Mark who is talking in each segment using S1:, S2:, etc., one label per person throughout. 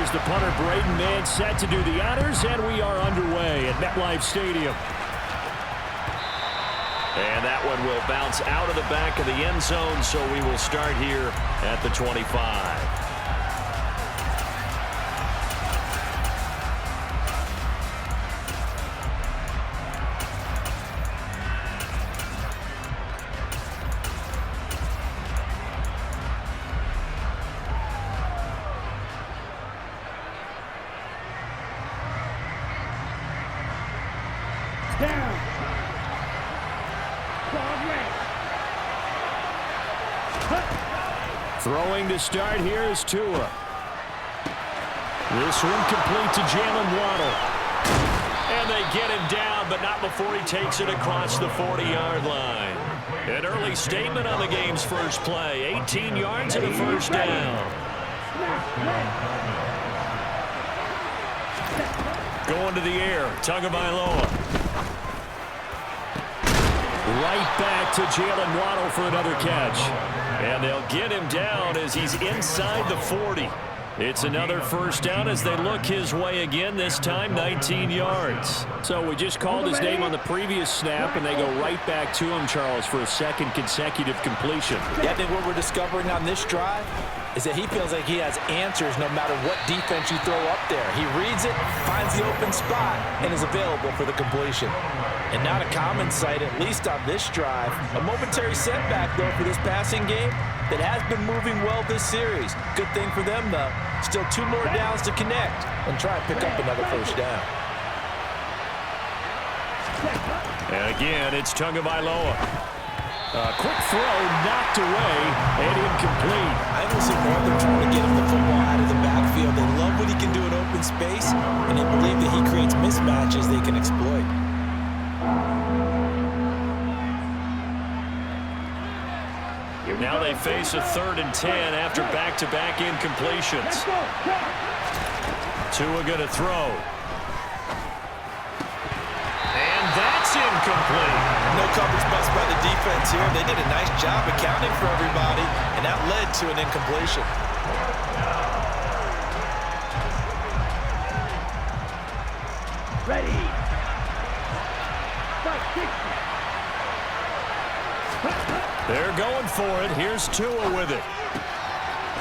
S1: Here's the punter, Braden Mann, set to do the honors, and we are underway at MetLife Stadium.
S2: And that one will bounce out of the back of the end zone, so we will start here at the 25.
S1: Throwing to start here is Tua. This one complete to Jalen Waddle.
S2: And they get him down, but not before he takes it across the 40-yard line. An early statement on the game's first play. 18 yards and a first down. Going to the air, Tagovailoa.
S1: Right back to Jalen Waddle for another catch.
S2: And they'll get him down as he's inside the 40. It's another first down as they look his way again, this time 19 yards.
S1: So we just called his name on the previous snap, and they go right back to him, Charles, for a second consecutive completion.
S3: Yeah, I think what we're discovering on this drive is that he feels like he has answers no matter what defense you throw up there. He reads it, finds the open spot, and is available for the completion. And not a common sight, at least on this drive. A momentary setback, though, for this passing game that has been moving well this series. Good thing for them, though. Still 2 more downs to connect and try and pick up another first down.
S2: And again, it's Tagovailoa.
S1: A quick throw knocked away and incomplete.
S3: I don't see more than trying to get him the football out of the backfield. They love what he can do in open space, and they believe that he creates mismatches they can exploit.
S2: Now they face a 3rd and 10 after back-to-back incompletions. Tua going to throw. And that's incomplete.
S3: No coverage bust by the defense here. They did a nice job accounting for everybody, and that led to an incompletion.
S4: Ready.
S2: They're going for it. Here's Tua with it.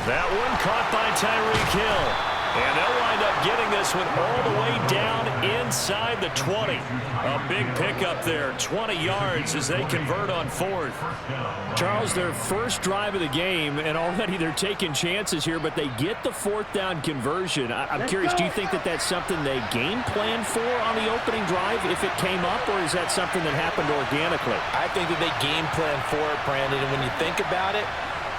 S2: That one caught by Tyreek Hill. And they'll wind up getting this one all the way down inside the 20. A big pickup there, 20 yards as they convert on 4th.
S1: Charles, their first drive of the game, and already they're taking chances here, but they get the 4th down conversion. I'm curious, do you think that that's something they game planned for on the opening drive if it came up, or is that something that happened organically?
S3: I think that they game plan for it, Brandon, and when you think about it,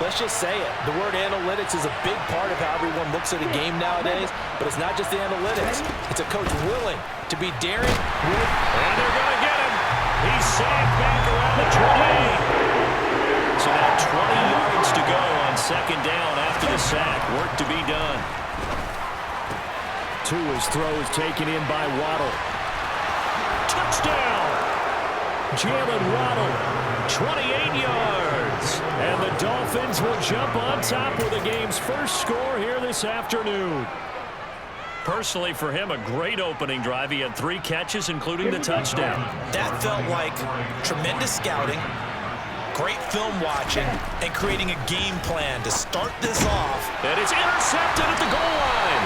S3: let's just say it. The word analytics is a big part of how everyone looks at a game nowadays, but it's not just the analytics. It's a coach willing to be daring.
S2: And they're going to get him. He's sacked back around the 20. So now 20 yards to go on 2nd down after the sack. Work to be done.
S1: Tua's throw is taken in by Waddle.
S2: Touchdown!
S1: Jalen Waddle, 28 yards. And the Dolphins will jump on top with the game's first score here this afternoon.
S2: Personally, for him, a great opening drive. He had 3 catches, including the touchdown.
S3: That felt like tremendous scouting, great film watching, and creating a game plan to start this off.
S2: And it's intercepted at the goal line.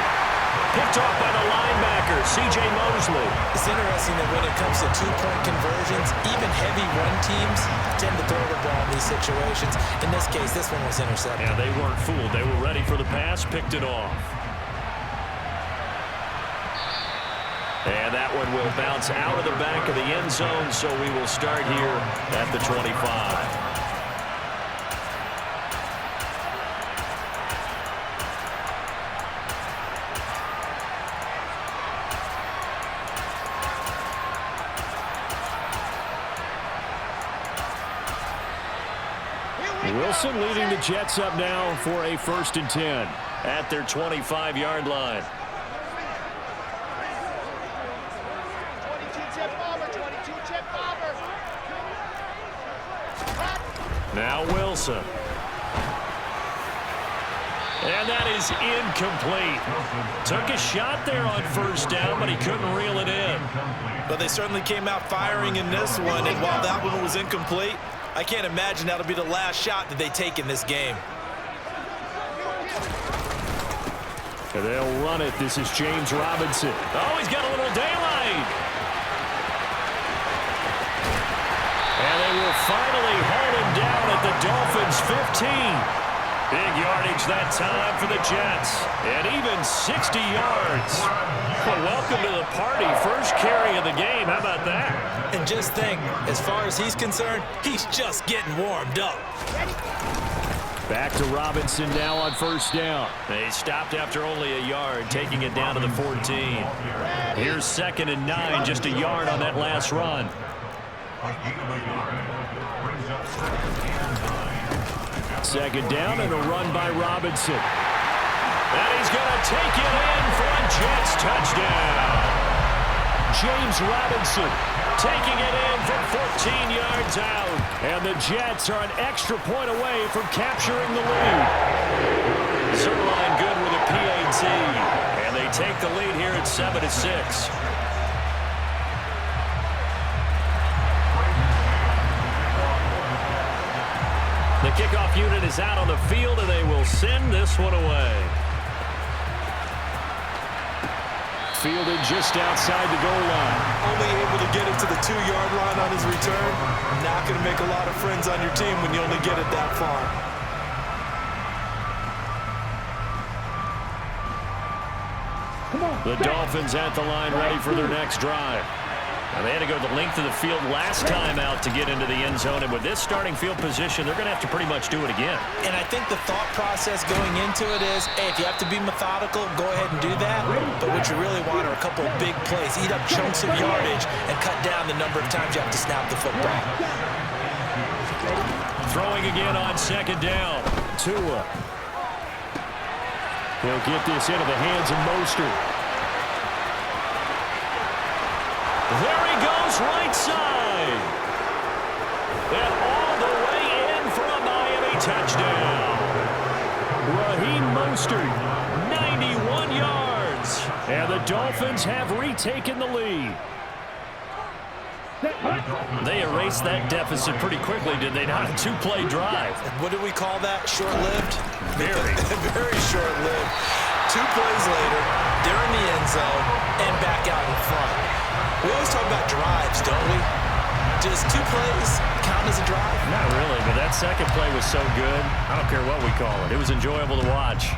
S2: Picked off by the linebacker, C.J. Mosley.
S3: It's interesting that when it comes to 2-point conversions, even heavy run teams tend to throw the ball in these situations. In this case, this one was intercepted.
S2: Yeah, they weren't fooled. They were ready for the pass, picked it off. And that one will bounce out of the back of the end zone, so we will start here at the 25.
S1: Wilson leading the Jets up now for a 1st and 10
S2: at their 25-yard line.
S4: 22-chip bomber, 22-chip bomber.
S2: Now Wilson. And that is incomplete. Took a shot there on first down, but he couldn't reel it in.
S3: But they certainly came out firing in this one, and while that one was incomplete, I can't imagine that'll be the last shot that they take in this game.
S1: And they'll run it. This is James Robinson.
S2: Oh, he's got a little daylight. And they will finally hold him down at the Dolphins' 15. Big yardage that time for the Jets. And even 60 yards. Well, welcome to the party. First carry of the game. How about that?
S3: And just think, as far as he's concerned, he's just getting warmed up.
S1: Back to Robinson now on first down.
S2: They stopped after only a yard, taking it down to the 14. Here's 2nd and 9, just a yard on that last run.
S1: Second down and a run by Robinson.
S2: And he's going to take it in for a Jets touchdown.
S1: James Robinson
S2: taking it in from 14 yards out.
S1: And the Jets are an extra point away from capturing the lead.
S2: Zerline good with a PAT. And they take the lead here at 7-6. The kickoff unit is out on the field, and they will send this one away.
S1: Fielded just outside the goal line.
S3: Only able to get it to the 2-yard line on his return. Not going to make a lot of friends on your team when you only get it that far.
S2: The Dolphins at the line ready for their next drive. Now, they had to go the length of the field last time out to get into the end zone, and with this starting field position, they're going to have to pretty much do it again.
S3: And I think the thought process going into it is, hey, if you have to be methodical, go ahead and do that. But what you really want are a couple of big plays, eat up chunks of yardage, and cut down the number of times you have to snap the football.
S2: Throwing again on 2nd down.
S1: Tua. He'll get this into the hands of Mostert.
S2: There he goes, right side. And all the way in for a Miami touchdown.
S1: Raheem Mostert,
S2: 91 yards.
S1: and the Dolphins have retaken the lead.
S2: They erased that deficit pretty quickly, did they not? A 2-play drive.
S3: What do we call that? Short-lived?
S2: Very.
S3: Very short-lived. 2 plays later, they're in the end zone and back out in front. We always talk about drives, don't we? Does 2 plays count as a drive?
S2: Not really, but that second play was so good. I don't care what we call it. It was enjoyable to watch.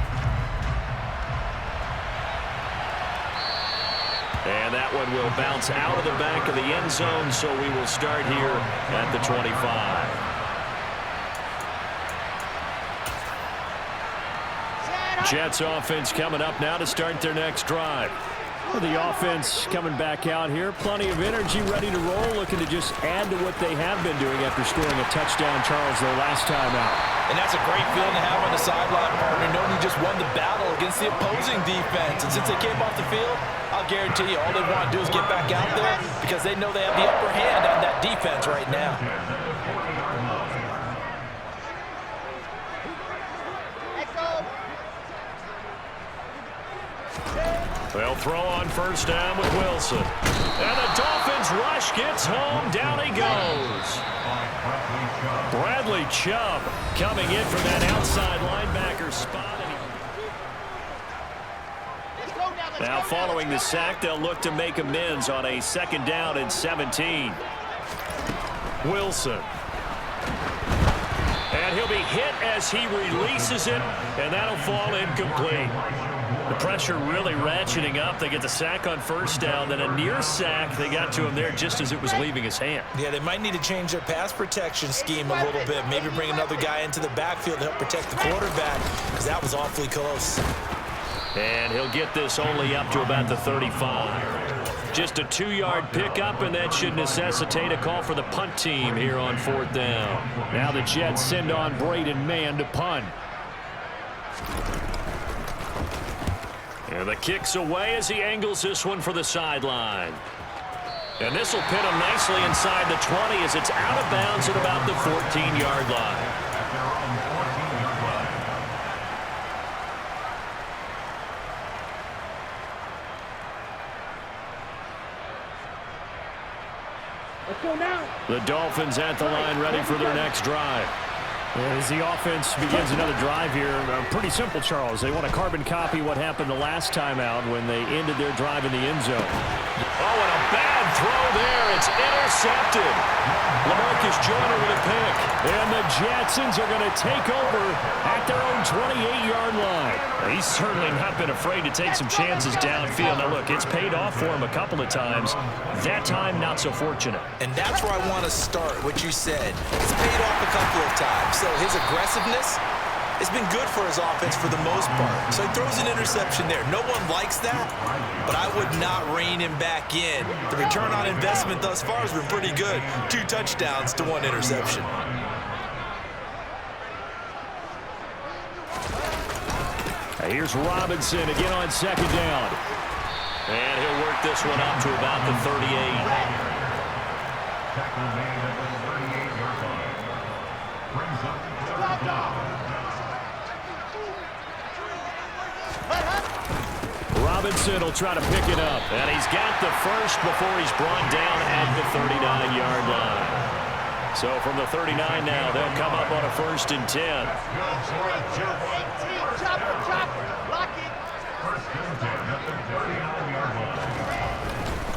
S2: And that one will bounce out of the back of the end zone, so we will start here at the 25. Jets offense coming up now to start their next drive.
S1: Well, the offense coming back out here. Plenty of energy, ready to roll, looking to just add to what they have been doing after scoring a touchdown, Charles, their last time out.
S3: And that's a great feeling to have on the sideline, partner, knowing you just won the battle against the opposing defense. And since they came off the field, I'll guarantee you all they want to do is get back out there because they know they have the upper hand on that defense right now.
S2: They'll throw on first down with Wilson. And the Dolphins rush gets home. Down he goes. Bradley Chubb coming in from that outside linebacker spot. Now following the sack, they'll look to make amends on a 2nd down and 17. Wilson. And he'll be hit as he releases it, and that'll fall incomplete. The pressure really ratcheting up. They get the sack on first down, then a near sack. They got to him there just as it was leaving his hand.
S3: Yeah, they might need to change their pass protection scheme a little bit. Maybe bring another guy into the backfield to help protect the quarterback because that was awfully close.
S2: And he'll get this only up to about the 35. Just a 2-yard pickup, and that should necessitate a call for the punt team here on 4th down.
S1: Now the Jets send on Braden Mann to punt.
S2: And the kick's away as he angles this one for the sideline. And this will pin him nicely inside the 20 as it's out of bounds at about the 14-yard line.
S4: Let's go now.
S2: The Dolphins at the line, ready for their next drive.
S1: As the offense begins another drive here, pretty simple, Charles. They want to carbon copy what happened the last time out when they ended their drive in the end zone.
S2: Oh, and a bad throw there. It's intercepted. LaMarcus Joyner with a pick.
S1: And the Jetsons are going to take over at their own 28-yard line.
S2: He's certainly not been afraid to take some chances downfield. Now, look, it's paid off for him a couple of times. That time, not so fortunate.
S3: And that's where I want to start, what you said. It's paid off a couple of times. So his aggressiveness has been good for his offense for the most part. So he throws an interception there. No one likes that, but I would not rein him back in. The return on investment thus far has been pretty good. 2 touchdowns to 1 interception.
S1: Here's Robinson again on second down.
S2: And he'll work this one up to about the 38.
S1: Robinson will try to pick it up.
S2: And he's got the first before he's brought down at the 39-yard line. So from the 39 now, they'll come up on a 1st and 10.
S4: 18, chopper, lock it.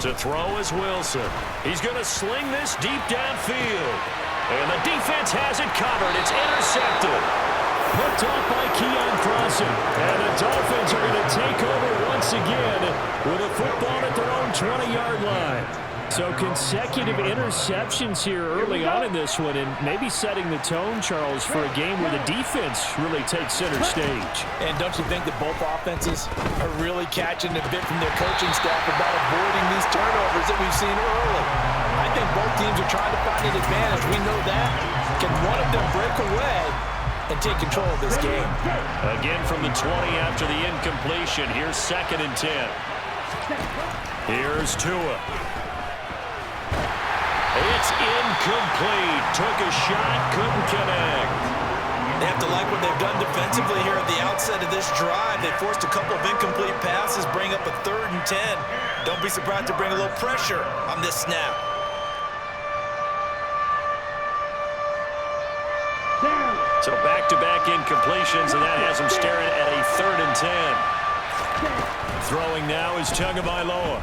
S2: To throw is Wilson. He's going to sling this deep downfield. And the defense has it covered. It's intercepted.
S1: Picked off by Keon Crossen. And the Dolphins are going to take over once again with a football at their own 20-yard line. So consecutive interceptions here early on in this one, and maybe setting the tone, Charles, for a game where the defense really takes center stage.
S3: And don't you think that both offenses are really catching a bit from their coaching staff about avoiding these turnovers that we've seen early? I think both teams are trying to find an advantage. We know that. Can one of them break away and take control of this game?
S2: Again from the 20 after the incompletion. Here's 2nd and 10. Here's Tua. It's incomplete. Took a shot, couldn't connect.
S3: They have to like what they've done defensively here at the outset of this drive. They forced a couple of incomplete passes, bring up a 3rd and 10. Don't be surprised to bring a little pressure on this snap.
S2: So back-to-back incompletions, and that has him staring at a 3rd and 10.
S1: Throwing now is Tagovailoa.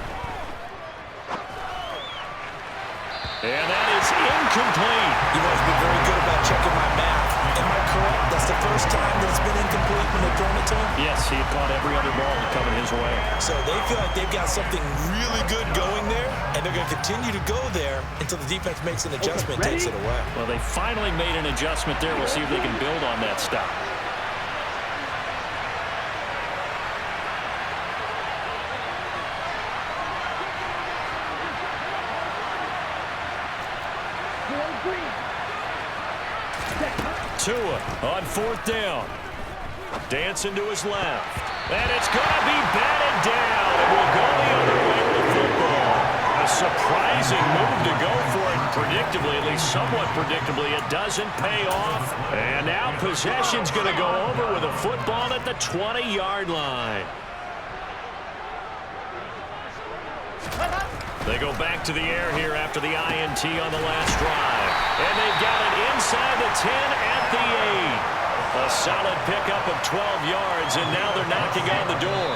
S2: And that is incomplete.
S3: You've always been very good about checking my math. Am I correct? That's the first time that it's been incomplete when they've thrown it to him?
S2: Yes, he had caught every other ball coming his way.
S3: So they feel like they've got something really good going there, and they're going to continue to go there until the defense makes an adjustment and takes it away.
S2: Well, they finally made an adjustment there. We'll see if they can build on that stop. Tua on 4th down. Dancing to his left. And it's going to be batted down. It will go the other way with the football. A surprising move to go for it. Predictably, at least somewhat predictably, it doesn't pay off. And now possession's going to go over with a football at the 20-yard line. They go back to the air here after the INT on the last drive. And they've got it inside the 10 at the 8. A solid pickup of 12 yards, and now they're knocking on the door.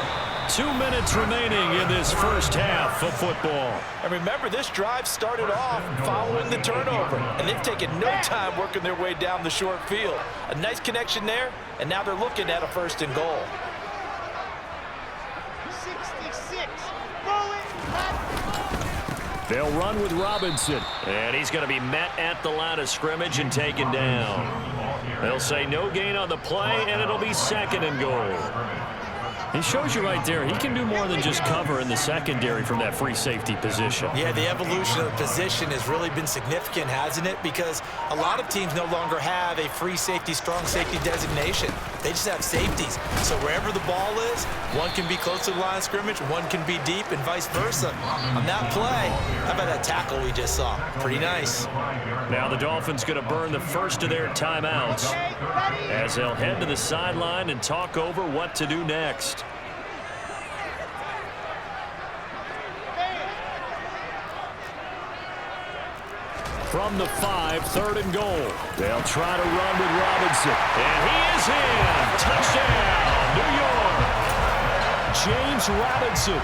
S1: 2 minutes remaining in this first half of football.
S3: And remember, this drive started off following the turnover, and they've taken no time working their way down the short field. A nice connection there, and now they're looking at a 1st and goal.
S4: 66.
S1: They'll run with Robinson.
S2: And he's going to be met at the line of scrimmage and taken down. They'll say no gain on the play, and it'll be 2nd and goal.
S1: He shows you right there, he can do more than just cover in the secondary from that free safety position.
S3: Yeah, the evolution of the position has really been significant, hasn't it? Because a lot of teams no longer have a free safety, strong safety designation. They just have safeties. So wherever the ball is, one can be close to the line of scrimmage, one can be deep, and vice versa. On that play, how about that tackle we just saw? Pretty nice.
S2: Now the Dolphins going to burn the first of their timeouts as they'll head to the sideline and talk over what to do next. from the 5, 3rd and goal. They'll try to run with Robinson. And he is in. Touchdown, New York. James Robinson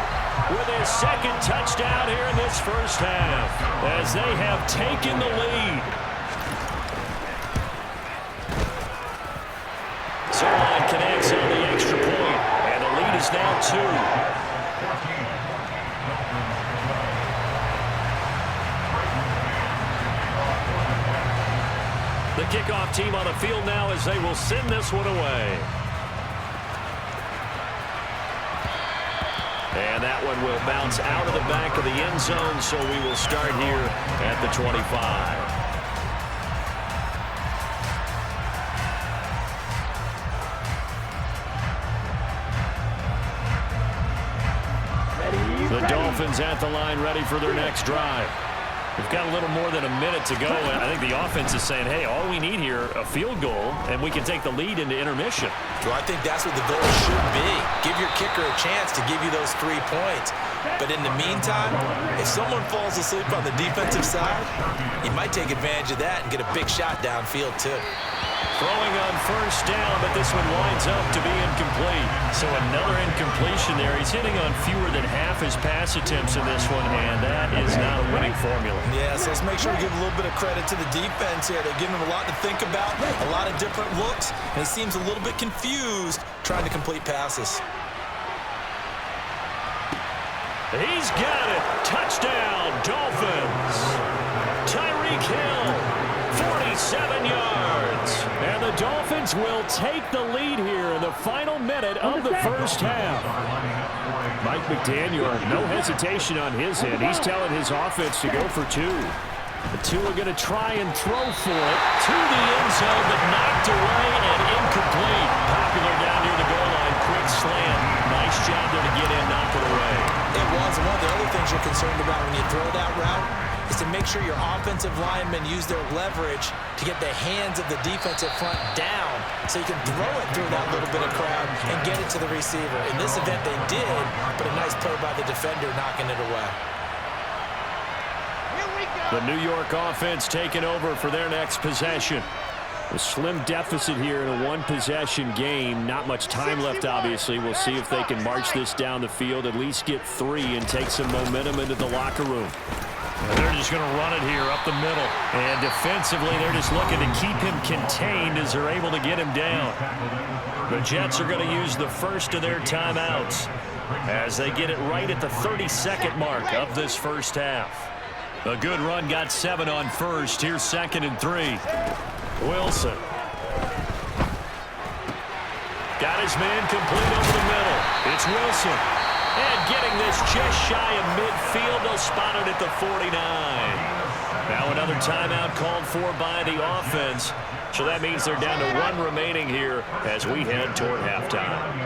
S2: with his 2nd touchdown here in this first half as they have taken the lead. Zerline connects on the extra point, and the lead is now 2. The kickoff team on the field now as they will send this one away. And that one will bounce out of the back of the end zone, so we will start here at the 25. The Dolphins at the line ready for their next drive. We've got a little more than a minute to go, and I think the offense is saying, hey, all we need here, a field goal, and we can take the lead into intermission.
S3: Well, I think that's what the goal should be. Give your kicker a chance to give you those 3 points. But in the meantime, if someone falls asleep on the defensive side, you might take advantage of that and get a big shot downfield, too.
S2: Throwing on first down, but this one winds up to be incomplete. So another incompletion there. He's hitting on fewer than half his pass attempts in this one, and that is not a winning formula.
S3: Yeah, so let's make sure we give a little bit of credit to the defense here. They're giving him a lot to think about, a lot of different looks, and he seems a little bit confused trying to complete passes.
S2: He's got it. Touchdown, Dolphins. Tyreek Hill, 47 yards.
S1: And the Dolphins will take the lead here in the final minute of the first half. Mike McDaniel, no hesitation on his end. He's telling his offense to go for 2. The 2 are going to try and throw for it to the end zone, but knocked away and incomplete. Popular down near the goal line. Quick slant. Nice job there to get in, knock it away.
S3: It was. And one of the other things you're concerned about when you throw that route is to make sure your offensive linemen use their leverage to get the hands of the defensive front down so you can throw it through that little bit of crowd and get it to the receiver. In this event, they did, but a nice play by the defender knocking it away.
S1: The New York offense taking over for their next possession. A slim deficit here in a 1-possession game. Not much time left, obviously. We'll see if they can march this down the field, at least get 3 and take some momentum into the locker room.
S2: And they're just going to run it here up the middle. And defensively, they're just looking to keep him contained as they're able to get him down. The Jets are going to use the first of their timeouts as they get it right at the 32nd mark of this first half. A good run got 7 on first. Here's 2nd and 3. Wilson. Got his man complete over the middle. It's Wilson. And getting this just shy of midfield. They'll spot it at the 49. Now another timeout called for by the offense. So that means they're down to 1 remaining here as we head toward halftime.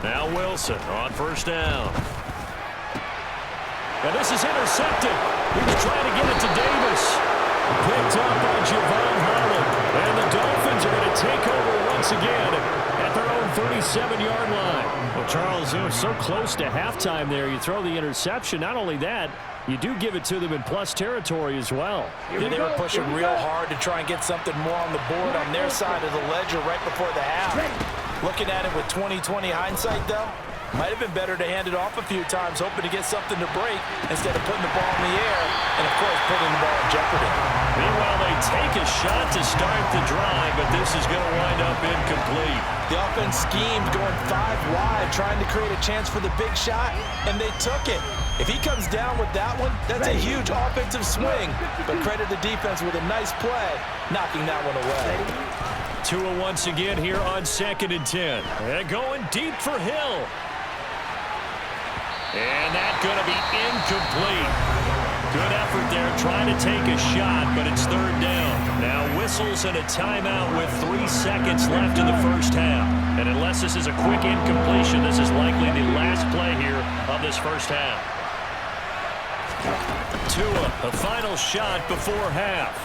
S2: Now Wilson on first down.
S1: And this is intercepted. He was trying to get it to Davis. Picked up by Javon Holland. And the Dolphins are going to take over once again at their own 37-yard line. Well, Charles, they were so close to halftime there. You throw the interception. Not only that, you do give it to them in plus territory as well.
S3: Yeah, they were pushing real hard to try and get something more on the board on their side of the ledger right before the half. Looking at it with 20/20 hindsight, though, might have been better to hand it off a few times, hoping to get something to break instead of putting the ball in the air and, of course, putting the ball in jeopardy.
S2: Meanwhile, they take a shot to start the drive, but this is going to wind up incomplete.
S3: The offense schemed going 5 wide, trying to create a chance for the big shot, and they took it. If he comes down with that one, that's a huge offensive swing. But credit the defense with a nice play, knocking that one away.
S2: Tua once again here on 2nd and 10. And going deep for Hill. And that's going to be incomplete. Good effort there trying to take a shot, but it's 3rd down. Now whistles and a timeout with 3 seconds left in the first half. And unless this is a quick incompletion, this is likely the last play here of this first half. Tua, the final shot before half.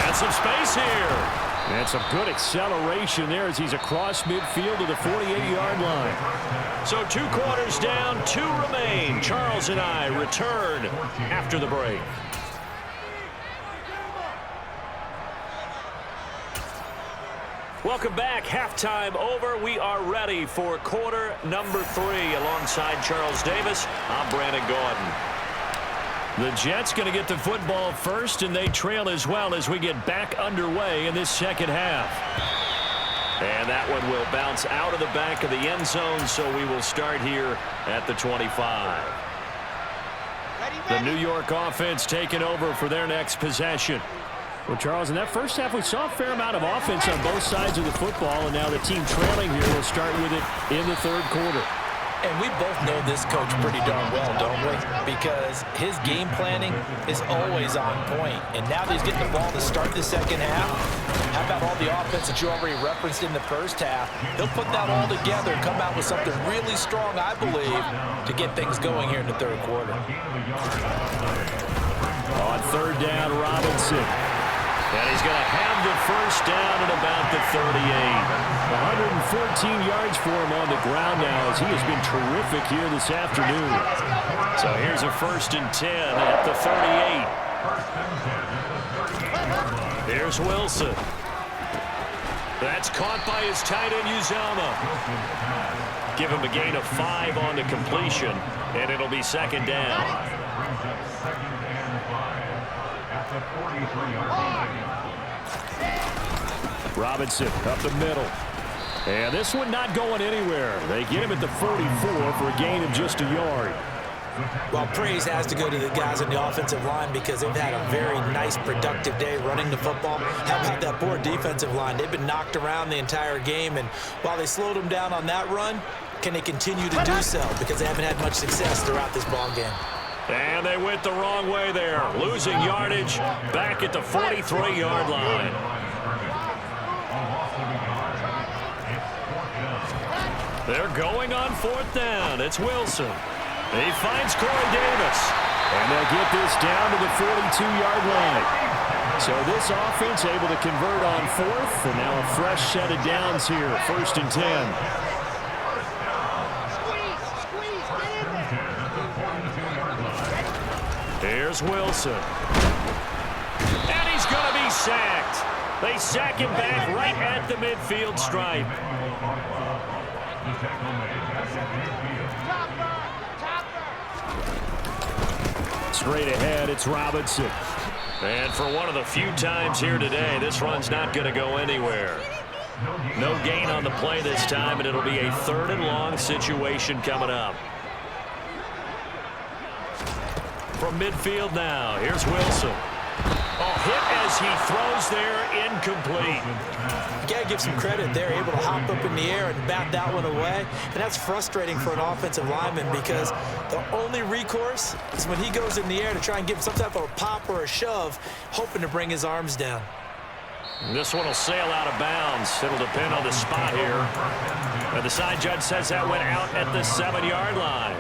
S2: And some space here.
S1: And some good acceleration there as he's across midfield to the 48-yard line.
S2: So 2 quarters down, 2 remain. Charles and I return after the break. Welcome back. Halftime over. We are ready for quarter number 3. Alongside Charles Davis, I'm Brandon Gordon. The Jets going to get the football first, and they trail as well as we get back underway in this second half. And that one will bounce out of the back of the end zone, so we will start here at the 25. The New York offense taking over for their next possession.
S1: Well, Charles, in that first half, we saw a fair amount of offense on both sides of the football, and now the team trailing here will start with it in the third quarter.
S3: And we both know this coach pretty darn well, don't we? Because his game planning is always on point. And now that he's getting the ball to start the second half, how about all the offense that you already referenced in the first half? He'll put that all together and come out with something really strong, I believe, to get things going here in the third quarter.
S1: On third down, Robinson.
S2: And he's going to have the first down at about the 38.
S1: 114 yards for him on the ground now as he has been terrific here this afternoon.
S2: So here's a 1st and 10 at the 38. Here's Wilson. That's caught by his tight end, Uzama. Give him a gain of 5 on the completion, and it'll be second down.
S1: Robinson up the middle. And this one not going anywhere. They get him at the 44 for a gain of just a yard.
S3: Well, praise has to go to the guys on the offensive line because they've had a very nice, productive day running the football. How about that poor defensive line? They've been knocked around the entire game, and while they slowed them down on that run, can they continue to do so? Because they haven't had much success throughout this ball game.
S2: And they went the wrong way there, losing yardage back at the 43-yard line. They're going on 4th down. It's Wilson. He finds Corey Davis.
S1: And they'll get this down to the 42-yard line. So this offense able to convert on 4th, and now a fresh set of downs here, 1st and 10.
S2: Here's Wilson. And he's going to be sacked. They sack him back right at the midfield stripe.
S1: Straight ahead, it's Robinson.
S2: And for one of the few times here today, this run's not going to go anywhere. No gain on the play this time, and it'll be a 3rd and long situation coming up. From midfield now, here's Wilson. Oh, hit as he throws there, incomplete.
S3: You got to give some credit. They're able to hop up in the air and bat that one away. And that's frustrating for an offensive lineman because the only recourse is when he goes in the air to try and give some type of a pop or a shove, hoping to bring his arms down.
S2: This one will sail out of bounds. It'll depend on the spot here. And the side judge says that went out at the 7-yard line.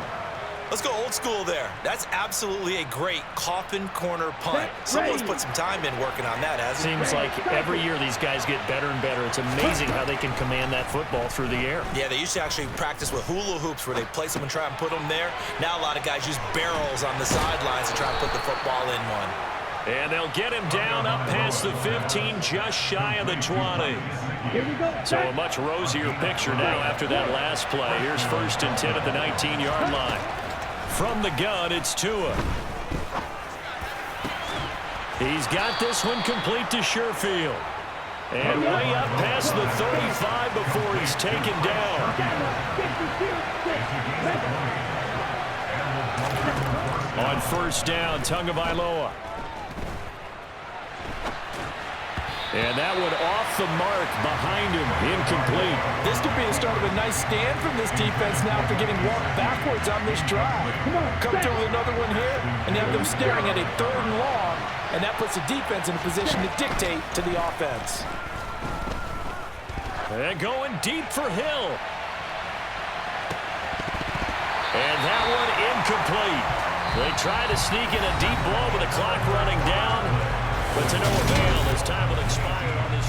S3: Let's go old school there. That's absolutely a great coffin corner punt. Someone's put some time in working on that, hasn't it?
S2: Seems like every year these guys get better and better. It's amazing how they can command that football through the air.
S3: Yeah, they used to actually practice with hula hoops where they place them and try and put them there. Now a lot of guys use barrels on the sidelines to try and put the football in one.
S2: And they'll get him down up past the 15, just shy of the 20. So a much rosier picture now after that last play. Here's 1st and 10 at the 19-yard line. From the gun, it's Tua. He's got this one complete to Sherfield. And way up past the 35 before he's taken down. On 1st down, Tagovailoa. And that one off the mark behind him, incomplete.
S3: This could be the start of a nice stand from this defense now after getting walked backwards on this drive. Come through with another one here, and have them staring at a 3rd and long, and that puts the defense in a position to dictate to the offense.
S2: And going deep for Hill. And that one incomplete. They try to sneak in a deep blow with the clock running down, but to no avail as time will expire on this.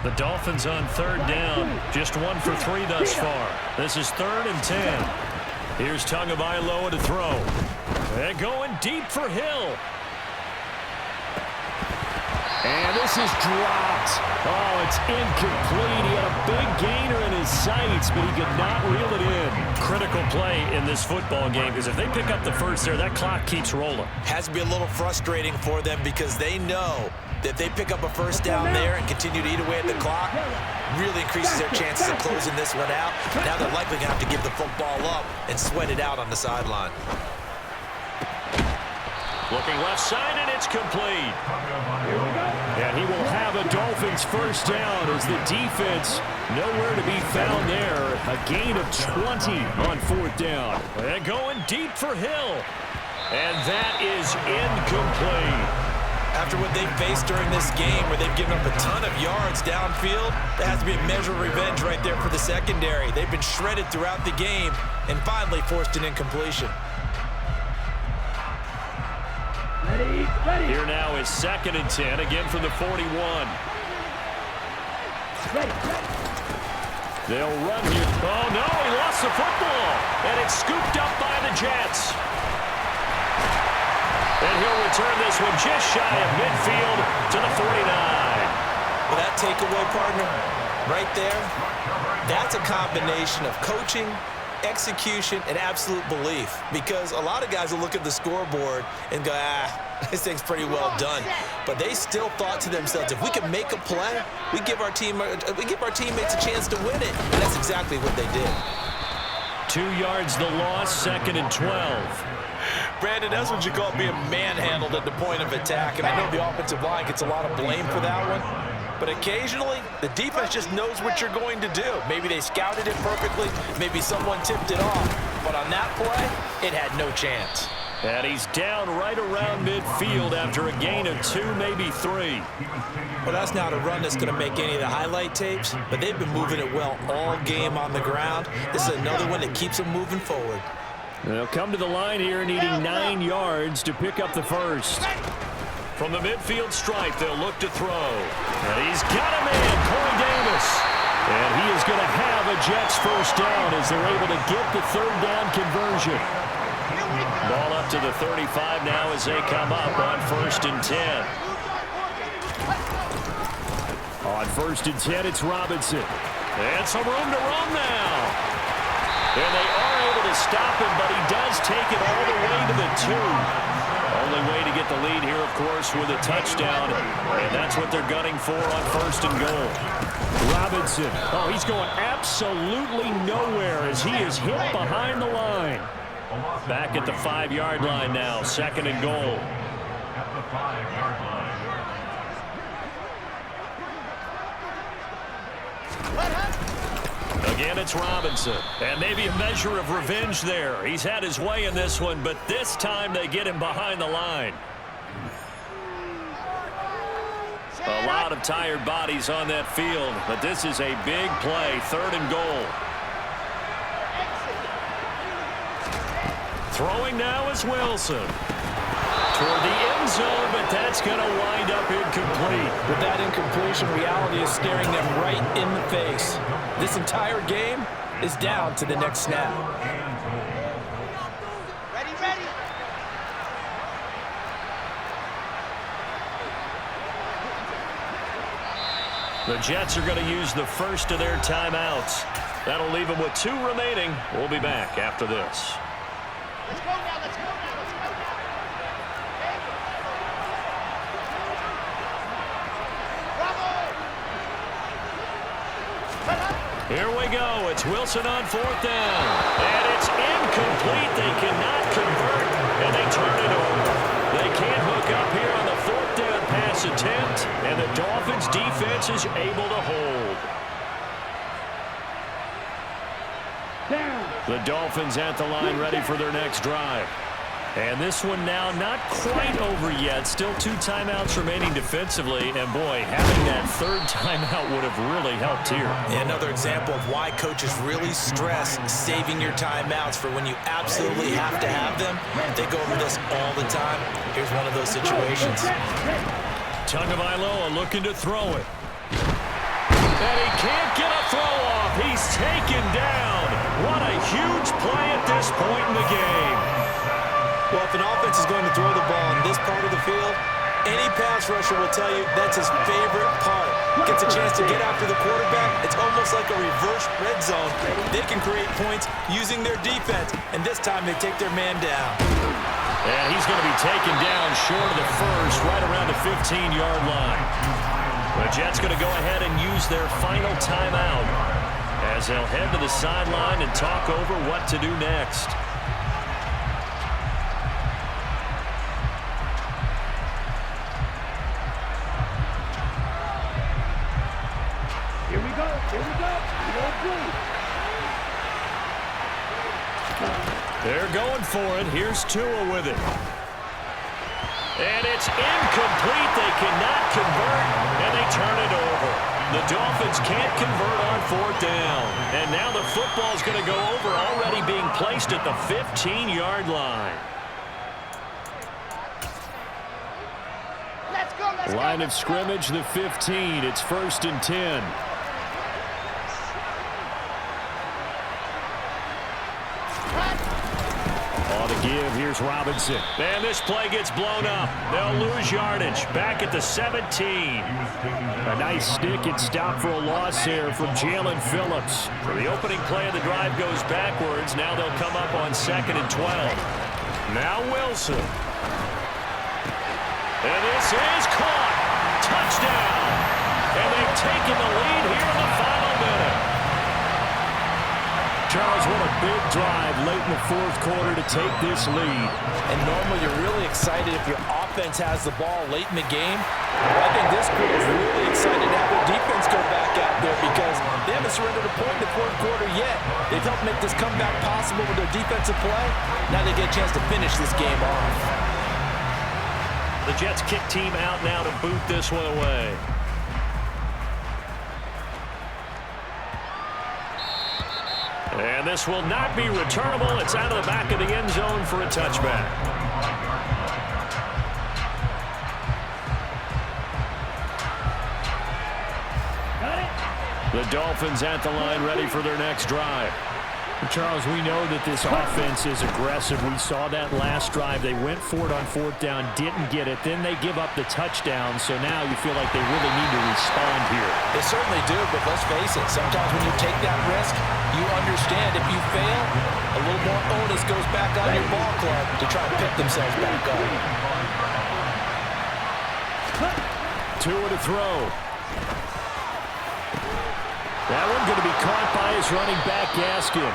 S2: The Dolphins on third down, just 1 for 3 thus far. This is 3rd and 10. Here's Tagovailoa to throw. And going deep for Hill.
S1: And this is dropped. Oh, it's incomplete. He had a big gainer in his sights, but he could not reel it in.
S2: Critical play in this football game, because if they pick up the first there, that clock keeps rolling.
S3: Has to be a little frustrating for them because they know that if they pick up a first down there and continue to eat away at the clock, really increases their chances of closing this one out. Now they're likely going to have to give the football up and sweat it out on the sideline.
S2: Looking left side, and it's complete.
S1: And he will have a Dolphins first down as the defense nowhere to be found there. A gain of 20 on 4th down.
S2: And going deep for Hill. And that is incomplete.
S3: After what they've faced during this game where they've given up a ton of yards downfield, that has to be a measure of revenge right there for the secondary. They've been shredded throughout the game and finally forced an incompletion.
S2: Here now is 2nd and 10, again from the 41. They'll run here. Oh, no, he lost the football. And it's scooped up by the Jets. And he'll return this one just shy of midfield to the 49.
S3: Well, that takeaway, partner, right there, that's a combination of coaching, execution, and absolute belief. Because a lot of guys will look at the scoreboard and go, this thing's pretty well done. But they still thought to themselves, if we can make a play, we give our teammates a chance to win it. And that's exactly what they did.
S2: 2 yards the loss, 2nd and 12.
S3: Brandon, that's what you call being manhandled at the point of attack. And I know the offensive line gets a lot of blame for that one. But occasionally, the defense just knows what you're going to do. Maybe they scouted it perfectly. Maybe someone tipped it off. But on that play, it had no chance.
S2: And he's down right around midfield after a gain of 2, maybe 3.
S3: Well, that's not a run that's going to make any of the highlight tapes. But they've been moving it well all game on the ground. This is another one that keeps them moving forward.
S1: They'll come to the line here needing 9 yards to pick up the first.
S2: From the midfield stripe, they'll look to throw. And he's got a man, Corey Davis.
S1: And he is going to have a Jets first down as they're able to get the 3rd down conversion.
S2: Ball up to the 35 now as they come up on 1st and 10.
S1: On 1st and 10, it's Robinson.
S2: And some room to run now. And they are able to stop him, but he does take it all the way to the 2. Only way to get the lead here, of course, with a touchdown. And that's what they're gunning for on 1st and goal.
S1: Robinson. Oh, he's going absolutely nowhere as he is hit behind the line.
S2: Back at the 5-yard line now, 2nd and goal. Again, it's Robinson. And maybe a measure of revenge there. He's had his way in this one, but this time they get him behind the line. A lot of tired bodies on that field, but this is a big play, 3rd and goal. Throwing now is Wilson. Toward the end zone, but that's going to wind up incomplete.
S3: With that incompletion, reality is staring them right in the face. This entire game is down to the next snap.
S4: Ready, ready.
S2: The Jets are going to use the first of their timeouts. That'll leave them with 2 remaining. We'll be back after this.
S4: Let's go now, let's go now, let's go now. Bravo!
S2: Here we go. It's Wilson on 4th down. And it's incomplete. They cannot convert, and they turn it over. They can't hook up here on the 4th down pass attempt, and the Dolphins defense is able to hold. The Dolphins at the line ready for their next drive. And this one now not quite over yet. Still 2 timeouts remaining defensively. And, boy, having that third timeout would have really helped here.
S3: Yeah, another example of why coaches really stress saving your timeouts for when you absolutely have to have them. They go over this all the time. Here's one of those situations.
S2: Tagovailoa looking to throw it. And he can't get a throw off. He's taken down. What a huge play at this point in the game.
S3: Well, if an offense is going to throw the ball in this part of the field, any pass rusher will tell you that's his favorite part. Gets a chance to get after the quarterback. It's almost like a reverse red zone. They can create points using their defense, and this time they take their man down.
S2: And he's going to be taken down short of the first, right around the 15-yard line. The Jets going to go ahead and use their final timeout as they'll head to the sideline and talk over what to do next. They're going for it. Here's Tua with it. And it's incomplete. They cannot convert, and they turn it over. The Dolphins can't convert on 4th down. And now the football's going to go over, already being placed at the 15-yard line.
S4: Let's go.
S1: Line of scrimmage, the 15. It's 1st and 10. On the give, here's Robinson.
S2: And this play gets blown up. They'll lose yardage. Back at the 17.
S1: A nice stick and stop for a loss here from Jalen Phillips.
S2: For the opening play of the drive goes backwards. Now they'll come up on 2nd and 12. Now Wilson. And this is caught. Touchdown. And they've taken the lead here in the final minute.
S1: Charles, what a big drive late in the 4th quarter to take this lead.
S3: And normally you're really excited if your offense has the ball late in the game. I think this group is really excited to have their defense go back out there because they haven't surrendered a point in the 4th quarter yet. They've helped make this comeback possible with their defensive play. Now they get a chance to finish this game off.
S2: The Jets kick team out now to boot this one away. And this will not be returnable. It's out of the back of the end zone for a touchback. The Dolphins at the line ready for their next drive.
S1: Charles, we know that this offense is aggressive. We saw that last drive. They went for it on 4th down, didn't get it. Then they give up the touchdown. So now you feel like they really need to respond here.
S3: They certainly do, but let's face it. Sometimes when you take that risk, you understand if you fail, a little more onus goes back on your ball club to try to pick themselves back up.
S1: Tua to throw. That one going to be caught by his running back, Gaskin.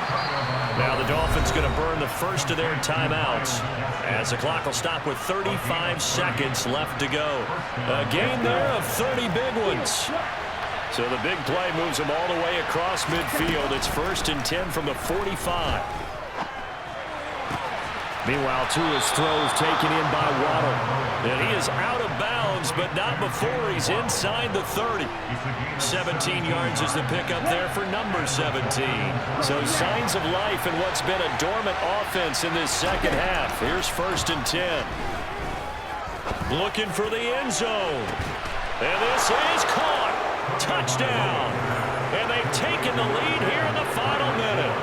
S2: Now the Dolphins going to burn the first of their timeouts as the clock will stop with 35 seconds left to go. A gain there of 30 big ones. So the big play moves them all the way across midfield. It's 1st and 10 from the 45.
S1: Meanwhile, Tua's throws taken in by Waddle.
S2: And he is out of bounds, but not before he's inside the 30. 17 yards is the pickup there for number 17. So signs of life in what's been a dormant offense in this second half. Here's 1st and 10. Looking for the end zone. And this is caught. Touchdown. And they've taken the lead here in the final minute.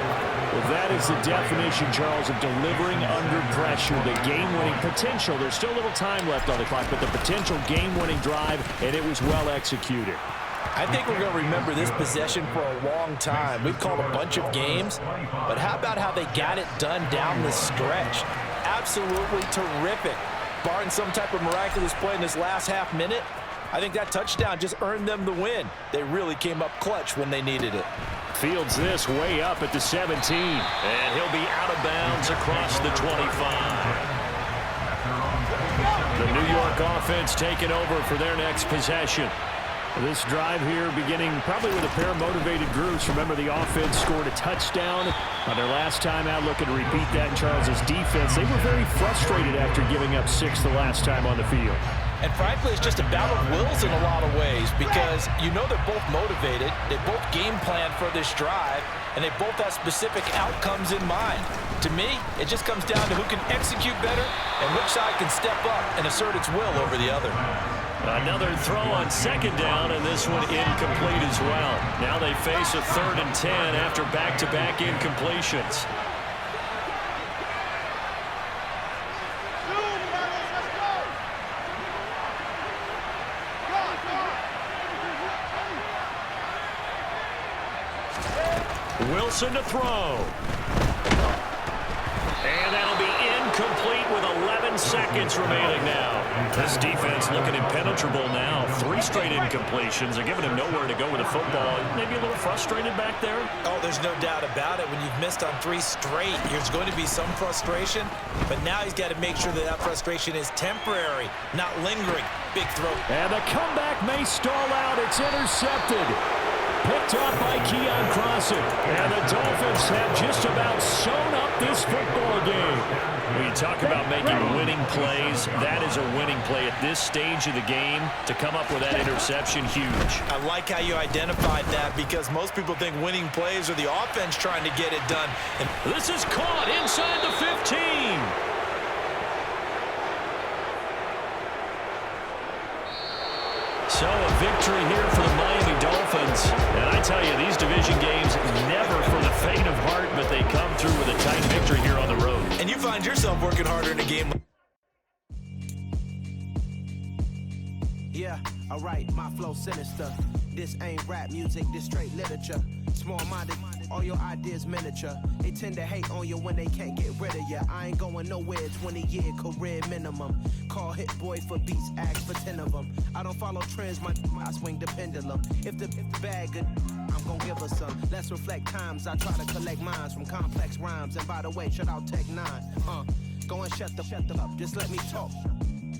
S1: Well, that is the definition, Charles, of delivering under pressure. The game-winning potential. There's still a little time left on the clock, but the potential game-winning drive, and it was well executed.
S3: I think we're going to remember this possession for a long time. We've called a bunch of games, but how about how they got it done down the stretch? Absolutely terrific. Barring some type of miraculous play in this last half minute, I think that touchdown just earned them the win. They really came up clutch when they needed it.
S1: Fields this way up at the 17.
S2: And he'll be out of bounds across the 25. The New York offense taking over for their next possession.
S1: This drive here beginning probably with a pair of motivated groups. Remember, the offense scored a touchdown on their last time out. Looking to repeat that in Charles' defense. They were very frustrated after giving up 6 the last time on the field.
S3: And frankly, it's just a battle of wills in a lot of ways because you know they're both motivated. They both game plan for this drive, and they both have specific outcomes in mind. To me, it just comes down to who can execute better and which side can step up and assert its will over the other.
S2: Another throw on second down, and this one incomplete as well. Now they face a 3rd and 10 after back-to-back incompletions. Wilson to throw. And that'll be incomplete with 11 seconds remaining now. This defense looking impenetrable now. 3 straight incompletions. They're giving him nowhere to go with the football. Maybe a little frustrated back there?
S3: Oh, there's no doubt about it. When you've missed on 3 straight, there's going to be some frustration. But now he's got to make sure that that frustration is temporary, not lingering. Big throw.
S1: And the comeback may stall out. It's intercepted. Picked up by Keon Crossen. And the Dolphins have just about sewn up this football game.
S2: When you talk about making winning plays, that is a winning play at this stage of the game. To come up with that interception, huge.
S3: I like how you identified that because most people think winning plays are the offense trying to get it done. And
S2: this is caught inside the 15. So a victory here for the Miami Dolphins. And I tell you, these division games, never for the faint of heart, but they come through with a tight victory here on the road.
S3: And you find yourself working harder in a game.
S5: Yeah, alright, my flow sinister. This ain't rap music, this straight literature. Small-minded, all your ideas miniature. They tend to hate on you when they can't get rid of you. I ain't going nowhere, 20-year career minimum. Call Hit Boy for beats, ask for 10 of them. I don't follow trends, I swing the pendulum. If the bag good, I'm gonna give her some. Let's reflect times, I try to collect minds from complex rhymes. And by the way, shout out Tech 9. Go and shut the up, just let me talk.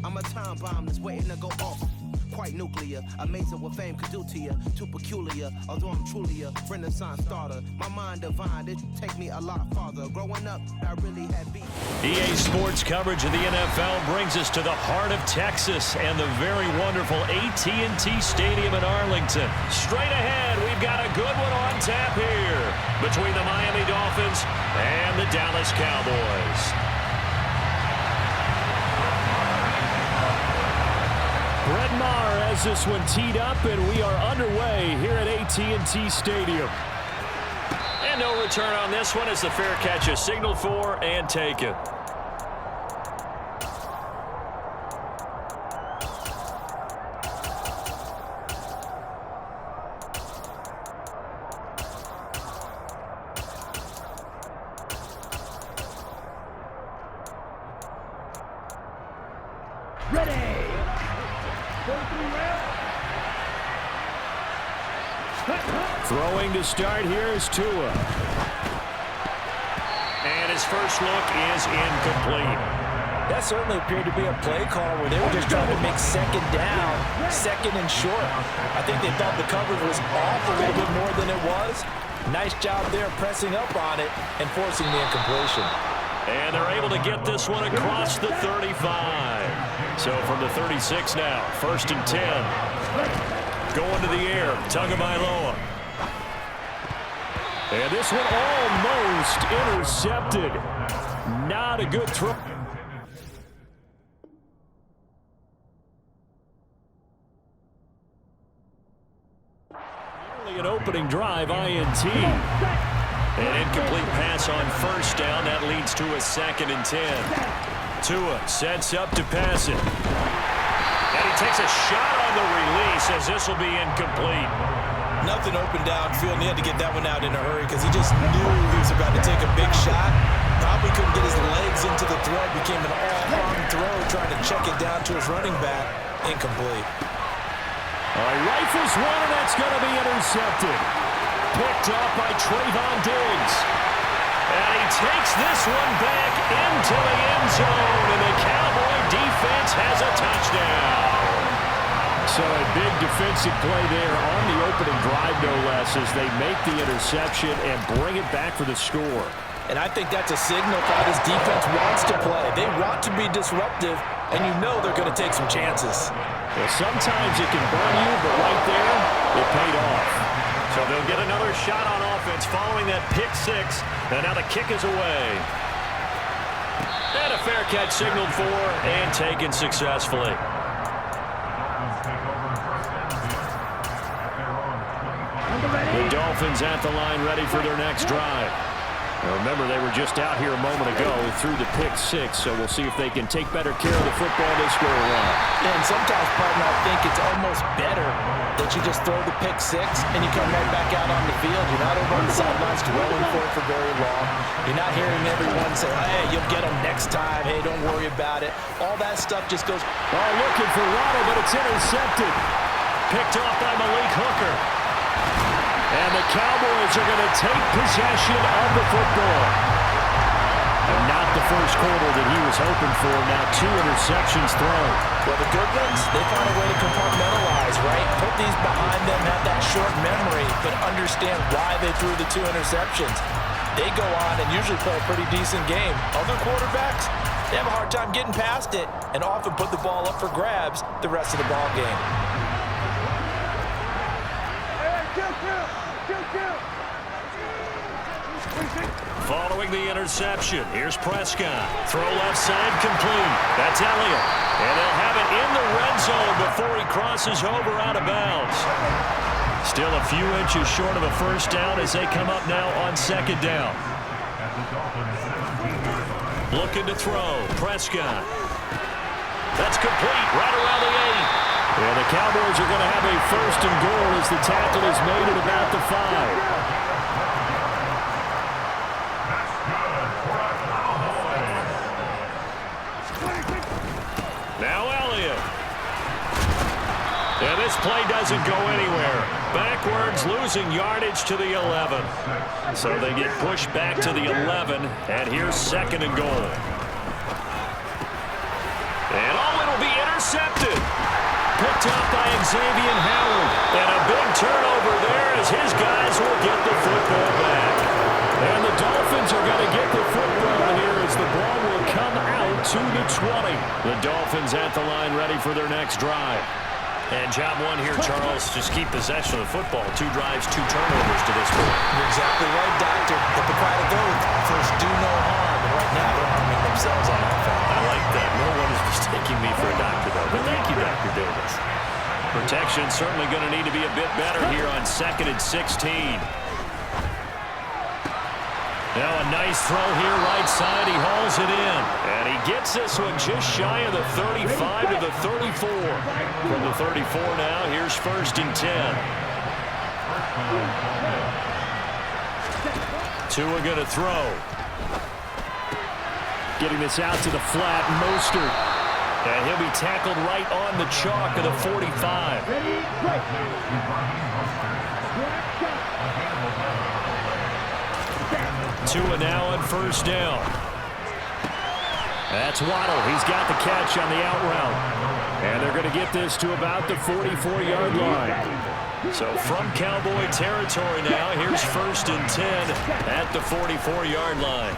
S5: I'm a time bomb that's waiting to go off. Quite nuclear, amazing what fame could do to you. Too peculiar, although I'm truly a renaissance starter. My mind divine, it take me a lot farther. Growing up, I really had beat.
S2: EA Sports coverage of the NFL brings us to the heart of Texas and the very wonderful AT&T Stadium in Arlington. Straight ahead, we've got a good one on tap here between the Miami Dolphins and the Dallas Cowboys.
S1: Brett Maher has this one teed up, and we are underway here at AT&T Stadium.
S2: And no return on this one as the fair catch is signaled for and taken.
S1: Throwing to start here is Tua.
S2: And his first look is incomplete.
S3: That certainly appeared to be a play call where they were just trying to make second down, second and short. I think they thought the coverage was off a little bit more than it was. Nice job there pressing up on it and forcing the incompletion.
S2: And they're able to get this one across the 35. So from the 36 now, 1st and 10. Going to the air, Tagovailoa.
S1: And this one almost intercepted. Not a good throw. Nearly an opening drive, INT.
S2: An incomplete pass on 1st down. That leads to a 2nd and 10. Tua sets up to pass it. And he takes a shot on the release as this will be incomplete.
S3: Nothing open downfield, and he had to get that one out in a hurry because he just knew he was about to take a big shot. Probably couldn't get his legs into the throw. Became an all-arm throw, trying to check it down to his running back. Incomplete.
S1: Rifles one, and that's going to be intercepted. Picked up by Trayvon Diggs.
S2: And he takes this one back into the end zone, and the Cowboy defense has a touchdown.
S1: So a big defensive play there on the opening drive, no less, as they make the interception and bring it back for the score.
S3: And I think that's a signal for how this defense wants to play. They want to be disruptive, and you know they're going to take some chances.
S1: Well, sometimes it can burn you, but right there, it paid off.
S2: So they'll get another shot on offense following that pick six, and now the kick is away. And a fair catch signaled for and taken successfully.
S1: The Dolphins at the line ready for their next drive. Now remember, they were just out here a moment ago through the pick six, so we'll see if they can take better care of the football this go around.
S3: And sometimes, partner, I think it's almost better that you just throw the pick six and you come right back out on the field. You're not over on the sidelines dwelling for very long. You're not hearing everyone say, hey, you'll get them next time. Hey, don't worry about it. All that stuff just goes.
S1: Oh, looking for Waddle, but it's intercepted.
S2: Picked off by Malik Hooker.
S1: And the Cowboys are going to take possession of the football. And not the first quarter that he was hoping for. Now 2 interceptions thrown.
S3: Well, the good ones, they find a way to compartmentalize, right? Put these behind them, have that short memory, but understand why they threw the 2 interceptions. They go on and usually play a pretty decent game. Other quarterbacks, they have a hard time getting past it and often put the ball up for grabs the rest of the ball game.
S2: Following the interception, here's Prescott. Throw left side complete. That's Elliott. And they'll have it in the red zone before he crosses over out of bounds. Still a few inches short of a first down as they come up now on second down. Looking to throw. Prescott. That's complete right around the 8.
S1: Yeah, the Cowboys are going to have a first and goal as the tackle is made at about the 5.
S2: Now Elliott. And this play doesn't go anywhere. Backwards, losing yardage to the 11. So they get pushed back to the 11, and here's second and goal. And it'll be intercepted. Picked up by Xavier Howard. And a big turnover there as his guys will get the football back.
S1: And the Dolphins are going to get the football here as the ball will come out to the 20. The Dolphins at the line ready for their next drive.
S2: And job one here, Charles, just keep possession of the football. 2 drives, 2 turnovers to this point.
S3: You're exactly right, Doctor. But the pride of oath, first do no harm. And right now they're harming themselves on offense.
S2: I like that. No one is mistaking me for a doctor, though. But thank you, Dr. Davis. Protection certainly going to need to be a bit better here on 2nd and 16. Now a nice throw here, right side. He hauls it in. And he gets this one just shy of the 35 to the 34. From the 34 now, here's 1st and 10. Tua going to throw.
S1: Getting this out to the flat, Mostert.
S2: And he'll be tackled right on the chalk of the 45. Tua now on 1st down.
S1: That's Waddle. He's got the catch on the out route. And they're going to get this to about the 44-yard line.
S2: So from Cowboy territory now, here's 1st and 10 at the 44-yard line.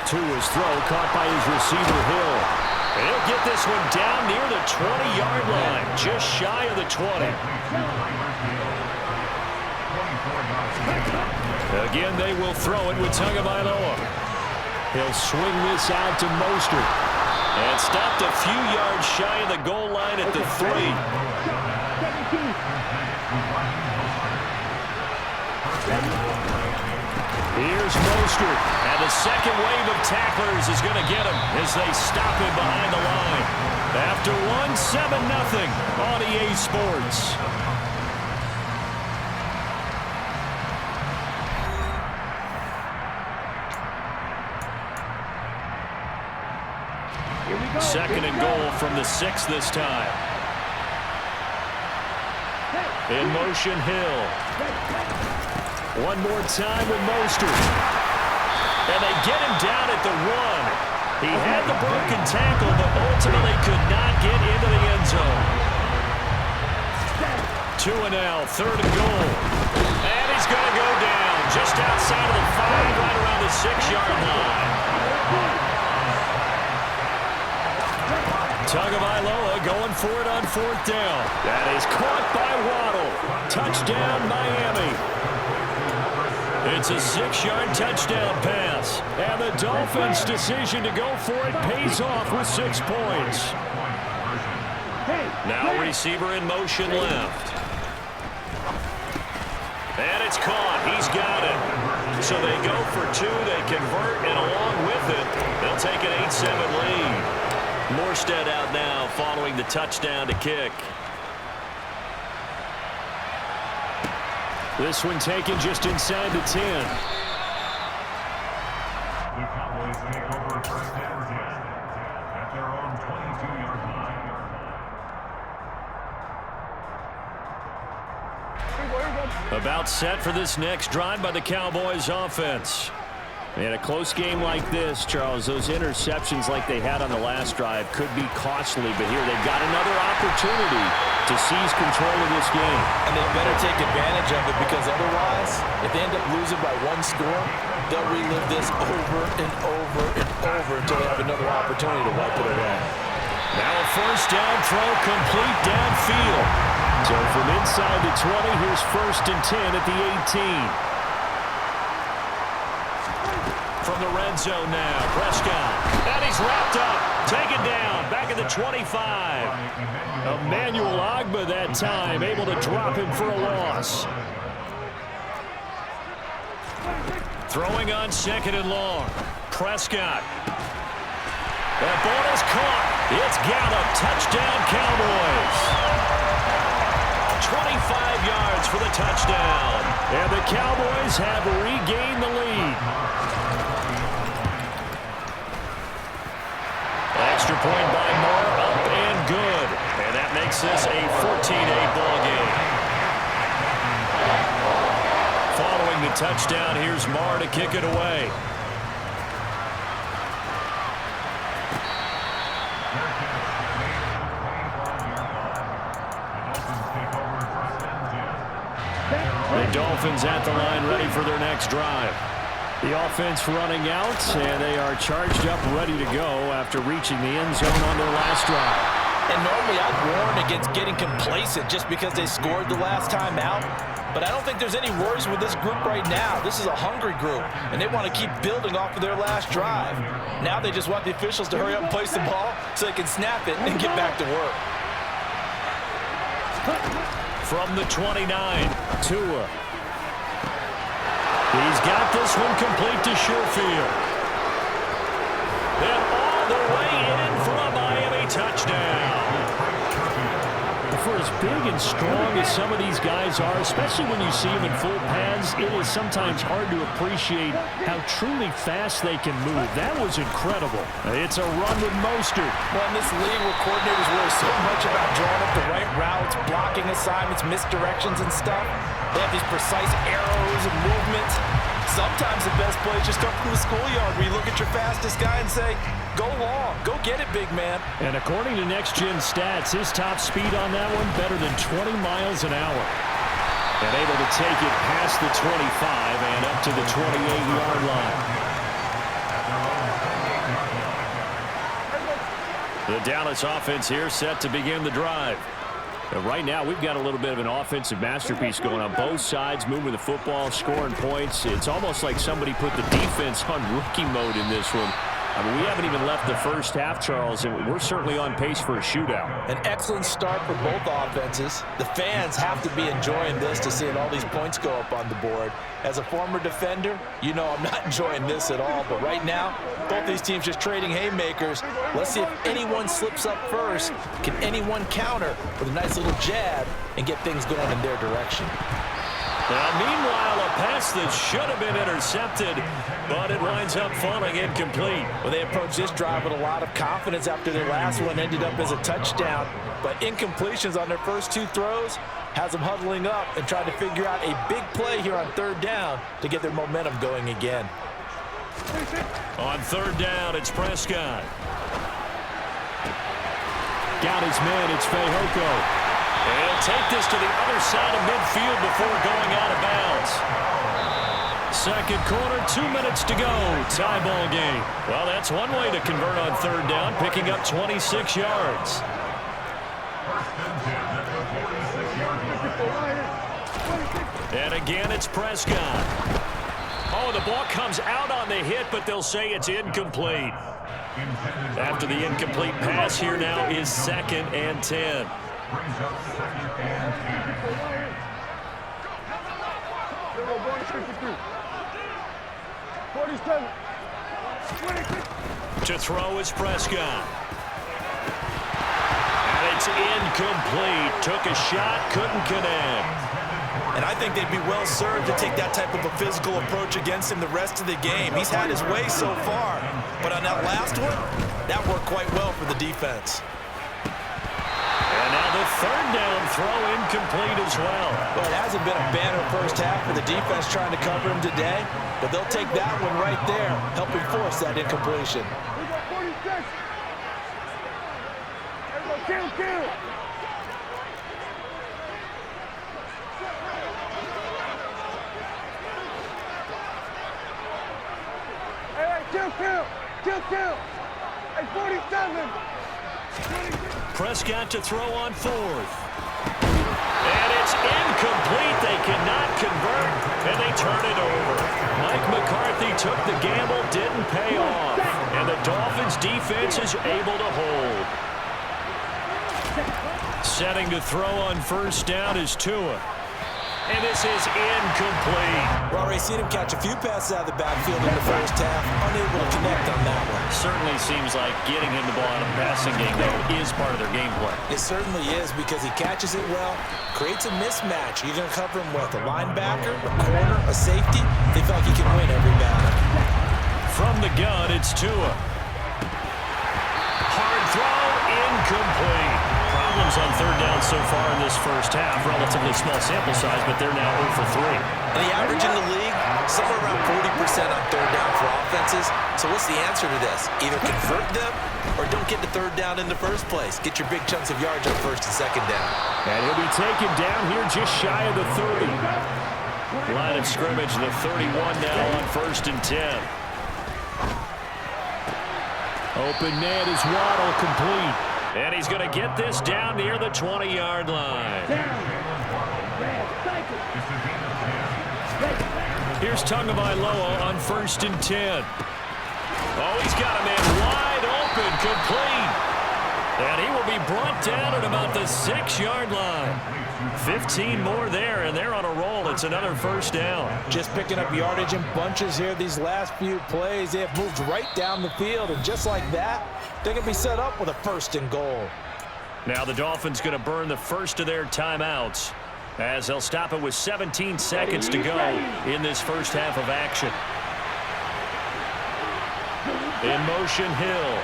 S1: Tua's throw caught by his receiver, Hill.
S2: And he'll get this one down near the 20-yard line, just shy of the 20.
S1: Again, they will throw it with Tagovailoa. He'll swing this out to Mostert.
S2: And stopped a few yards shy of the goal line at the 3.
S1: Here's Mostert.
S2: And the second wave of tacklers is going to get him as they stop him behind the line. After 7-0 on EA Sports. Second and goal from the 6 this time. In motion, Hill. One more time with Mostert. And they get him down at the 1. He had the broken tackle, but ultimately could not get into the end zone. 2 and now, 3rd and goal. And he's going to go down just outside of the 5, right around the 6-yard line. Tagovailoa going for it on 4th down. That is caught by Waddle. Touchdown, Miami. It's a 6-yard touchdown pass. And the Dolphins' decision to go for it pays off with 6 points. Now receiver in motion left. And it's caught. He's got it. So they go for 2. They convert, and along with it, they'll take an 8-7 lead. Morstead out now following the touchdown to kick.
S1: This one taken just inside the 10.
S6: The Cowboys take over 1st and 10 at their own 22-yard line.
S2: About set for this next drive by the Cowboys offense.
S1: In a close game like this, Charles, those interceptions like they had on the last drive could be costly, but here they've got another opportunity to seize control of this game.
S3: And they better take advantage of it, because otherwise, if they end up losing by 1 score, they'll relive this over and over and over until they have another opportunity to wipe it away.
S2: Now a 1st down throw complete downfield.
S1: So from inside the 20, here's 1st and 10 at the 18.
S2: From the red zone now, Prescott. And he's wrapped up, taken down, back at the 25.
S1: Emmanuel Ogbah that time, able to drop him for a loss.
S2: Throwing on 2nd and long. Prescott. That ball is caught. It's Gallup. Touchdown, Cowboys. 25 yards for the touchdown.
S1: And the Cowboys have regained the lead.
S2: Extra point by Moore, up and good. And that makes this a 14-8 ball game. Following the touchdown, here's Moore to kick it away.
S1: The Dolphins at the line, ready for their next drive. The offense running out, and they are charged up, ready to go after reaching the end zone on their last drive.
S3: And normally I'd warn against getting complacent just because they scored the last time out. But I don't think there's any worries with this group right now. This is a hungry group, and they want to keep building off of their last drive. Now they just want the officials to hurry up and place the ball so they can snap it and get back to work.
S2: From the 29, Tua. He's got this one complete to Sherfield. And all the way in for a Miami touchdown.
S1: For as big and strong as some of these guys are, especially when you see them in full pads, it is sometimes hard to appreciate how truly fast they can move. That was incredible. It's a run with Mostert.
S3: Well, in this league where coordinators worry so much about drawing up the right routes, blocking assignments, misdirections and stuff, they have these precise arrows and movements. Sometimes the best plays just come from the schoolyard where you look at your fastest guy and say, go long, go get it, big man.
S1: And according to Next Gen Stats, his top speed on that one better than 20 miles an hour. And able to take it past the 25 and up to the 28-yard line.
S2: The Dallas offense here set to begin the drive.
S1: Right now, we've got a little bit of an offensive masterpiece going on both sides, moving the football, scoring points. It's almost like somebody put the defense on rookie mode in this one. I mean, we haven't even left the first half, Charles, and we're certainly on pace for a shootout.
S3: An excellent start for both offenses. The fans have to be enjoying this to seeing all these points go up on the board. As a former defender, you know I'm not enjoying this at all. But right now, both these teams just trading haymakers. Let's see if anyone slips up first. Can anyone counter with a nice little jab and get things going in their direction?
S2: Now, meanwhile, a pass that should have been intercepted, but it winds up falling incomplete.
S3: Well, they approached this drive with a lot of confidence after their last one ended up as a touchdown. But incompletions on their first two throws has them huddling up and trying to figure out a big play here on third down to get their momentum going again.
S2: On third down, it's Prescott.
S1: Got his man, it's Fehoko.
S2: And he'll take this to the other side of midfield before going out of bounds. Second quarter, 2 minutes to go. Tie ball game. Well, that's one way to convert on third down, picking up 26 yards. And again, it's Prescott. Oh, the ball comes out on the hit, but they'll say it's incomplete. After the incomplete pass, here now is 2nd and 10. To throw is Prescott. And it's incomplete. Took a shot, couldn't connect.
S3: And I think they'd be well served to take that type of a physical approach against him the rest of the game. He's had his way so far. But on that last one, that worked quite well for the defense.
S2: And now the third down throw incomplete as well.
S3: Well, it hasn't been a banner first half for the defense trying to cover him today, but they'll take that one right there, helping force that incompletion.
S7: Kill. Kill. Hey, 47.
S2: Prescott to throw on fourth. And it's incomplete. They cannot convert, and they turn it over. Mike McCarthy took the gamble, didn't pay off. And the Dolphins defense is able to hold. Setting to throw on first down is Tua. And this is incomplete.
S3: We've already seen him catch a few passes out of the backfield in the first half, unable to connect on that one.
S1: Certainly seems like getting him the ball in a passing game, though, is part of their game plan.
S3: It certainly is because he catches it well, creates a mismatch. You're going to cover him with a linebacker, a corner, a safety. They feel like he can win every battle.
S2: From the gun, it's Tua. Hard throw, incomplete. Problems on third down so far in this first half. Relatively small sample size, but they're now 0 for 3.
S3: And the average in the league, somewhere around 40% on third down for offenses. So what's the answer to this? Either convert them or don't get to third down in the first place. Get your big chunks of yards on first and second down.
S1: And he'll be taken down here just shy of the 30.
S2: Line of scrimmage, the 31 now on 1st and 10.
S1: Open man is Waddle, complete.
S2: And he's going to get this down near the 20-yard line. Here's Tagovailoa on 1st and 10. Oh, he's got a man wide open, complete. And he will be brought down at about the 6-yard line. 15 more there, and they're on a roll. It's another first down.
S3: Just picking up yardage in bunches here these last few plays. They have moved right down the field, and just like that, they're going to be set up with a 1st and goal.
S2: Now the Dolphins going to burn the first of their timeouts as they'll stop it with 17 seconds to go in this first half of action. In motion, Hill.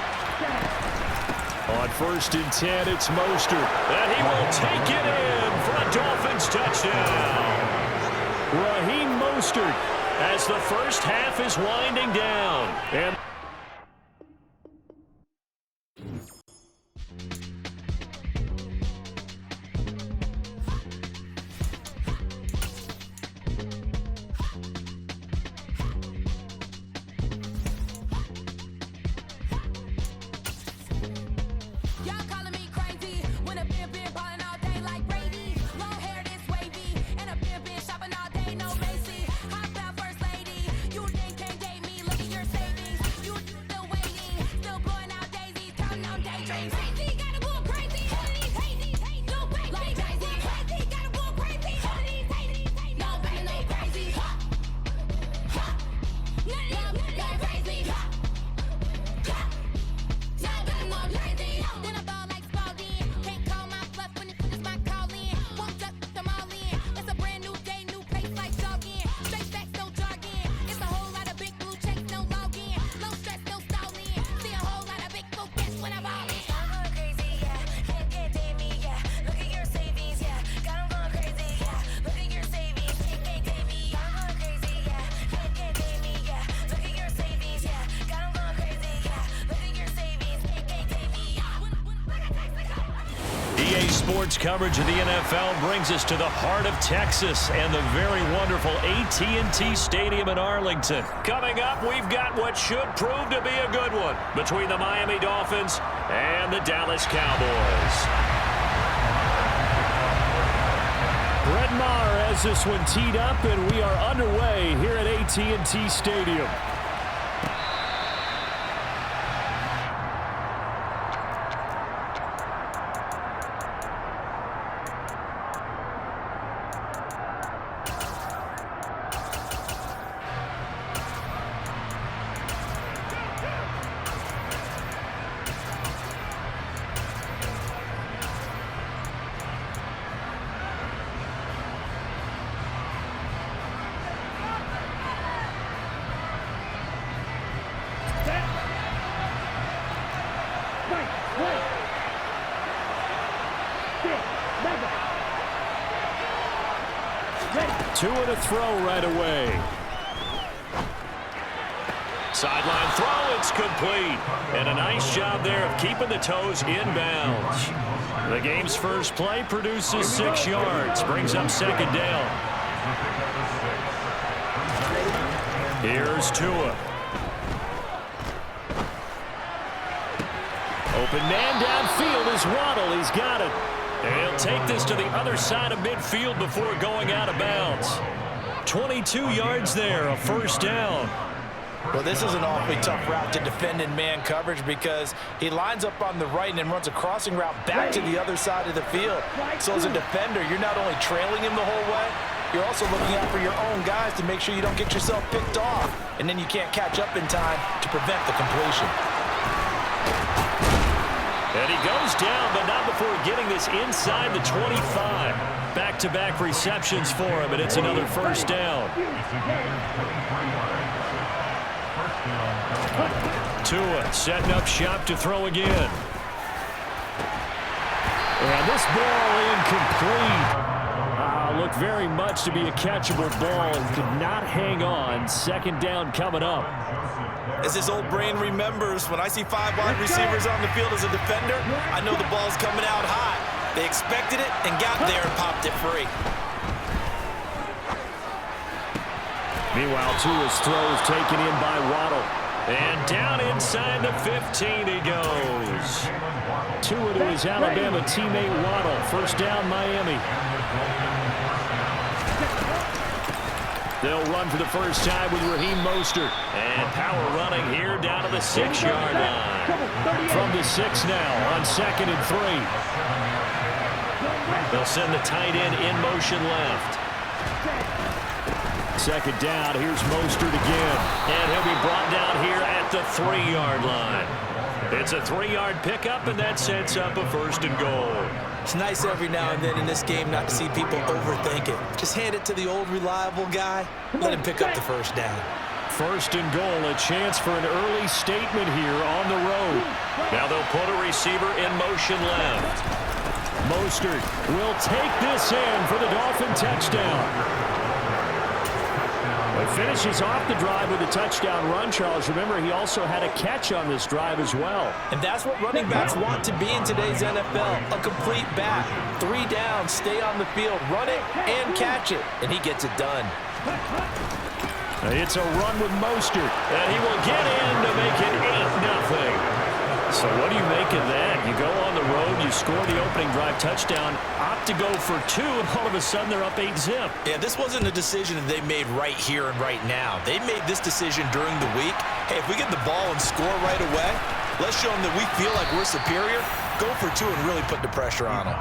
S2: On 1st and 10, it's Mostert. And he will take it in for a Dolphins touchdown.
S1: Raheem Mostert
S2: As the first half is winding down. And EA Sports coverage of the NFL brings us to the heart of Texas and the very wonderful AT&T Stadium in Arlington. Coming up, we've got what should prove to be a good one between the Miami Dolphins and the Dallas Cowboys.
S1: Brett Maher has this one teed up, and we are underway here at AT&T Stadium. Tua to throw right away.
S2: Sideline throw, it's complete. And a nice job there of keeping the toes inbounds. The game's first play produces 6 yards, brings up second down. Here's Tua.
S1: Open man downfield is Waddle. He's got it.
S2: He'll take this to the other side of midfield before going out of bounds. 22 yards there, a first down.
S3: Well, this is an awfully tough route to defend in man coverage because he lines up on the right and then runs a crossing route back to the other side of the field. So as a defender, you're not only trailing him the whole way, you're also looking out for your own guys to make sure you don't get yourself picked off. And then you can't catch up in time to prevent the completion.
S2: And he goes down, but not before getting this inside the 25. Back-to-back receptions for him, and it's another first down. Tua setting up shop to throw again.
S1: And this ball incomplete. Looked very much to be a catchable ball and could not hang on. Second down coming up.
S3: As his old brain remembers, when I see 5 wide receivers on the field as a defender, I know the ball's coming out high. They expected it and got there and popped it free.
S1: Meanwhile, Tua's throw is taken in by Waddle.
S2: And down inside the 15 he goes.
S1: Tua to his Alabama teammate Waddle. First down, Miami. They'll run for the first time with Raheem Mostert.
S2: And power running here down to the 6-yard line.
S1: From the 6 now on 2nd and 3.
S2: They'll send the tight end in motion left.
S1: Second down, here's Mostert again.
S2: And he'll be brought down here at the 3-yard line. It's a 3-yard pickup, and that sets up a first and goal.
S3: It's nice every now and then in this game not to see people overthink it. Just hand it to the old reliable guy. Let him pick up the first down.
S1: First and goal, a chance for an early statement here on the road.
S2: Now they'll put a receiver in motion left.
S1: Mostert will take this in for the Dolphin touchdown. He finishes off the drive with a touchdown run, Charles. Remember, he also had a catch on this drive as well.
S3: And that's what running backs want to be in today's NFL, a complete back. 3 downs, stay on the field, run it, and catch it. And he gets it done.
S1: It's a run with Mostert.
S2: And he will get in to make it 8-0.
S1: So what do you make of that? You go on the road, you score the opening drive touchdown, opt to go for 2, and all of a sudden they're up 8-zip.
S3: Yeah, this wasn't a decision that they made right here and right now. They made this decision during the week. Hey, if we get the ball and score right away, let's show them that we feel like we're superior. Go for 2 and really put the pressure on them.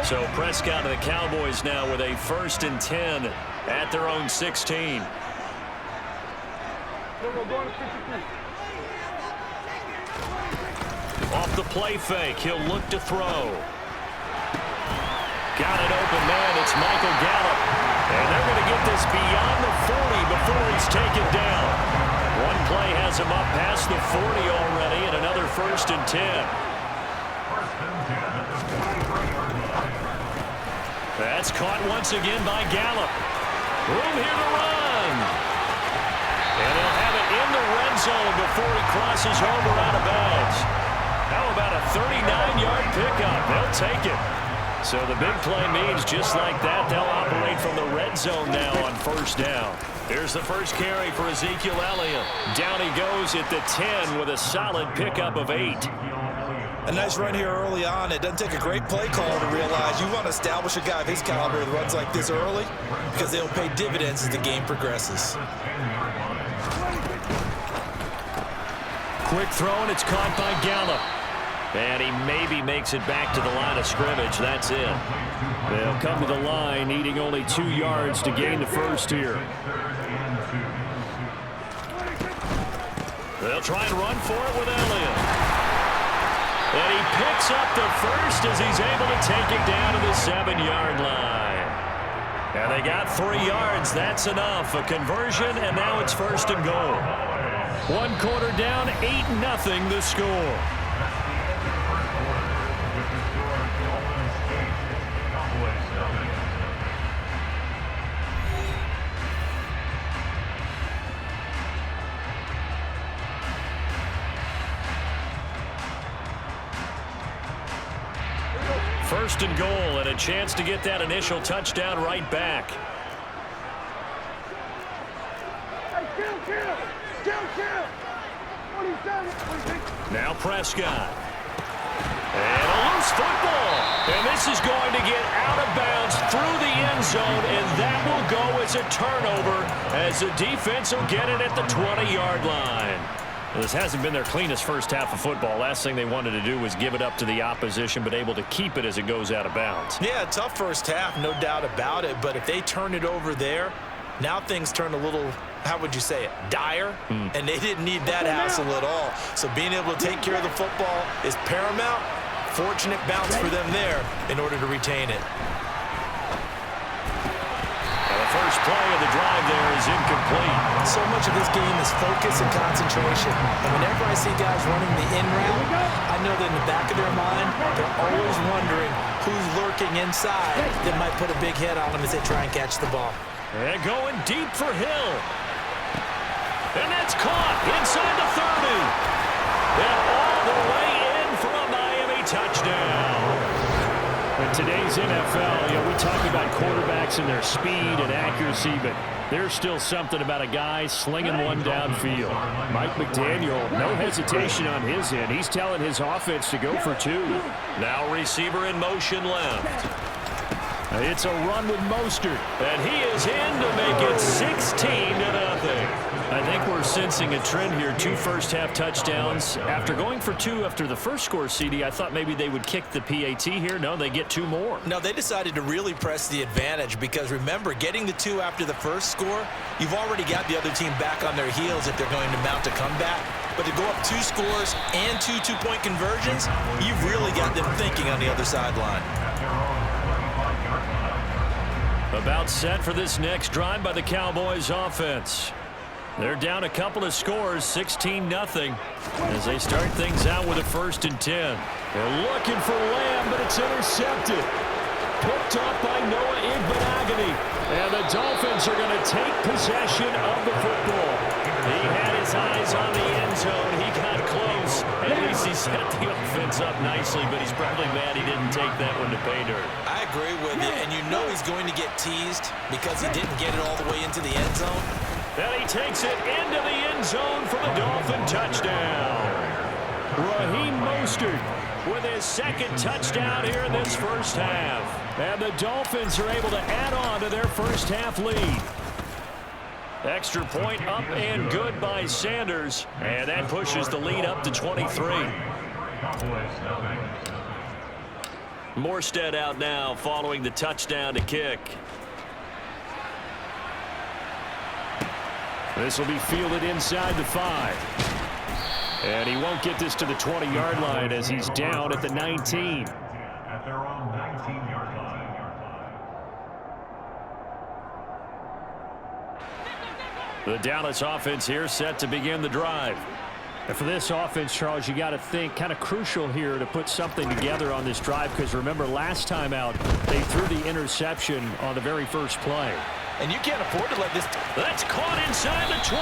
S2: So Prescott and the Cowboys now with a 1st and 10 at their own 16. Off the play fake, he'll look to throw. Got an open man. It's Michael Gallup. And they're going to get this beyond the 40 before he's taken down. One play has him up past the 40 already, and another 1st and 10. That's caught once again by Gallup. Room here to run. And they'll have it in the red zone before he crosses over out of bounds. How about a 39-yard pickup? They'll take it. So the big play means just like that, they'll operate from the red zone now on 1st down. Here's the first carry for Ezekiel Elliott. Down he goes at the 10 with a solid pickup of 8.
S3: A nice run here early on. It doesn't take a great play caller to realize you want to establish a guy of his caliber that runs like this early because they'll pay dividends as the game progresses.
S2: Quick throw, and it's caught by Gallup. And he maybe makes it back to the line of scrimmage. That's it.
S1: They'll come to the line, needing only 2 yards to gain the first here.
S2: They'll try and run for it with Elliott. And he picks up the first as he's able to take it down to the 7-yard line. And they got 3 yards. That's enough. A conversion, and now it's 1st and goal.
S1: 1 quarter down, 8-0 the score.
S2: First and goal, and a chance to get that initial touchdown right back. Now Prescott. And a loose football. And this is going to get out of bounds through the end zone, and that will go as a turnover as the defense will get it at the 20-yard line.
S1: This hasn't been their cleanest first half of football. Last thing they wanted to do was give it up to the opposition, but able to keep it as it goes out of bounds.
S3: Yeah, tough first half, no doubt about it. But if they turn it over there, now things turn a little, how would you say it, dire? And they didn't need that hassle at all. So being able to take care of the football is paramount. Fortunate bounce for them there in order to retain it.
S2: The first play of the drive there is incomplete.
S3: So much of this game is focus and concentration. And whenever I see guys running the in route, I know that in the back of their mind, they're always wondering who's lurking inside that might put a big hit on them as they try and catch the ball.
S2: And going deep for Hill. And that's caught inside the 30. And all the way in for a Miami touchdown.
S1: In today's NFL, we talk about quarterbacks and their speed and accuracy, but there's still something about a guy slinging one downfield. Mike McDaniel, no hesitation on his end. He's telling his offense to go for 2.
S2: Now receiver in motion left.
S1: It's a run with Mostert.
S2: And he is in to make it 16-0.
S1: I think we're sensing a trend here. 2 first-half touchdowns. After going for 2 after the first score, CD, I thought maybe they would kick the PAT here. No, they get 2 more.
S3: No, they decided to really press the advantage because, remember, getting the 2 after the first score, you've already got the other team back on their heels if they're going to mount a comeback. But to go up 2 scores and 2 two-point conversions, you've really got them thinking on the other sideline.
S2: About set for this next drive by the Cowboys offense. They're down a couple of scores, 16-0, as they start things out with a 1st and 10.
S1: They're looking for Lamb, but it's intercepted. Picked off by Noah Igbenogany. And the Dolphins are going to take possession of the football.
S2: He had his eyes on the end zone. He got close. At least he set the offense up nicely, but he's probably mad he didn't take that one to pay dirt.
S3: I agree with you, and you know he's going to get teased because he didn't get it all the way into the end zone.
S2: Then he takes it into the end zone for the Dolphin touchdown.
S1: Raheem Mostert
S2: with his 2nd touchdown here in this first half.
S1: And the Dolphins are able to add on to their first half lead.
S2: Extra point up and good by Sanders. And that pushes the lead up to 23. Morstead out now following the touchdown to kick.
S1: This will be fielded inside the 5. And he won't get this to the 20-yard line as he's down at the 19.
S6: At their own 19-yard line.
S2: The Dallas offense here set to begin the drive.
S1: And for this offense, Charles, you got to think kind of crucial here to put something together on this drive, because remember last time out they threw the interception on the very first play.
S3: And you can't afford to let this.
S2: That's caught inside the 20.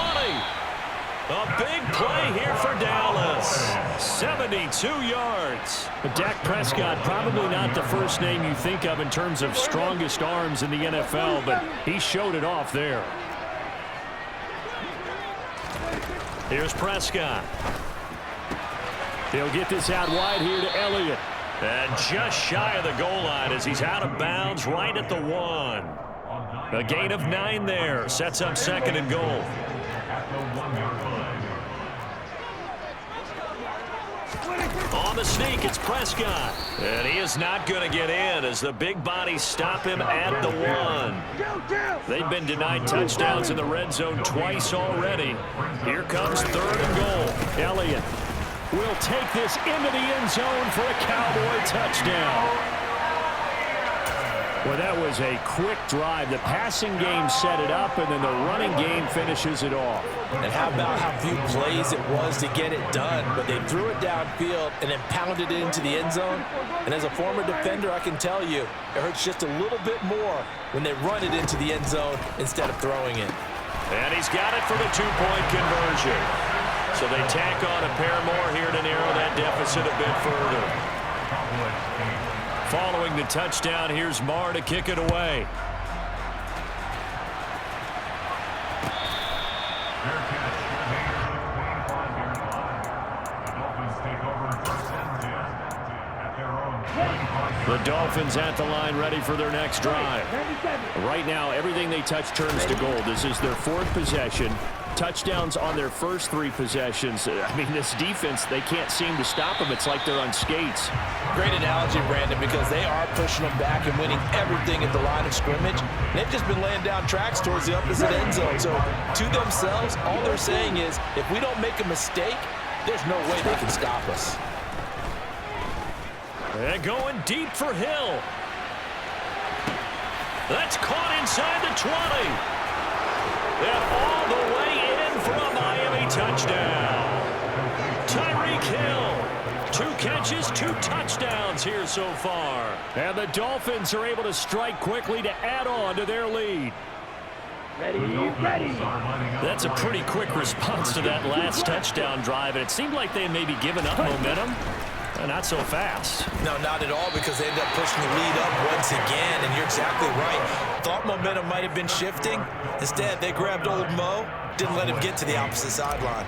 S2: A big play here for Dallas. 72 yards.
S1: But Dak Prescott, probably not the first name you think of in terms of strongest arms in the NFL, but he showed it off there.
S2: Here's Prescott.
S1: They'll get this out wide here to Elliott.
S2: And just shy of the goal line as he's out of bounds right at the 1. A gain of 9 there. Sets up 2nd and goal.
S6: At the 1-yard line.
S2: On the sneak, it's Prescott. And he is not going to get in as the big bodies stop him at the 1.
S1: They've been denied touchdowns in the red zone twice already. Here comes 3rd and goal. Elliott will take this into the end zone for a Cowboy touchdown. Well, that was a quick drive. The passing game set it up, and then the running game finishes it off.
S3: And how about how few plays it was to get it done, but they threw it downfield and then pounded it into the end zone. And as a former defender, I can tell you, it hurts just a little bit more when they run it into the end zone instead of throwing it.
S2: And he's got it for the 2-point conversion. So they tack on a pair more here to narrow that deficit a bit further. Following the touchdown, here's Marr to kick it away.
S1: The Dolphins at the line, ready for their next drive. Right now, everything they touch turns to gold. This is their 4th possession. Touchdowns on their first 3 possessions. I mean, this defense, they can't seem to stop them. It's like they're on skates.
S3: Great analogy, Brandon, because they are pushing them back and winning everything at the line of scrimmage. They've just been laying down tracks towards the opposite end zone. So to themselves, all they're saying is, if we don't make a mistake, there's no way they can stop us.
S2: And going deep for Hill. That's caught inside the 20. And all the way in for a Miami touchdown. Tyreek Hill. 2 catches, 2 touchdowns here so far.
S1: And the Dolphins are able to strike quickly to add on to their lead.
S7: Ready.
S2: That's a pretty quick response to that last touchdown drive. And it seemed like they had maybe given up momentum. Not so fast.
S3: No, not at all, because they ended up pushing the lead up once again, and you're exactly right. Thought momentum might have been shifting. Instead, they grabbed old Mo, didn't let him get to the opposite sideline.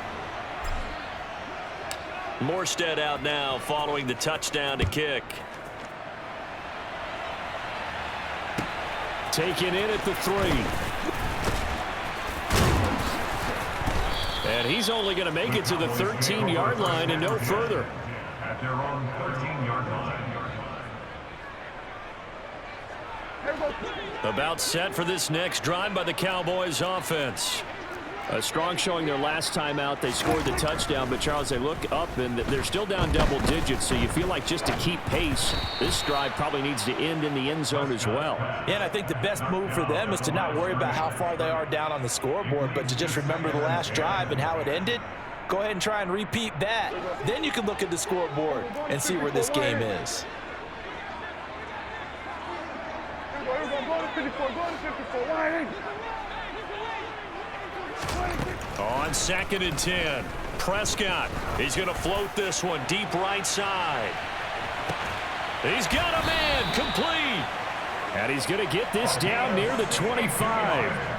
S2: Morstead out now following the touchdown to kick.
S1: Taken in at the 3. And he's only going to make it to the 13-yard line and no further.
S6: At their own 13-yard line.
S2: About set for this next drive by the Cowboys offense.
S1: A strong showing their last time out. They scored the touchdown, but Charles, they look up and they're still down double digits, so you feel like just to keep pace, this drive probably needs to end in the end zone as well.
S3: Yeah, and I think the best move for them is to not worry about how far they are down on the scoreboard, but to just remember the last drive and how it ended. Go ahead and try and repeat that. Then you can look at the scoreboard and see where this game is.
S2: On 2nd and 10. Prescott. He's going to float this one deep right side. He's got a man complete.
S1: And he's going to get this down near the 25.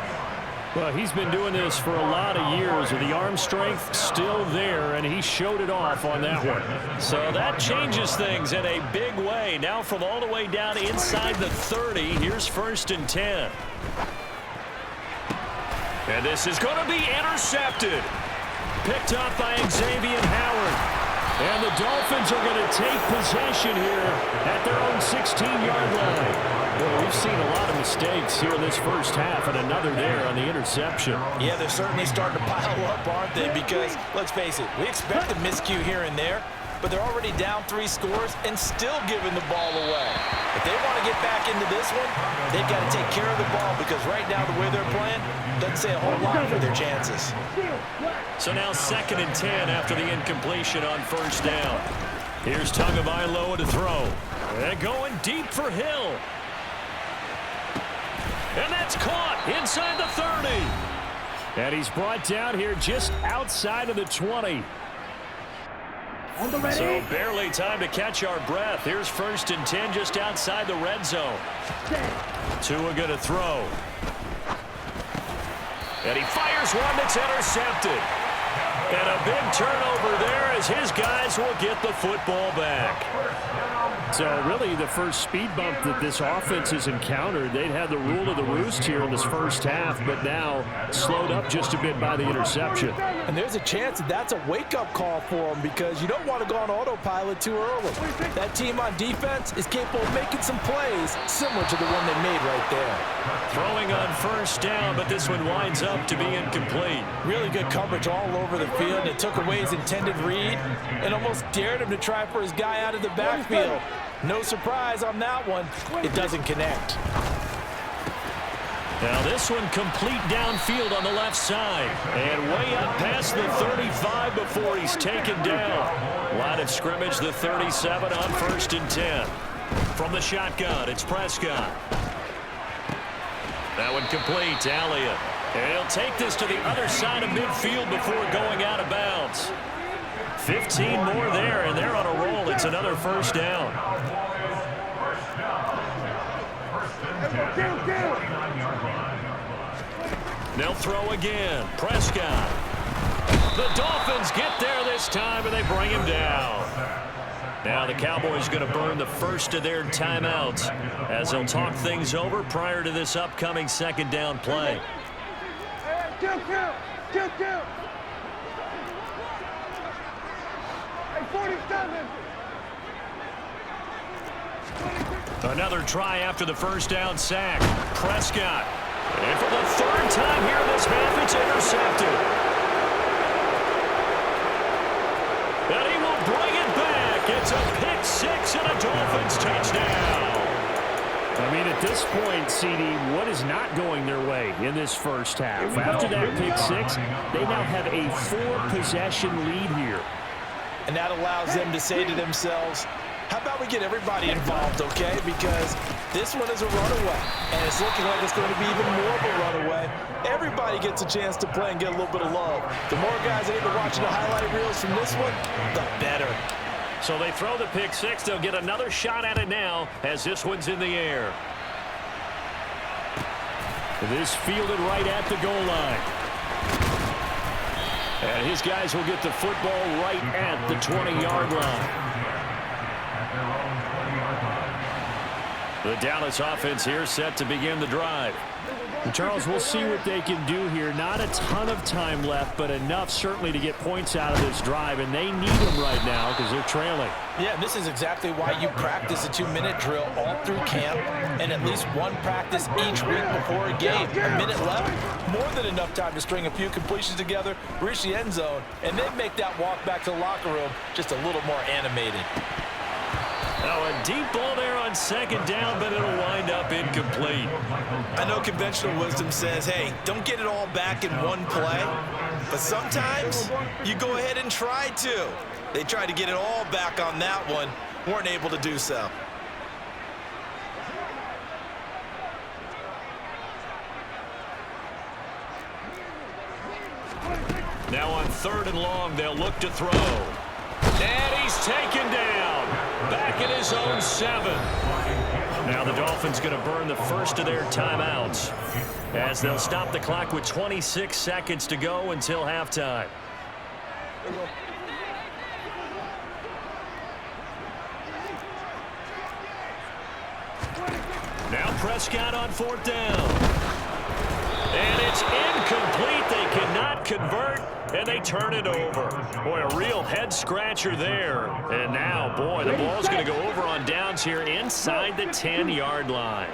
S1: Well, he's been doing this for a lot of years, with the arm strength still there, and he showed it off on that one.
S2: So that changes things in a big way. Now from all the way down inside the 30, here's 1st and 10. And this is going to be intercepted. Picked up by Xavier Howard.
S1: And the Dolphins are going to take possession here at their own 16-yard line. Well, we've seen a lot of mistakes here in this first half, and another there on the interception.
S3: Yeah, they're certainly starting to pile up, aren't they? Because, let's face it, we expect a miscue here and there. but they're already down 3 scores and still giving the ball away. If they want to get back into this one, they've got to take care of the ball because right now the way they're playing doesn't say a whole lot for their chances.
S2: So now 2nd and 10 after the incompletion on 1st down. Here's Tagovailoa to throw. And going deep for Hill. And that's caught inside the 30.
S1: And he's brought down here just outside of the 20.
S2: So barely time to catch our breath. Here's 1st and 10 just outside the red zone. Tua going to throw. And he fires one that's intercepted. And a big turnover there as his guys will get the football back.
S1: So really the first speed bump that this offense has encountered, they'd had the rule of the roost here in this first half, but now slowed up just a bit by the interception.
S3: And there's a chance that that's a wake-up call for them because you don't want to go on autopilot too early. That team on defense is capable of making some plays similar to the one they made right there.
S2: Throwing on 1st down, but this one winds up to be incomplete.
S3: Really good coverage all over the field. It took away his intended read and almost dared him to try for his guy out of the backfield. No surprise on that one. It doesn't connect.
S2: Now this one complete downfield on the left side. And way up past the 35 before he's taken down. Line of scrimmage, the 37 on 1st and 10. From the shotgun, it's Prescott. That one complete, Elliott. And he'll take this to the other side of midfield before going out of bounds. 15 more there, and they're on a roll. It's another 1st down. They'll throw again. Prescott. The Dolphins get there this time, and they bring him down. Now the Cowboys going to burn the first of their timeouts as they'll talk things over prior to this upcoming 2nd down play. Another try after the 1st down sack. Prescott. And for the 3rd time here in this half, it's intercepted. And he will bring it back. It's a pick 6 and a Dolphins touchdown.
S1: I mean, at this point, CD, what is not going their way in this first half? After that pick 6, they now have a 4-possession lead here.
S3: And that allows them to say to themselves, how about we get everybody involved, okay? Because this one is a runaway, and it's looking like it's going to be even more of a runaway. Everybody gets a chance to play and get a little bit of love. The more guys that are watching the highlight reels from this one, the better.
S2: So they throw the pick 6. They'll get another shot at it now as this one's in the air.
S1: This fielded right at the goal line.
S2: And his guys will get the football right at the 20-yard line. The Dallas offense here set to begin the drive.
S1: And Charles, we'll see what they can do here. Not a ton of time left, but enough certainly to get points out of this drive, and they need them right now because they're trailing.
S3: Yeah, this is exactly why you practice a 2-minute drill all through camp and at least one practice each week before a game. A minute left, more than enough time to string a few completions together, reach the end zone, and then make that walk back to the locker room just a little more animated.
S2: Now a deep ball there on 2nd down, but it'll wind up incomplete.
S3: I know conventional wisdom says, hey, don't get it all back in one play. But sometimes you go ahead and try to. They tried to get it all back on that one. Weren't able to do so.
S2: Now on 3rd and long, they'll look to throw. And he's taken down. Back in his own 7. Now the Dolphins going to burn the first of their timeouts as they'll stop the clock with 26 seconds to go until halftime. Now Prescott on 4th down. And it's incomplete. They cannot convert, and they turn it over. Boy, a real head-scratcher there. And now, boy, the ball's going to go over on downs here inside the 10-yard line.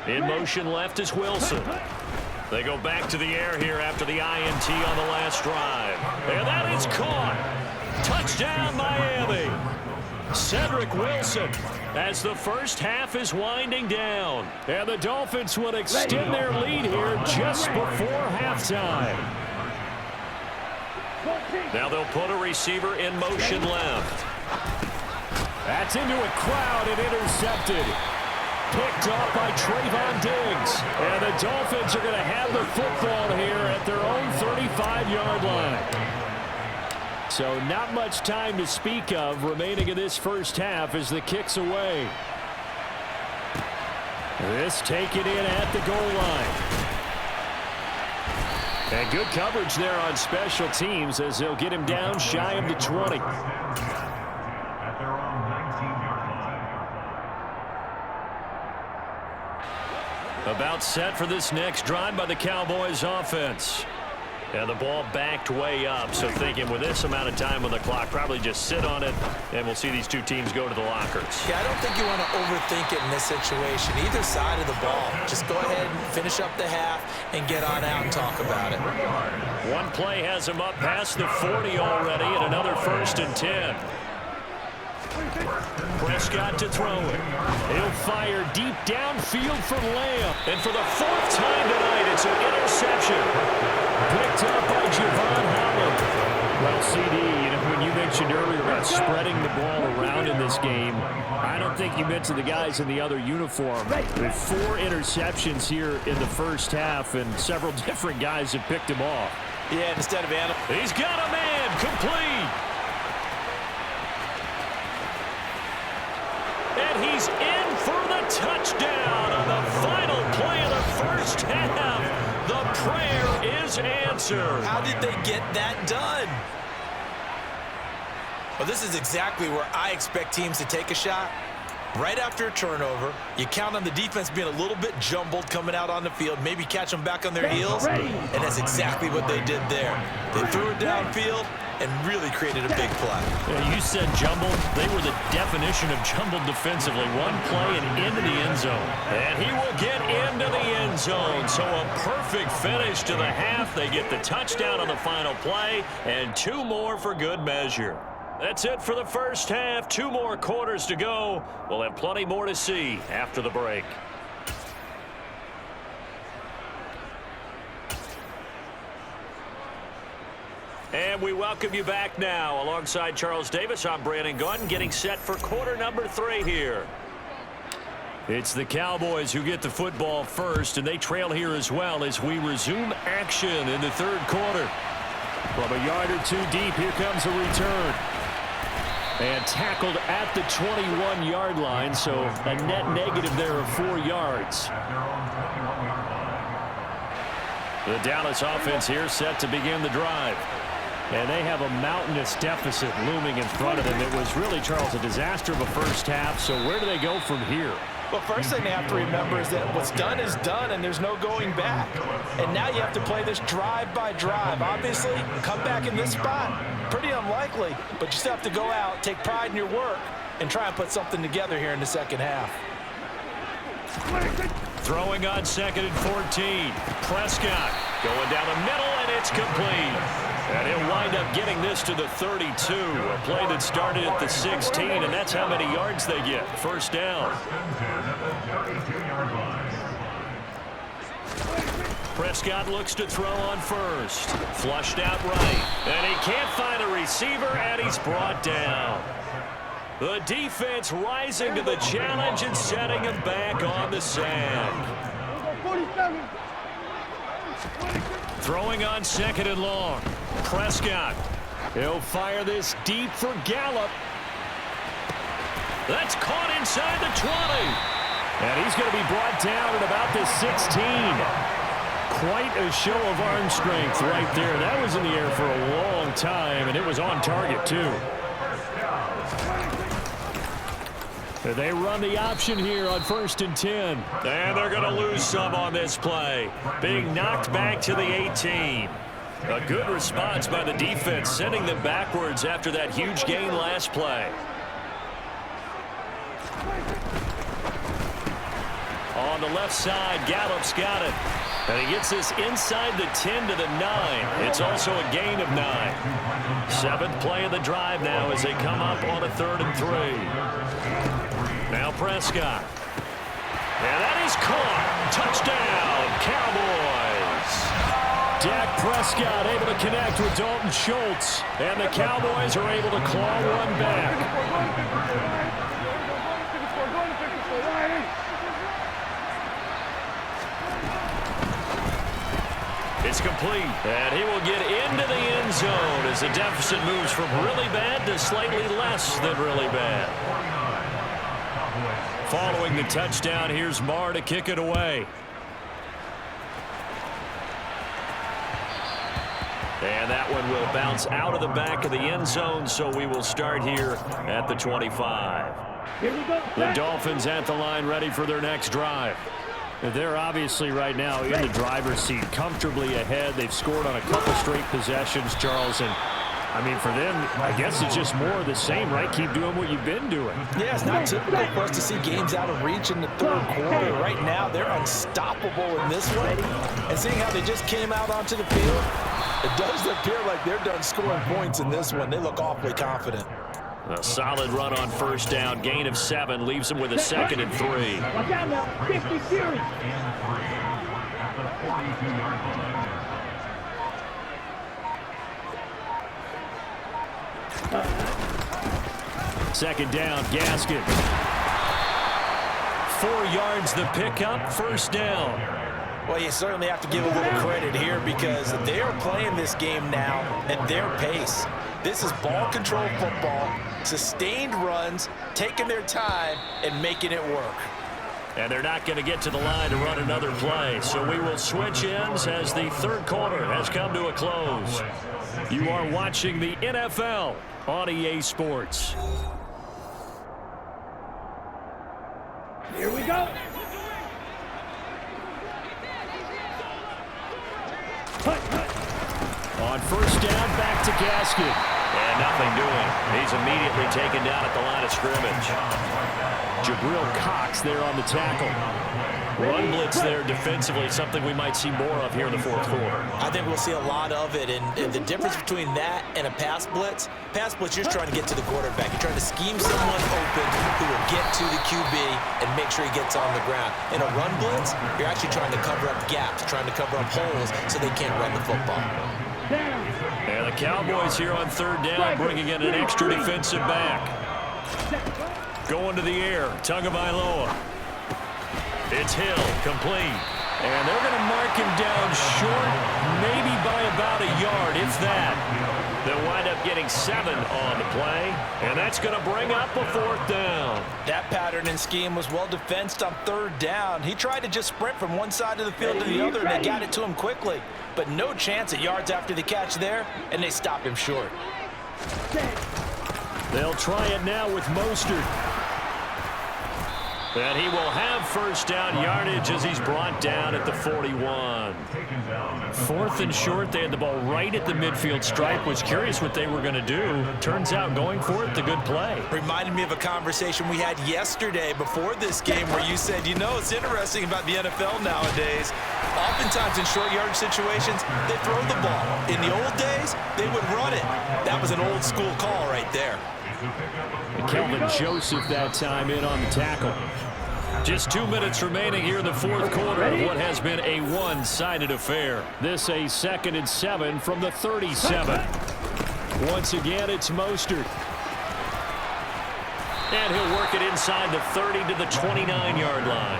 S2: In motion left is Wilson. They go back to the air here after the INT on the last drive. And that is caught. Touchdown, Miami. Cedric Wilson as the first half is winding down. And the Dolphins will extend their lead here just before halftime. Now they'll put a receiver in motion left.
S1: That's into a crowd and intercepted. Picked off by Trayvon Diggs. And the Dolphins are going to have the football here at their own 35-yard line. So not much time to speak of remaining in this first half as the kick's away. This taken in at the goal line. And good coverage there on special teams as they'll get him down shy of the 20.
S6: At their own 19-yard line.
S2: About set for this next drive by the Cowboys offense. And the ball backed way up, so thinking with this amount of time on the clock, probably just sit on it, and we'll see these two teams go to the lockers.
S3: Yeah, I don't think you want to overthink it in this situation. Either side of the ball. Just go ahead and finish up the half and get on out and talk about it.
S2: One play has him up past the 40 already, and another 1st and 10. Prescott to throw it. He'll fire deep downfield for Lamb. And for the 4th time tonight, it's an interception. Picked up by Javon Holland. Well, CD, when you mentioned earlier about spreading the ball around in this game, I don't think you mentioned the guys in the other uniform. With 4 interceptions here in the first half, and several different guys have picked him off.
S3: Yeah, instead of Adam.
S2: He's got a man complete. And he's in for the touchdown on the final play of the first half. The prayer is answered.
S3: How did they get that done? Well, this is exactly where I expect teams to take a shot. Right after a turnover, you count on the defense being a little bit jumbled coming out on the field, maybe catch them back on their heels, and that's exactly what they did there. They threw it downfield and really created a big play.
S2: Yeah, you said jumbled. They were the definition of jumbled defensively. One play and into the end zone. And he will get into the end zone. So a perfect finish to the half. They get the touchdown on the final play, and 2 more for good measure. That's it for the first half. 2 more quarters to go. We'll have plenty more to see after the break. And we welcome you back now. Alongside Charles Davis, I'm Brandon Gunn, getting set for quarter number 3 here. It's the Cowboys who get the football first, and they trail here as well as we resume action in the 3rd quarter.
S1: From a yard or 2 deep, here comes a return. And tackled at the 21-yard line, so a net negative there of 4 yards.
S2: The Dallas offense here set to begin the drive.
S1: And they have a mountainous deficit looming in front of them. It was really, Charles, a disaster of a first half, so where do they go from here?
S8: Well, first thing they have to remember is that what's done is done, and there's no going back. And now you have to play this drive by drive. Obviously, come back in this spot, pretty unlikely, but you still have to go out, take pride in your work, and try and put something together here in the second half.
S2: Throwing on 2nd and 14. Prescott going down the middle, and it's complete. And he'll wind up getting this to the 32. A play that started at the 16, and that's how many yards they get. First down. Prescott looks to throw on first. Flushed out right. And he can't find a receiver, and he's brought down. The defense rising to the challenge and setting him back on the sand.
S7: 47.
S2: Throwing on 2nd and long. Prescott.
S1: He'll fire this deep for Gallup.
S2: That's caught inside the 20.
S1: And he's going to be brought down at about the 16. Quite a show of arm strength right there. That was in the air for a long time, and it was on target, too. They run the option here on 1st and 10.
S2: And they're going to lose some on this play. Being knocked back to the 18. A good response by the defense, sending them backwards after that huge gain last play. On the left side, Gallup's got it. And he gets this inside the 10 to the 9. It's also a gain of 9. 7th play of the drive now as they come up on a 3rd and 3. Now Prescott. And that is caught. Touchdown, Cowboys. Dak Prescott able to connect with Dalton Schultz. And the Cowboys are able to claw one back. It's complete, and he will get into the end zone as the deficit moves from really bad to slightly less than really bad. Following the touchdown, here's Marr to kick it away. And that one will bounce out of the back of the end zone, so we will start here at the 25. The Dolphins at the line, ready for their next drive.
S1: They're obviously right now in the driver's seat, comfortably ahead. They've scored on a couple straight possessions, Charles. And, I mean, for them, I guess it's just more of the same, right? Keep doing what you've been doing.
S8: Yeah, it's not typical for us to see games out of reach in the 3rd quarter. Right now, they're unstoppable in this one. And seeing how they just came out onto the field, it does appear like they're done scoring points in this one. They look awfully confident.
S2: A solid run on 1st down. Gain of 7 leaves them with a 2nd and 3.
S7: Watch out now. 50 series.
S2: Second down, Gaskin. 4 yards the pickup, 1st down.
S8: Well, you certainly have to give a little credit here because they are playing this game now at their pace. This is ball control football, sustained runs, taking their time, and making it work.
S2: And they're not going to get to the line to run another play. So we will switch ends as the 3rd quarter has come to a close. You are watching the NFL on EA Sports.
S7: Here we go.
S1: On 1st down, back to Gaskin.
S2: And nothing doing. He's immediately taken down at the line of scrimmage.
S1: Jabril Cox there on the tackle.
S2: Run blitz there defensively, something we might see more of here in the 4th quarter.
S3: I think we'll see a lot of it, and the difference between that and a pass blitz, you're just trying to get to the quarterback. You're trying to scheme someone open who will get to the QB and make sure he gets on the ground. In a run blitz, you're actually trying to cover up gaps, trying to cover up holes so they can't run the football.
S2: And the Cowboys here on 3rd down, bringing in an extra defensive back. Going to the air, Tagovailoa. It's Hill, complete. And they're going to mark him down short, maybe by about a yard, if that. They'll wind up getting 7 on the play, and that's going to bring up a 4th down.
S8: That pattern and scheme was well defensed on 3rd down. He tried to just sprint from one side of the field to the other, and they got it to him quickly. But no chance at yards after the catch there, and they stopped him short.
S1: They'll try it now with Mostert.
S2: And he will have 1st down yardage as he's brought down at the 41.
S1: 4th and short. They had the ball right at the midfield stripe. Was curious what they were going to do. Turns out going for it, the good play.
S8: Reminded me of a conversation we had yesterday before this game where you said, you know, it's interesting about the NFL nowadays. Oftentimes in short yardage situations, they throw the ball. In the old days, they would run it. That was an old school call right there.
S1: And Kelvin Joseph that time in on the tackle.
S2: Just 2 minutes remaining here in the 4th quarter of what has been a one-sided affair.
S1: This a 2nd and 7 from the 37. Once again, it's Mostert.
S2: And he'll work it inside the 30 to the 29-yard line.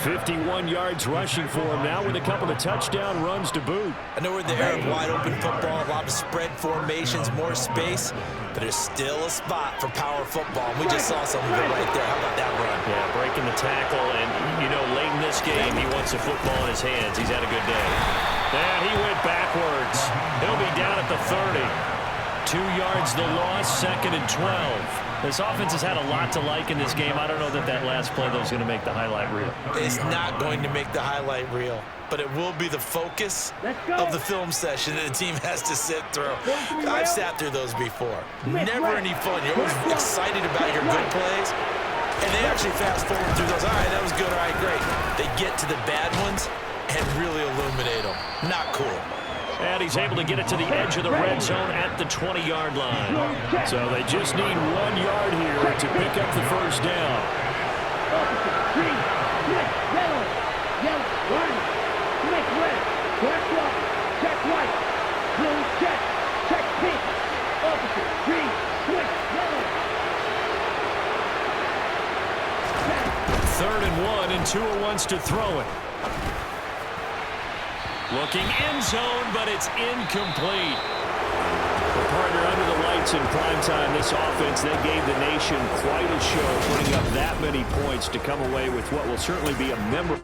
S1: 51 yards rushing for him now with a couple of touchdown runs to boot.
S3: I know we're in the era of wide-open football, a lot of spread formations, more space, but there's still a spot for power football. We just saw some of it right there. How about that run?
S2: Yeah, breaking the tackle, and, you know, late in this game, he wants the football in his hands. He's had a good day. And he went backwards. He'll be down at the 30. 2 yards the loss, 2nd and 12. This offense has had a lot to like in this game. I don't know that that last play, though, is going to make the highlight reel.
S8: It's not going to make the highlight reel, but it will be the focus of the film session that the team has to sit through. I've sat through those before. Never any fun. You're always excited about your good plays, and they actually fast forward through those. All right, that was good. All right, great. They get to the bad ones,
S3: and really illuminate them. Not cool.
S2: And he's able to get it to the edge of the red zone at the 20-yard line.
S1: So they just need 1 yard here to pick up the first down.
S7: Green, red, yellow, line, select red, correct white, check white, blue, check pink, opposite, green, switch, yellow.
S2: 3rd and 1, and Tua wants to throw it. Looking end zone, but it's incomplete.
S1: Well, partner, under the lights in primetime, this offense, they gave the nation quite a show, putting up that many points to come away with what will certainly be a memorable.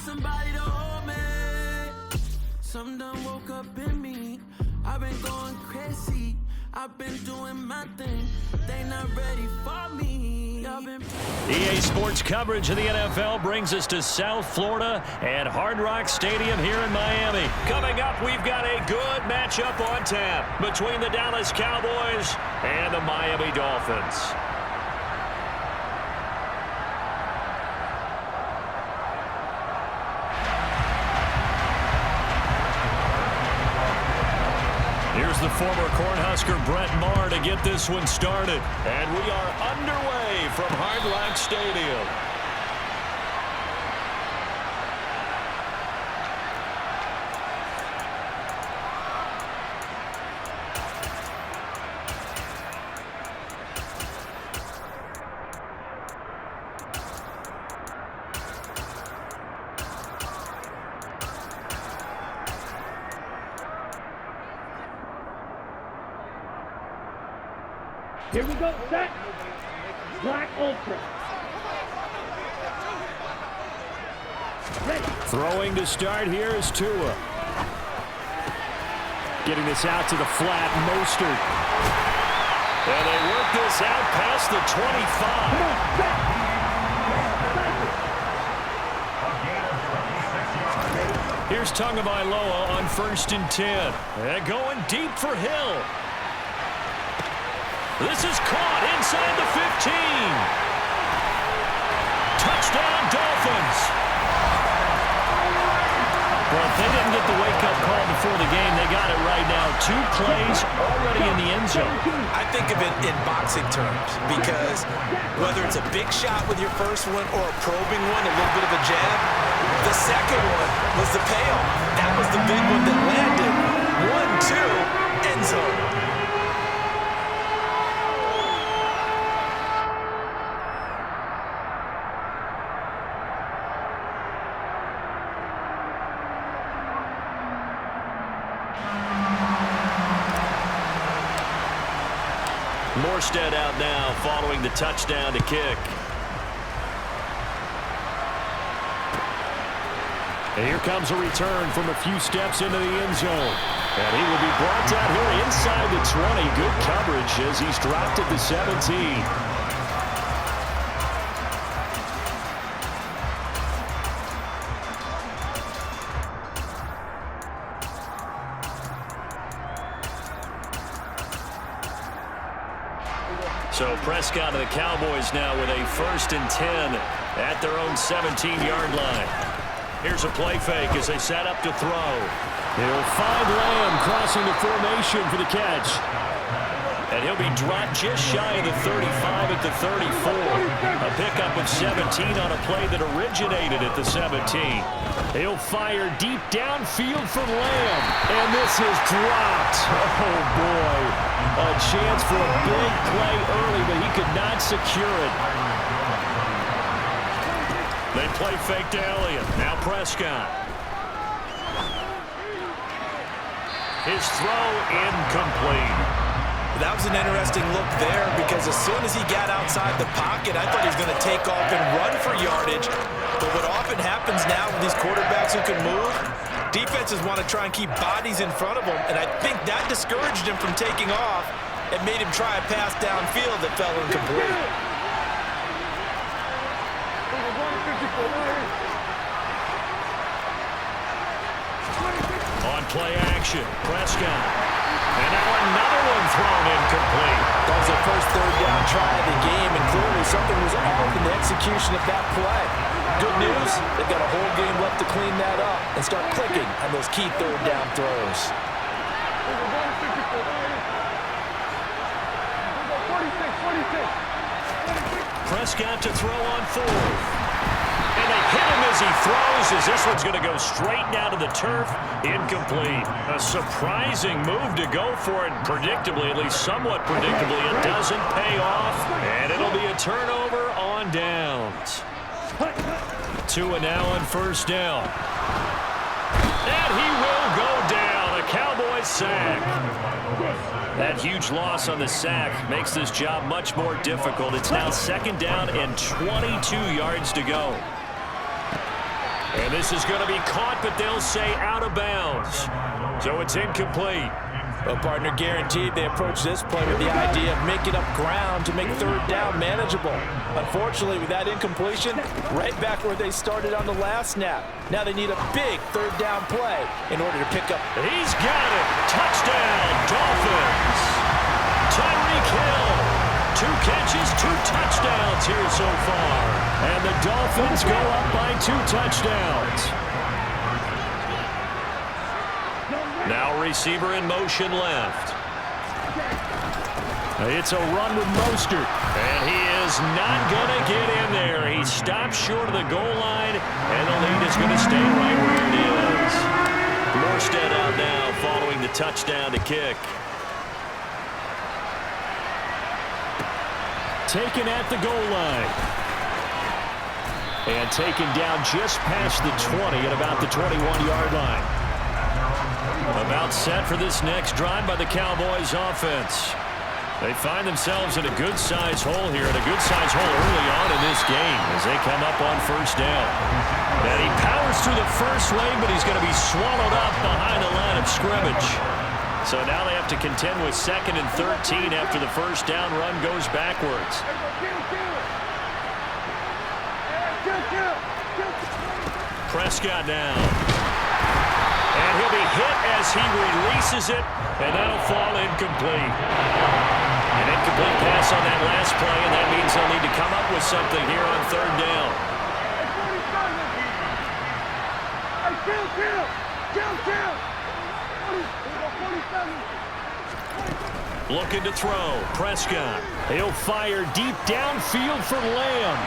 S9: Somebody to hold me. Some done woke up in me. I've been going crazy. I've been doing my thing. They not ready for me.
S2: EA Sports coverage of the NFL brings us to South Florida and Hard Rock Stadium here in Miami. Coming up, we've got a good matchup on tap between the Dallas Cowboys and the Miami Dolphins. Here's the former Cornhusker Brett Maher to get this one started. And we are underway from Hard Rock Stadium.
S7: Here we go, set. Black Ultra. Ready.
S1: Throwing to start here is Tua. Getting this out to the flat, Mostert.
S2: And they work this out past the 25. Here's Tagovailoa on 1st and 10. And going deep for Hill. This is caught inside the 15. Touchdown, Dolphins. Well, if they didn't get the wake-up call before the game, they got it right now. 2 plays already in the end zone.
S3: I think of it in boxing terms because whether it's a big shot with your first one or a probing one, a little bit of a jab, the second one was the payoff. That was the big one that landed. 1-2, end zone.
S2: Morstead out now following the touchdown to kick.
S1: And here comes a return from a few steps into the end zone. And he will be brought down here inside the 20. Good coverage as he's dropped at the 17.
S2: So Prescott and the Cowboys now with a 1st and 10 at their own 17-yard line. Here's a play fake as they set up to throw.
S1: He'll find Lamb crossing the formation for the catch.
S2: And he'll be dropped just shy of the 35 at the 34. A pickup of 17 on a play that originated at the 17.
S1: He'll fire deep downfield for Lamb. And this is dropped. Oh, boy. A chance for a big play early, but he could not secure it.
S2: They play fake to Elliott. Now Prescott. His throw incomplete.
S3: That was an interesting look there because as soon as he got outside the pocket, I thought he was going to take off and run for yardage. But what often happens now with these quarterbacks who can move, defenses want to try and keep bodies in front of them, and I think that discouraged him from taking off and made him try a pass downfield that fell incomplete.
S2: On play action, Prescott. And now another one thrown incomplete.
S3: That was their first third down try of the game, and clearly something was off in the execution of that play. Good news, they've got a whole game left to clean that up and start clicking on those key third down throws.
S2: Prescott to throw on fourth. And they hit him as he throws, as this one's going to go straight down to the turf. Incomplete. A surprising move to go for it, predictably, at least somewhat predictably. It doesn't pay off, and it'll be a turnover on downs. Tua now on first down. And he will go down. A Cowboys sack. That huge loss on the sack makes this job much more difficult. It's now second down and 22 yards to go. And this is going to be caught, but they'll say out of bounds. So it's incomplete.
S3: Well, partner, guaranteed they approach this play with the idea of making up ground to make third down manageable. Unfortunately, with that incompletion, right back where they started on the last snap. Now they need a big third down play in order to pick up.
S2: He's got it. Touchdown, Dolphins. Tyreek Hill. 2 catches, 2 touchdowns here so far. And the Dolphins go up by 2 touchdowns. Now receiver in motion left. It's a run with Mostert. And he is not going to get in there. He stops short of the goal line, and the lead is going to stay right where it is. Morstead out now following the touchdown to kick. Taken at the goal line. And taken down just past the 20 at about the 21-yard line. About set for this next drive by the Cowboys offense. They find themselves in a good-sized hole here, and a good-sized hole early on in this game as they come up on first down. And he powers through the first lane, but he's going to be swallowed up behind the line of scrimmage. So now they have to contend with 2nd and 13 after the first down run goes backwards. Prescott down. And he'll be hit as he releases it, and that'll fall incomplete. An incomplete pass on that last play, and that means they'll need to come up with something here on third down. Looking to throw. Prescott. He'll fire deep downfield for Lamb.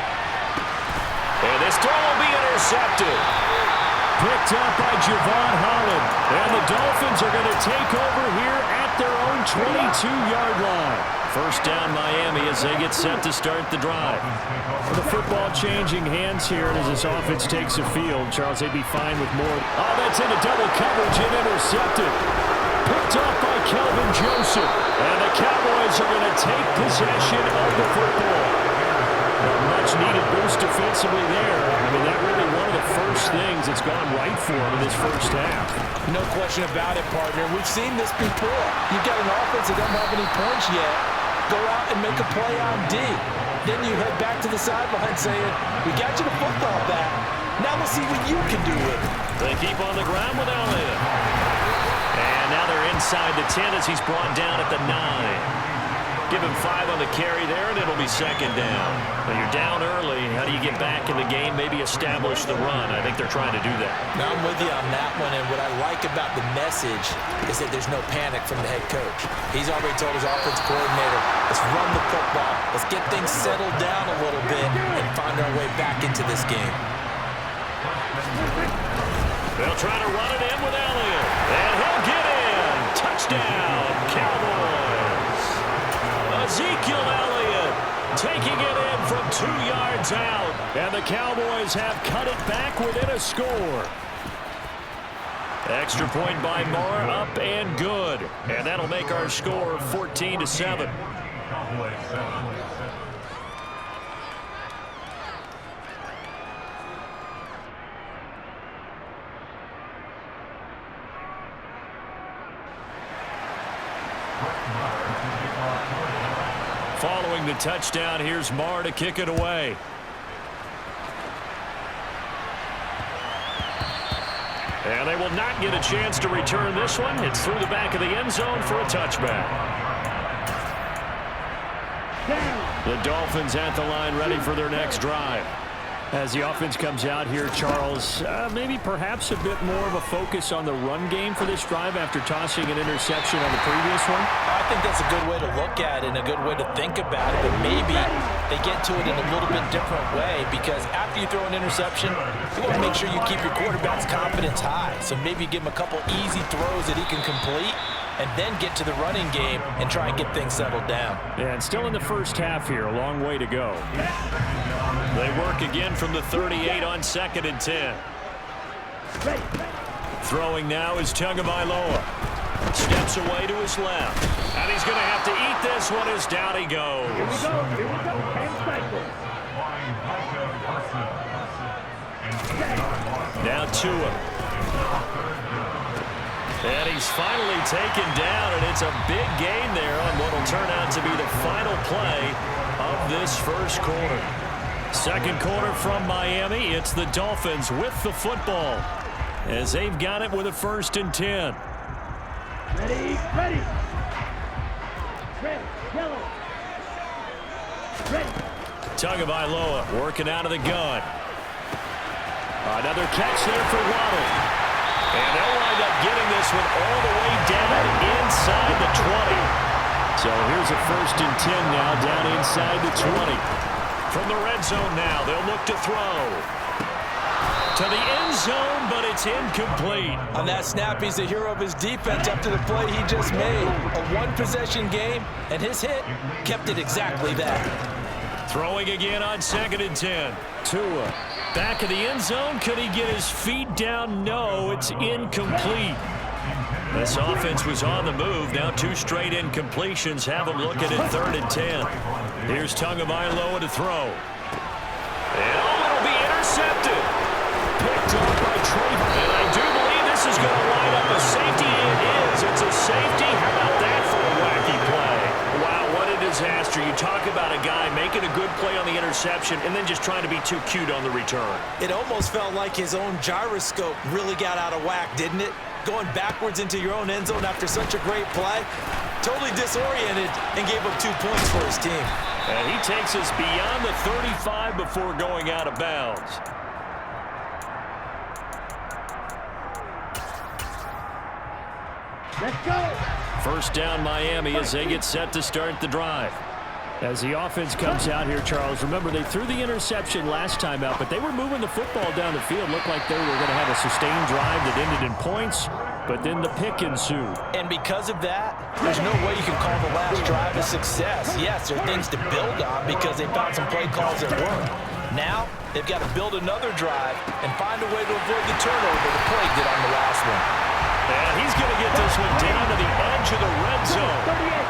S2: And this throw will be intercepted. Picked up by Javon Holland. And the Dolphins are going to take over here at their own 22-yard line. First down Miami as they get set to start the drive.
S1: The football changing hands here, and as this offense takes the field, Charles, they'd be fine with more.
S2: Oh, that's into double coverage and intercepted. Picked up by Kelvin Joseph. And the Cowboys are going to take possession of the football.
S1: A much-needed boost defensively there. I mean, that really one of the first things that's gone right for them in this first half.
S3: No question about it, partner. We've seen this before. You've got an offense that doesn't have any points yet. Go out and make a play on D. Then you head back to the sideline saying, we got you the football back. Now let's see what you can do with it.
S2: They keep on the ground with Elliott. And now they're inside the 10 as he's brought down at the 9. Give him 5 on the carry there, and it'll be second down. When you're down early, how do you get back in the game, maybe establish the run? I think they're trying to do that.
S3: Now I'm with you on that one, and what I like about the message is that there's no panic from the head coach. He's already told his offense coordinator, let's run the football. Let's get things settled down a little bit and find our way back into this game.
S2: They'll try to run it in with Elliott, and he'll get in. Touchdown, Cowboys. Ezekiel Elliott taking it in from 2 yards holds out, and the Cowboys have cut it back within a score. Extra point by Marr, up and good. And that'll make our score 14-7. Following the touchdown, here's Marr to kick it away. And they will not get a chance to return this one. It's through the back of the end zone for a touchback. The Dolphins at the line ready for their next drive. As the offense comes out here, Charles, maybe perhaps a bit more of a focus on the run game for this drive after tossing an interception on the previous one?
S3: I think that's a good way to look at it and a good way to think about it, but maybe they get to it in a little bit different way, because after you throw an interception, you want to make sure you keep your quarterback's confidence high. So maybe give him a couple easy throws that he can complete and then get to the running game and try and get things settled down.
S1: Yeah, and still in the first half here, a long way to go.
S2: They work again from the 38 on 2nd and 10. Throwing now is Tagovailoa. Steps away to his left. And he's going to have to eat this one as down he goes.
S7: Here we go. And cycle.
S2: Now Tua. And he's finally taken down, and it's a big gain there on what will turn out to be the final play of this first quarter. Second quarter from Miami. It's the Dolphins with the football as they've got it with a 1st and 10.
S7: Ready. Red, yellow. Ready.
S2: Tagovailoa working out of the gun. Another catch there for Waddle. And they'll wind up getting this one all the way down inside the 20. So here's a 1st and 10 now down inside the 20. From the red zone now, they'll look to throw. To the end zone, but it's incomplete.
S3: On that snap, he's the hero of his defense after the play he just made. A one-possession game, and his hit kept it exactly that.
S2: Throwing again on 2nd and 10. Tua. Back of the end zone. Could he get his feet down? No, it's incomplete. This offense was on the move. Now 2 straight incompletions have them looking at 3rd and 10. Here's Tagovailoa to throw. And it'll be intercepted. Picked up by Trayvon. And I do believe this is going to line up a safety. It is. It's a safety. How about that for a wacky play? Wow, what a disaster. You talk about a guy making a good play on the interception and then just trying to be too cute on the return.
S3: It almost felt like his own gyroscope really got out of whack, didn't it? Going backwards into your own end zone after such a great play. Totally disoriented and gave up 2 points for his team.
S2: And he takes us beyond the 35 before going out of bounds.
S7: Let's go.
S2: First down Miami as they get set to start the drive.
S1: As the offense comes out here, Charles, remember they threw the interception last time out, but they were moving the football down the field. Looked like they were going to have a sustained drive that ended in points, but then the pick ensued.
S3: And because of that, there's no way you can call the last drive a success. Yes, there are things to build on because they found some play calls that work. Now, they've got to build another drive and find a way to avoid the turnover the play did on the last one.
S2: And he's going to get this one down to the edge of the red zone.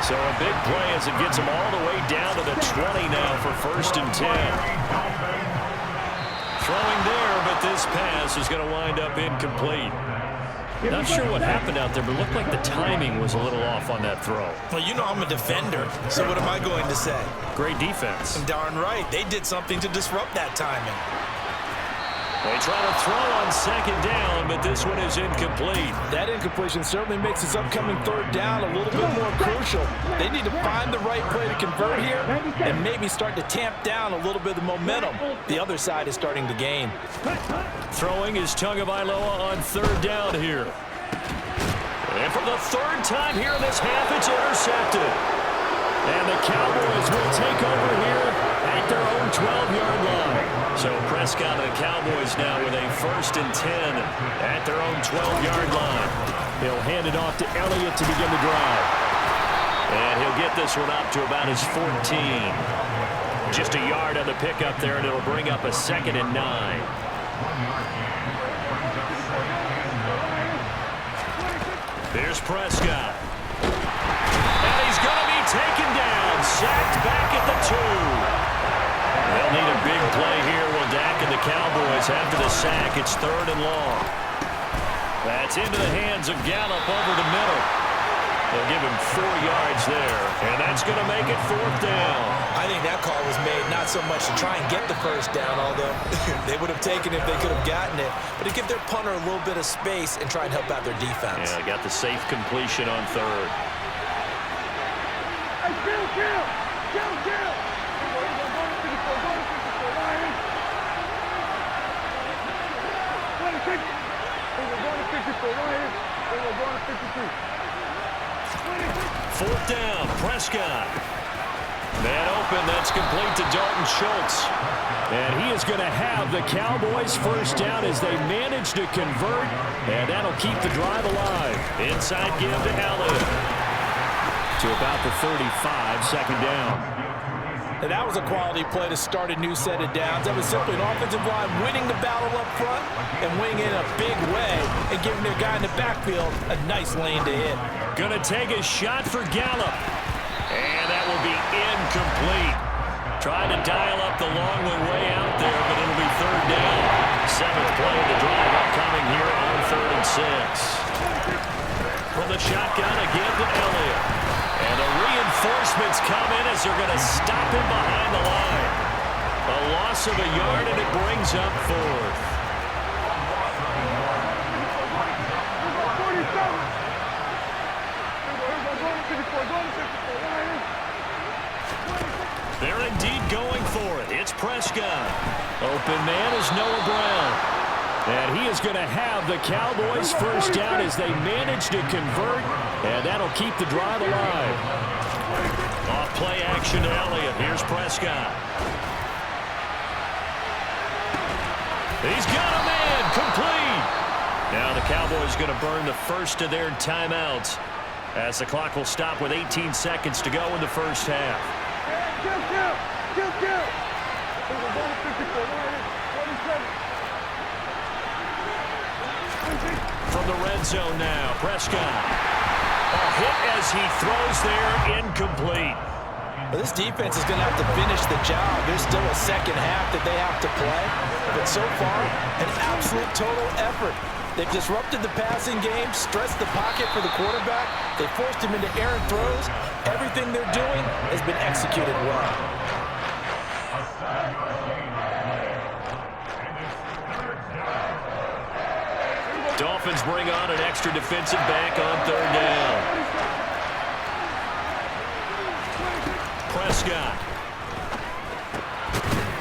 S2: So a big play as it gets him all the way down to the 20 now for 1st and 10. Throwing there, but this pass is going to wind up incomplete. Not sure what happened out there, but it looked like the timing was a little off on that throw.
S8: Well, you know I'm a defender, so what am I going to say?
S2: Great defense.
S8: Darn right. They did something to disrupt that timing.
S2: They try to throw on 2nd down, but this one is incomplete.
S3: That incompletion certainly makes this upcoming 3rd down a little bit more crucial. They need to find the right play to convert here and maybe start to tamp down a little bit of the momentum. The other side is starting to gain.
S2: Throwing is Tagovailoa on 3rd down here. And for the 3rd time here in this half, it's intercepted. And the Cowboys will take over here at their own 12-yard line. So Prescott and the Cowboys now with a 1st and 10 at their own 12-yard line. He'll hand it off to Elliott to begin the drive. And he'll get this one up to about his 14. just a yard on the pickup there, and it'll bring up a 2nd and 9. Here's Prescott. And he's going to be taken down. Sacked back at the 2. They'll need a big play here. Will Dak and the Cowboys after the sack. It's 3rd and long. That's into the hands of Gallup over the middle. They'll give him 4 yards there, and that's going to make it 4th down.
S3: I think that call was made not so much to try and get the first down, although they would have taken it if they could have gotten it, but to give their punter a little bit of space and try and help out their defense.
S2: Yeah, got the safe completion on 3rd. Fourth down, Prescott. Man open, that's complete to Dalton Schultz.
S1: And he is going to have the Cowboys first down as they manage to convert, and that'll keep the drive alive.
S2: Inside give to Elliott.
S1: To about the 35, 2nd down.
S8: And that was a quality play to start a new set of downs. That was simply an offensive line winning the battle up front and winning it in a big way and giving their guy in the backfield a nice lane to hit.
S2: Gonna take a shot for Gallup. And that will be incomplete. Trying to dial up the long one way out there, but it'll be 3rd down. 7th play of the drive upcoming here on 3rd and 6. From the shotgun again to Elliott. And the reinforcements come in as they're going to stop him behind the line. A loss of a yard, and it brings up 4th. They're indeed going for it. It's Prescott.
S1: Open man is Noah Brown. And he is going to have the Cowboys first down as they manage to convert, and that'll keep the drive alive.
S2: Off play action to Elliott. Here's Prescott. He's got a man complete. Now the Cowboys going to burn the first of their timeouts as the clock will stop with 18 seconds to go in the first half. From the red zone now, Prescott. A hit as he throws there, incomplete.
S8: Well, this defense is going to have to finish the job. There's still a second half that they have to play. But so far, an absolute total effort. They've disrupted the passing game, stressed the pocket for the quarterback. They forced him into errant throws. Everything they're doing has been executed well.
S2: Dolphins bring on an extra defensive back on 3rd down. Prescott.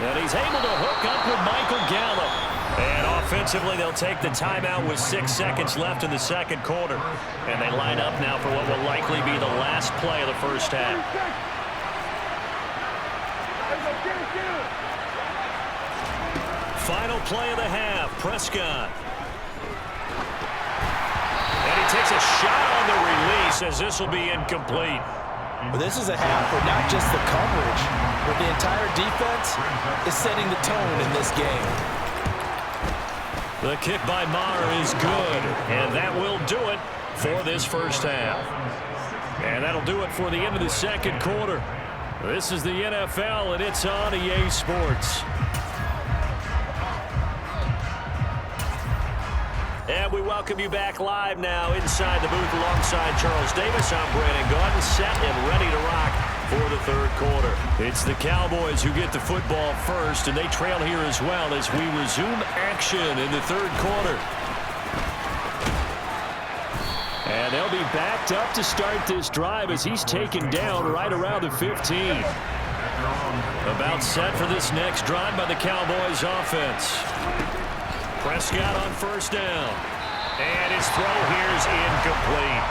S2: And he's able to hook up with Michael Gallup. And offensively, they'll take the timeout with 6 seconds left in the 2nd quarter. And they line up now for what will likely be the last play of the first half. Final play of the half, Prescott. And he takes a shot on the release as this will be incomplete.
S8: But this is a half where not just the coverage, but the entire defense is setting the tone in this game.
S2: The kick by Maher is good, and that will do it for this first half. And that'll do it for the end of the 2nd quarter. This is the NFL, and it's on EA Sports. And we welcome you back live now inside the booth alongside Charles Davis. I'm Brandon Gaudin, set and ready to rock for the 3rd quarter. It's the Cowboys who get the football first, and they trail here as well as we resume action in the 3rd quarter.
S1: And they'll be backed up to start this drive as he's taken down right around the 15.
S2: About set for this next drive by the Cowboys offense. Prescott on 1st down. And his throw here is incomplete.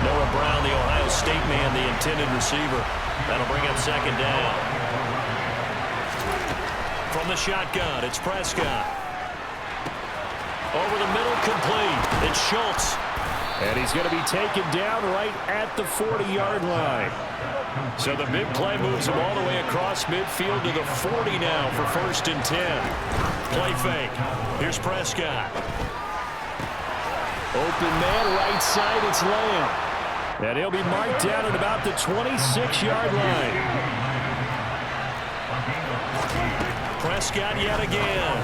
S2: Noah Brown, the Ohio State man, the intended receiver. That'll bring up 2nd down. From the shotgun, it's Prescott. Over the middle, complete. It's Schultz.
S1: And he's going to be taken down right at the 40-yard line.
S2: So the big play moves him all the way across midfield to the 40 now for 1st and 10. Play fake. Here's Prescott.
S1: Open man, right side, it's Lamb. And he'll be marked down at about the 26-yard line.
S2: Prescott yet again.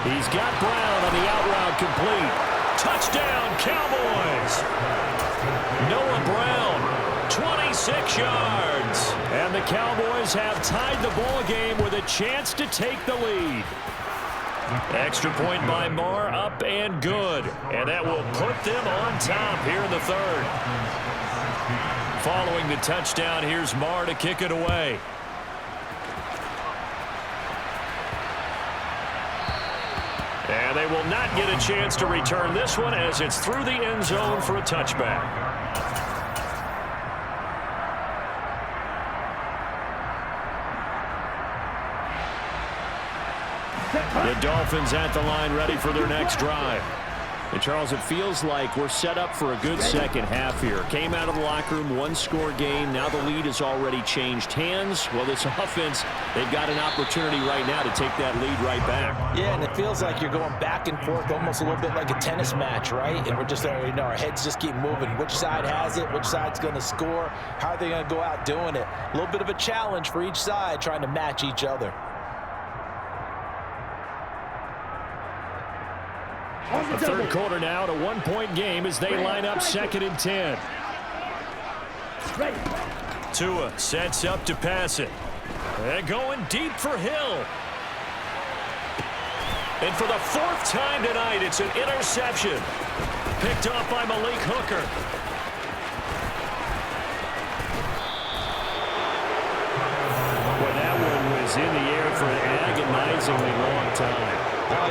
S1: He's got Brown on the out route complete.
S2: Touchdown, Cowboys! Noah Brown, 26 yards.
S1: And the Cowboys have tied the ball game with a chance to take the lead.
S2: Extra point by Marr, up and good. And that will put them on top here in the third. Following the touchdown, here's Marr to kick it away. And they will not get a chance to return this one as it's through the end zone for a touchback.
S1: The Dolphins at the line ready for their next drive. And Charles, it feels like we're set up for a good second half here. Came out of the locker room, one-score game. Now the lead has already changed hands. Well, this offense, they've got an opportunity right now to take that lead right back.
S3: Yeah, and it feels like you're going back and forth almost a little bit like a tennis match, right? And we're just, our heads just keep moving. Which side has it? Which side's going to score? How are they going to go out doing it? A little bit of a challenge for each side trying to match each other.
S1: The third quarter now, a one-point game as they line up 2nd and 10.
S2: Tua sets up to pass it. And going deep for Hill. And for the 4th time tonight, it's an interception. Picked off by Malik Hooker.
S1: Well, that one was in the air for an agonizingly long time.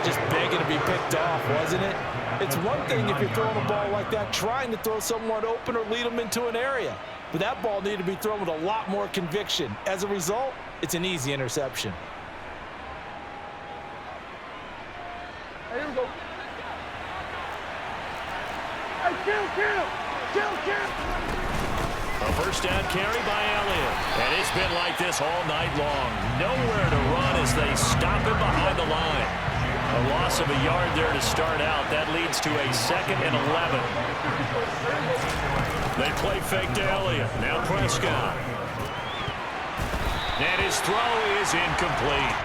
S3: Just begging to be picked off, wasn't it? It's one thing if you're throwing a ball like that, trying to throw someone open or lead them into an area. But that ball needed to be thrown with a lot more conviction. As a result, it's an easy interception.
S7: Here we go. Hey, kill.
S2: A first down carry by Elliott. And it's been like this all night long. Nowhere to run as they stop him behind the line. A loss of a yard there to start out. That leads to a 2nd and 11. They play fake to Elliott. Now Prescott. And his throw is incomplete.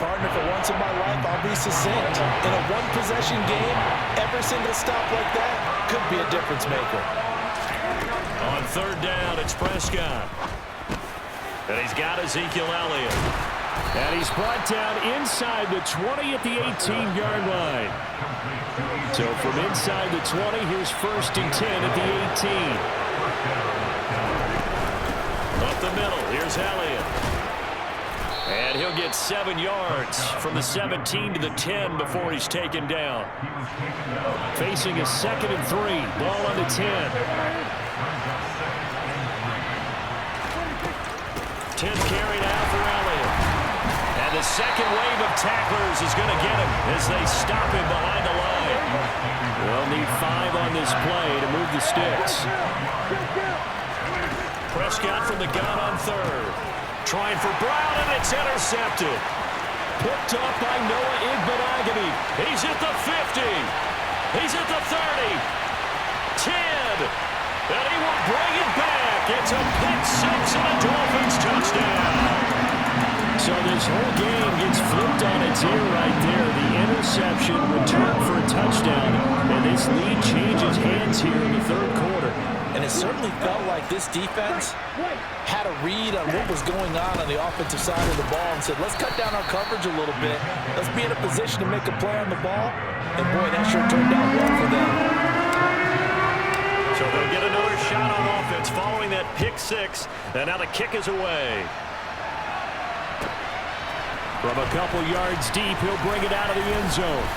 S3: Partner, for once in my life, I'll be succinct. In a one-possession game, every single stop like that could be a difference maker.
S2: On 3rd down, it's Prescott. And he's got Ezekiel Elliott.
S1: And he's brought down inside the 20 at the 18-yard line. So from inside the 20, here's 1st and 10 at the 18.
S2: Up the middle, here's Elliott. And he'll get 7 yards from the 17 to the 10 before he's taken down.
S1: Facing a 2nd and 3. Ball on the 10.
S2: 10th carry now for Elliott. And the second wave of tacklers is going to get him as they stop him behind the line.
S1: They'll need 5 on this play to move the sticks.
S2: Prescott from the gun on 3rd. Trying for Brown, and it's intercepted.
S1: Picked up by Noah Igbenogany.
S2: He's at the 50. He's at the 30. 10. And he will bring it back. It's a pick 6 and a Dolphins touchdown.
S1: So this whole game gets flipped on its ear right there. The interception, return for a touchdown, and this lead changes hands here in the 3rd quarter.
S3: And it certainly felt like this defense had a read on what was going on the offensive side of the ball and said, let's cut down our coverage a little bit. Let's be in a position to make a play on the ball. And, boy, that sure turned out well for them.
S2: So they'll get another shot on offense following that pick 6. And now the kick is away.
S1: From a couple yards deep, he'll bring it out of the end zone.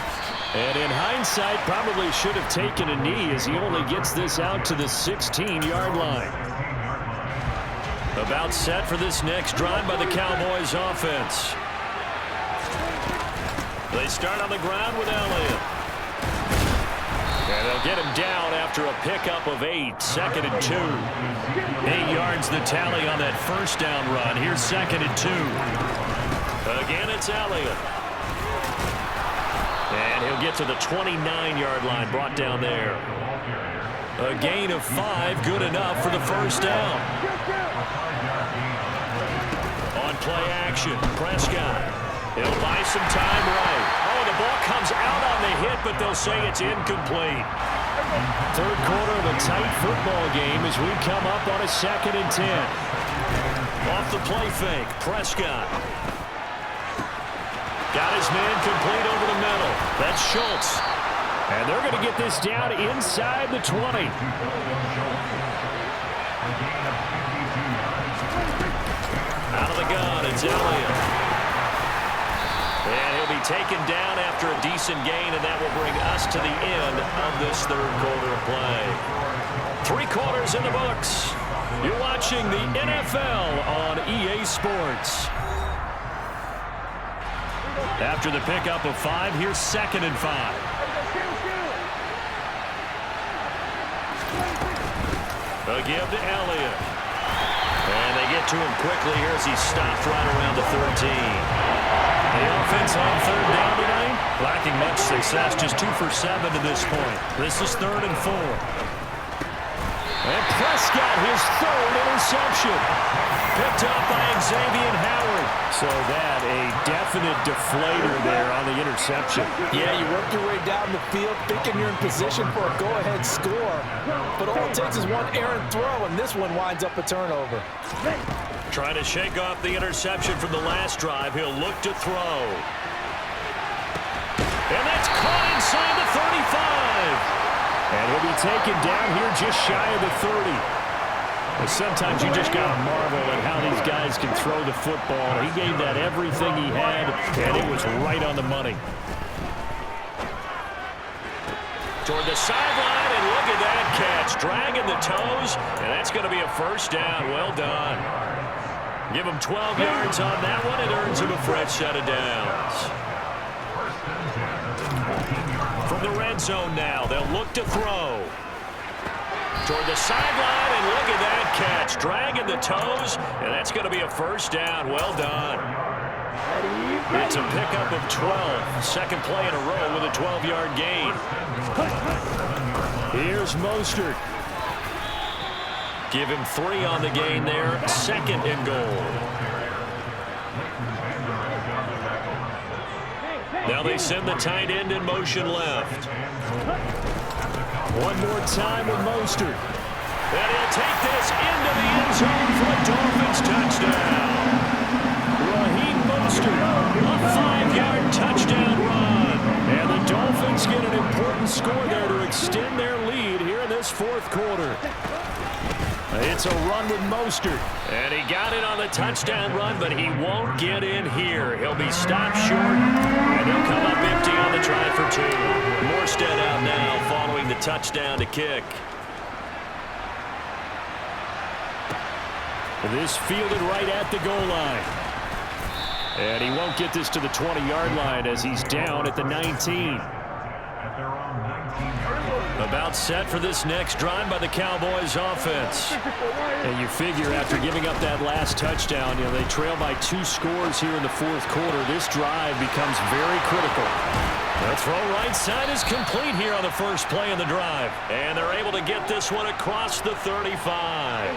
S1: And in hindsight, probably should have taken a knee as he only gets this out to the 16-yard line.
S2: About set for this next drive by the Cowboys offense. They start on the ground with Elliott. And they'll get him down after a pickup of 8. 2nd and 2. 8 yards the tally on that first down run. Here's 2nd and 2. Again, it's Elliott. And he'll get to the 29-yard line, brought down there. A gain of 5, good enough for the first down. On play action, Prescott. He'll buy some time right. Oh, the ball comes out on the hit, but they'll say it's incomplete. Third quarter of a tight football game as we come up on a 2nd and 10. Off the play fake, Prescott. Got his man complete over the middle. That's Schultz.
S1: And they're going to get this down inside the 20.
S2: Out of the gun, it's Elliott. And he'll be taken down after a decent gain, and that will bring us to the end of this third quarter of play. 3 quarters in the books. You're watching the NFL on EA Sports. After the pickup of 5, here's 2nd and 5. A give to Elliott. And they get to him quickly here as he stopped right around the 13. The offense on third down tonight, lacking much success, just 2 for 7 to this point. This is 3rd and 4. And Prescott, his 3rd interception. Picked up by Xavier Howard.
S1: So that a definite deflator there on the interception.
S8: Yeah, you work your way down the field thinking you're in position for a go-ahead score. But all it takes is one errant throw, and this one winds up a turnover.
S2: Trying to shake off the interception from the last drive. He'll look to throw. And that's caught inside the 35.
S1: And he'll be taken down here just shy of the 30. And sometimes you just got to marvel at how these guys can throw the football. He gave that everything he had, and it was right on the money.
S2: Toward the sideline, and look at that catch. Dragging the toes, and that's going to be a first down. Well done. Give him 12 yards on that one. It earns him a fresh set of downs. From the red zone now, they'll look to throw. Toward the sideline, and look at that catch. Dragging the toes, and that's going to be a first down. Well done. It's a pickup of 12. Second play in a row with a 12-yard gain.
S1: Here's Mostert.
S2: Give him 3 on the gain there. 2nd and goal. Now they send the tight end in motion left.
S1: One more time with Mostert.
S2: And he'll take this into the end zone for a Dolphins touchdown.
S1: Raheem Mostert, a 5-yard touchdown run. And the Dolphins get an important score there to extend their lead here in this 4th quarter. It's a run with Mostert.
S2: And he got it on the touchdown run, but he won't get in here. He'll be stopped short, and he'll come up empty on the try for 2. Morstead out now following the touchdown to kick.
S1: This fielded right at the goal line. And he won't get this to the 20-yard line as he's down at the 19.
S2: About set for this next drive by the Cowboys offense.
S1: And you figure after giving up that last touchdown, they trail by 2 scores here in the 4th quarter. This drive becomes very critical.
S2: The throw right side is complete here on the first play of the drive. And they're able to get this one across the 35.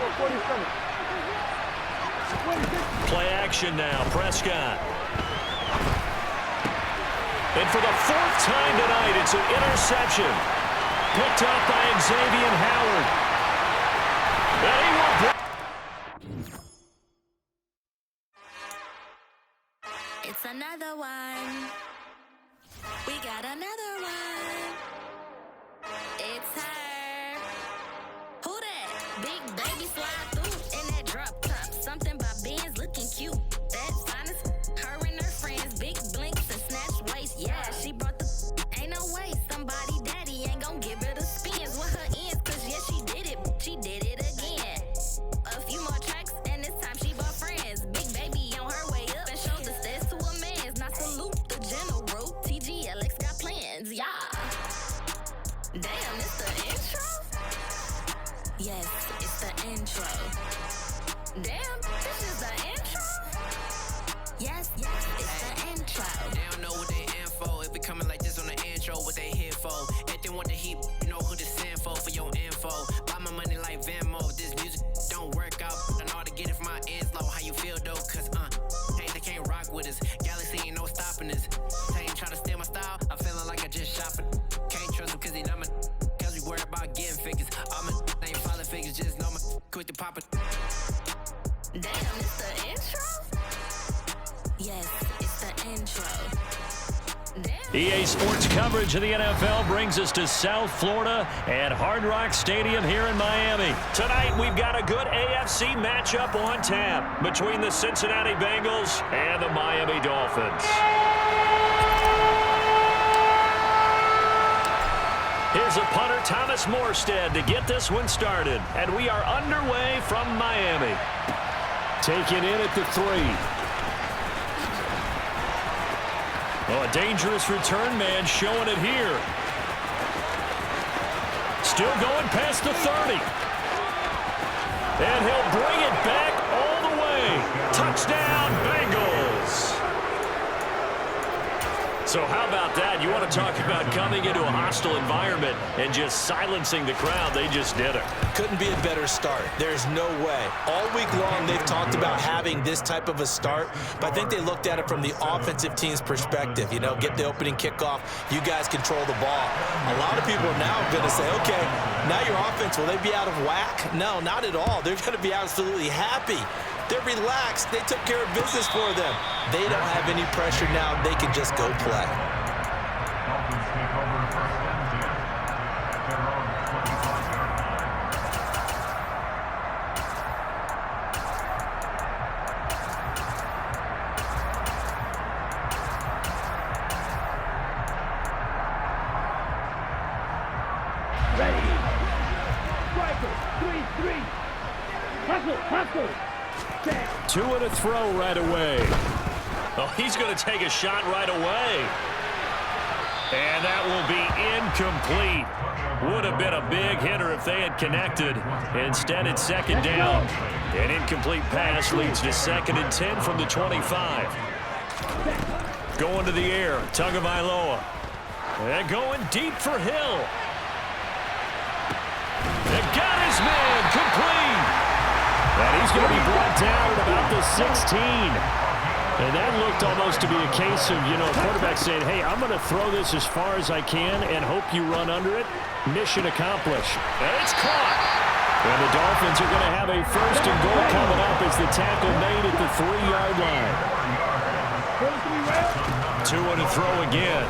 S2: Play action now, Prescott. And for the 4th time tonight, it's an interception. Picked up by Xavier Howard.
S10: It's another one. We got another one. It's her. Who that? Big baby slide through in that drop top. Something by Benz looking cute. That finest. Her and her friends. Big blinks and snatch waist. Yeah, she brought the. Ain't no way. Somebody daddy ain't gon' give her the spins with her ends. Cause yeah, she did it. She did it again. A few more tracks and this time she brought friends. Big baby on her way up and showed the stairs to a man's. Now salute the general. TGLX got plans. Yeah. Damn. intro.
S11: They don't know what they in for. It be coming like this on the intro, what they here for. If they want the heat, you know who to send for your info. Buy my money like Venmo. This music don't work out. I know how to get it from my ends low. How you feel though? Cause hey, they can't rock with us. Galaxy ain't no stopping us. They ain't try to steal my style. I'm feeling like I just shopping. Can't trust them cause they not my. Cause we worried about getting figures. All my ain't falling figures. Just know my quick to pop it.
S10: Damn, it's the intro? Yes, it's the intro. Damn.
S2: EA Sports coverage of the NFL brings us to South Florida at Hard Rock Stadium here in Miami. Tonight, we've got a good AFC matchup on tap between the Cincinnati Bengals and the Miami Dolphins. Here's a punter, Thomas Morstead, to get this one started. And we are underway from Miami.
S1: Taken in at the 3.
S2: Oh, a dangerous return man showing it here. Still going past the 30. And he'll bring it back all the way. Touchdown, Bengals. So how about that? You want to talk about coming into a hostile environment and just silencing the crowd. They just did it.
S3: Couldn't be a better start. There's no way. All week long, they've talked about having this type of a start, but I think they looked at it from the offensive team's perspective. You know, get the opening kickoff. You guys control the ball. A lot of people are now going to say, okay, now your offense, will they be out of whack? No, not at all. They're going to be absolutely happy. They're relaxed. They took care of business for them. They don't have any pressure now. They can just go play.
S6: Dolphins take over first and 10 at their own 25-yard
S7: Ready. Striker. 3-3. Hustle, hustle. Down.
S1: 2 and a throw right away.
S2: Oh, he's going to take a shot right away. And that will be incomplete. Would have been a big hitter if they had connected. Instead, it's second down. An incomplete pass leads to 2nd and 10 from the 25. Going to the air, Tagovailoa. And going deep for Hill. And got his man complete.
S1: And he's going to be brought down at about the 16. And that looked almost to be a case of, you know, a quarterback saying, hey, I'm going to throw this as far as I can and hope you run under it. Mission accomplished.
S2: And it's caught.
S1: And the Dolphins are going to have a 1st and goal coming up as the tackle made at the 3-yard line.
S2: 2 and a throw again.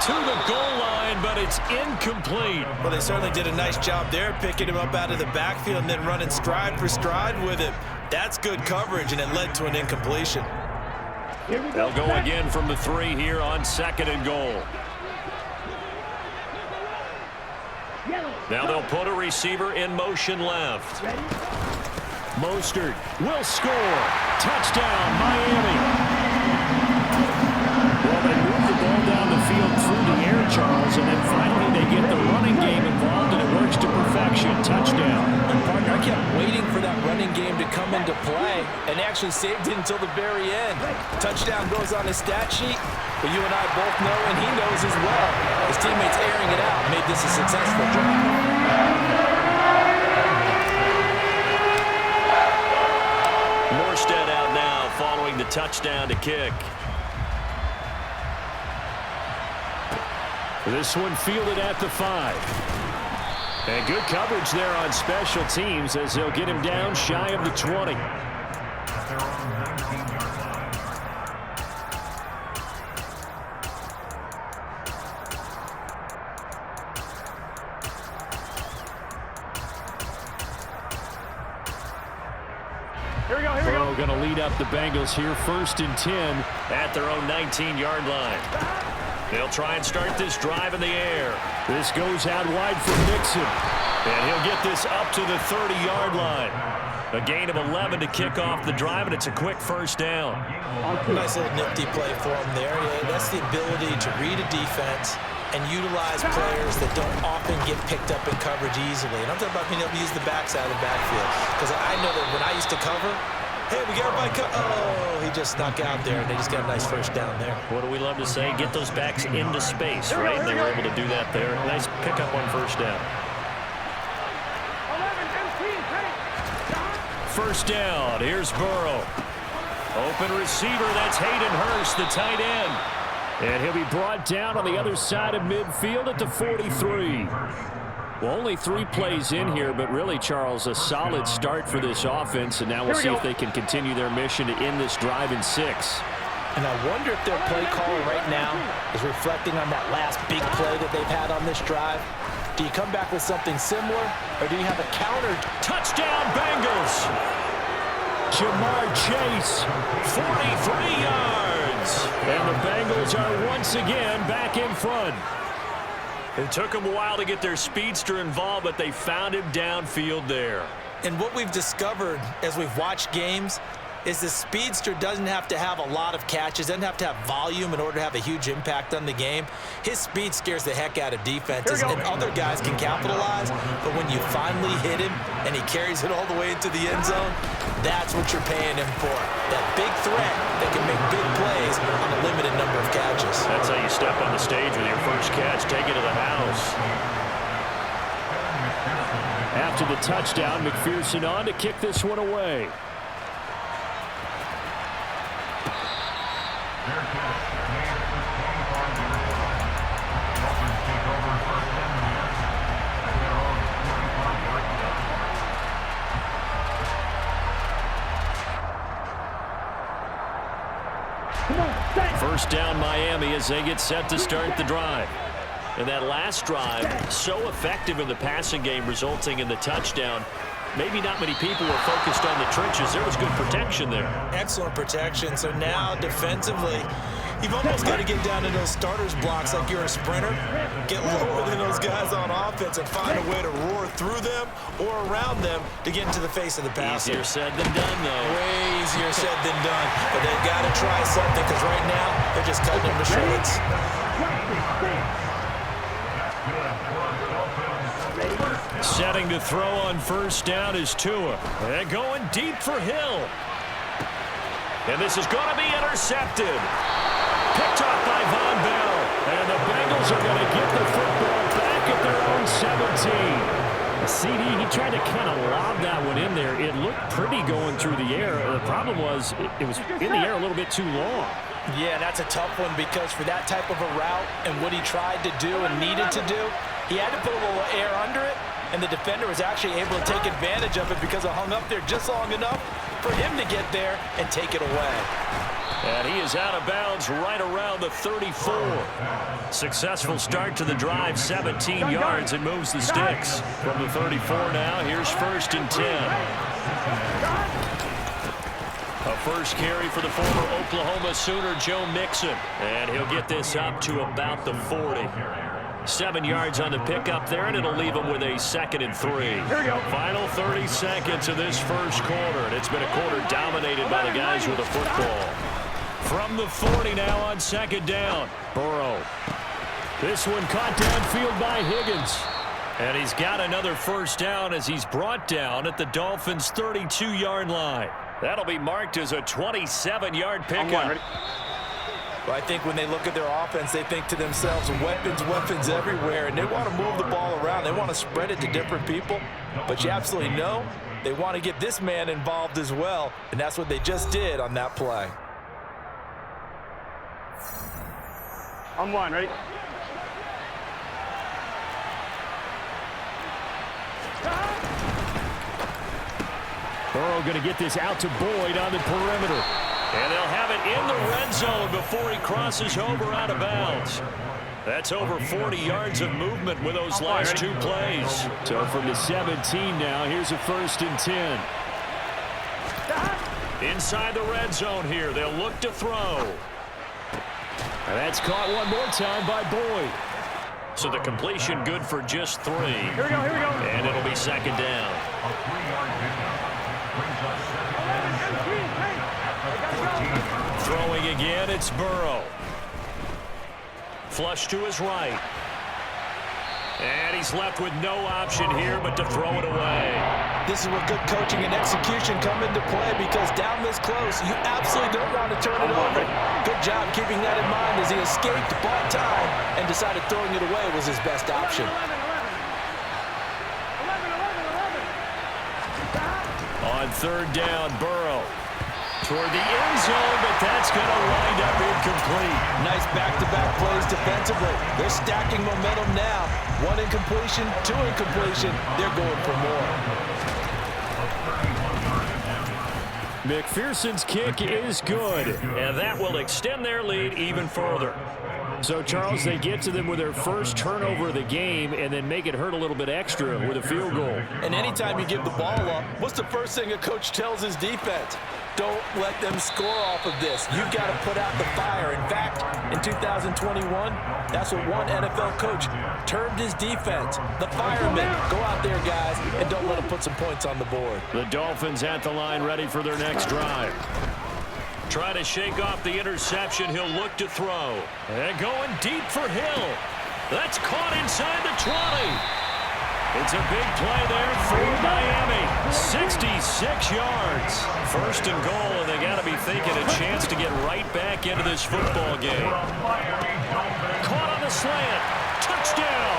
S2: To the goal line, but it's incomplete.
S3: Well, they certainly did a nice job there, picking him up out of the backfield and then running stride for stride with him. That's good coverage, and it led to an incompletion.
S2: They'll go again from the 3 here on 2nd and goal. Now they'll put a receiver in motion left.
S1: Mostert will score. Touchdown, Miami. Well, they move the ball down the field through the air, Charles, and then finally they get the running game involved, and it works to perfection. Touchdown.
S3: And partner, I kept waiting for that running game to come into play, and actually saved it until the very end. Touchdown goes on his stat sheet, but you and I both know, and he knows as well, his teammates airing it out made this a successful drive.
S2: Morstead out now following the touchdown to kick.
S1: This one fielded at the 5. And good coverage there on special teams as they'll get him down shy of the 20.
S6: at their own 19-yard line.
S7: Here we go, here we go.
S1: Burrow going to lead up the Bengals here, 1st and 10
S2: at their own 19-yard line. They'll try and start this drive in the air.
S1: This goes out wide for Mixon.
S2: And he'll get this up to the 30-yard line. A gain of 11 to kick off the drive, and it's a quick first down.
S3: Nice little nifty play for him there. Yeah, that's the ability to read a defense and utilize players that don't often get picked up in coverage easily. And I'm talking about being able to use the backside of the backfield. Because I know that when I used to cover,
S8: Hey, we got everybody cut. Oh, he just snuck out there, and they just got a nice first down there.
S2: What do we love to say? Get those backs into space, right? They were able to do that there. Nice pickup on first down. First down. Here's Burrow. Open receiver. That's Hayden Hurst, the tight end.
S1: And he'll be brought down on the other side of midfield at the 43. Well, only 3 plays in here, but really, Charles, a solid start for this offense. And now we'll see if they can continue their mission to end this drive in 6.
S3: And I wonder if their play caller right now is reflecting on that last big play that they've had on this drive. Do you come back with something similar, or do you have a counter?
S2: Touchdown, Bengals!
S1: Jamar Chase,
S2: 43 yards.
S1: And the Bengals are once again back in front.
S2: It took them a while to get their speedster involved, but they found him downfield there.
S8: And what we've discovered as we've watched games is the speedster doesn't have to have a lot of catches, doesn't have to have volume in order to have a huge impact on the game. His speed scares the heck out of defenses, and other guys can capitalize, but when you finally hit him and he carries it all the way into the end zone, that's what you're paying him for. That big threat that can make big plays on a limited number of catches.
S2: That's how you step on the stage with your first catch, take it to the house.
S1: After the touchdown, McPherson on to kick this one away. First down Miami as they get set to start the drive.
S2: And that last drive, so effective in the passing game, resulting in the touchdown. Maybe not many people were focused on the trenches. There was good protection there.
S8: Excellent protection. So now defensively, you've almost got to get down to those starters blocks like you're a sprinter. Get lower than those guys on offense and find a way to roar through them or around them to get into the face of the passer.
S2: Easier said than done, though.
S8: Way easier said than done. But they've got to try something because right now they're just cutting them to shreds.
S2: Setting to throw on first down is Tua. And going deep for Hill. And this is going to be intercepted. Picked off by Von Bell.
S1: And the Bengals are going to get the football back at their own 17. CD, he tried to kind of lob that one in there. It looked pretty going through the air. The problem was it was in the air a little bit too long.
S3: Yeah, that's a tough one because for that type of a route and what he tried to do and needed to do, he had to put a little air under it, and the defender was actually able to take advantage of it because it hung up there just long enough for him to get there and take it away.
S2: And he is out of bounds right around the 34. Successful start to the drive, 17 yards, and moves the sticks. From the 34 now, here's first and 10. A first carry for the former Oklahoma Sooner, Joe Mixon. And he'll get this up to about the 40. 7 yards on the pickup there, and it'll leave him with a 2nd and 3. Final 30 seconds of this first quarter, and it's been a quarter dominated by the guys with the football. From the 40 now on 2nd down. Burrow. This one caught downfield by Higgins. And he's got another first down as he's brought down at the Dolphins' 32-yard line. That'll be marked as a 27-yard pickup.
S8: Well, I think when they look at their offense, they think to themselves, weapons, weapons everywhere, and they want to move the ball around. They want to spread it to different people. But you absolutely know they want to get this man involved as well, and that's what they just did on that play.
S7: On one, ready?
S1: Burrow going to get this out to Boyd on the perimeter.
S2: And they'll have it in the red zone before he crosses over out of bounds. That's over 40 yards of movement with those last 2 plays.
S1: So from the 17 now, here's a 1st and 10.
S2: Inside the red zone here, they'll look to throw.
S1: And that's caught one more time by Boyd.
S2: So the completion good for just 3.
S7: Here we go, here we go.
S2: And it'll be 2nd down.
S6: A 3-yard pickup brings us 2nd and 10.
S2: Throwing again, it's Burrow. Flush to his right. And he's left with no option here but to throw it away.
S8: This is where good coaching and execution come into play, because down this close, you absolutely don't want to turn it over. Good job keeping that in mind as he escaped, bought time, and decided throwing it away was his best option.
S2: On third down, Burrow toward the end zone, but that's going to wind up incomplete.
S8: Nice back-to-back plays defensively. They're stacking momentum now. 1 incompletion, 2 incompletion. They're going for more.
S1: McPherson's kick is good.
S2: And that will extend their lead even further.
S1: So, Charles, they get to them with their first turnover of the game and then make it hurt a little bit extra with a field goal.
S8: And anytime you give the ball up, what's the first thing a coach tells his defense? Don't let them score off of this. You've got to put out the fire. In fact, in 2021, that's what one NFL coach termed his defense. The firemen. Go out there, guys, and don't let them put some points on the board.
S2: The Dolphins at the line ready for their next drive. Try to shake off the interception. He'll look to throw. And going deep for Hill. That's caught inside the 20. It's a big play there for Miami. 66 yards. First and goal, and they got to be thinking a chance to get right back into this football game. Caught on the slant. Touchdown.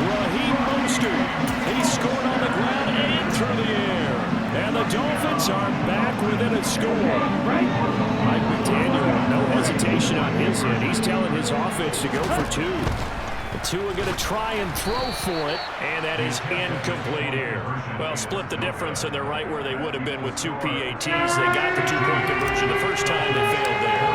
S1: Raheem Mostert. He scored on the ground and through the air. And the Dolphins are back within a score. Mike McDaniel, no hesitation on his end. He's telling his offense to go for 2. The 2 are going to try and throw for it.
S2: And that is incomplete here. Well, split the difference, and they're right where they would have been with 2 PATs. They got the 2-point conversion the first time they failed there.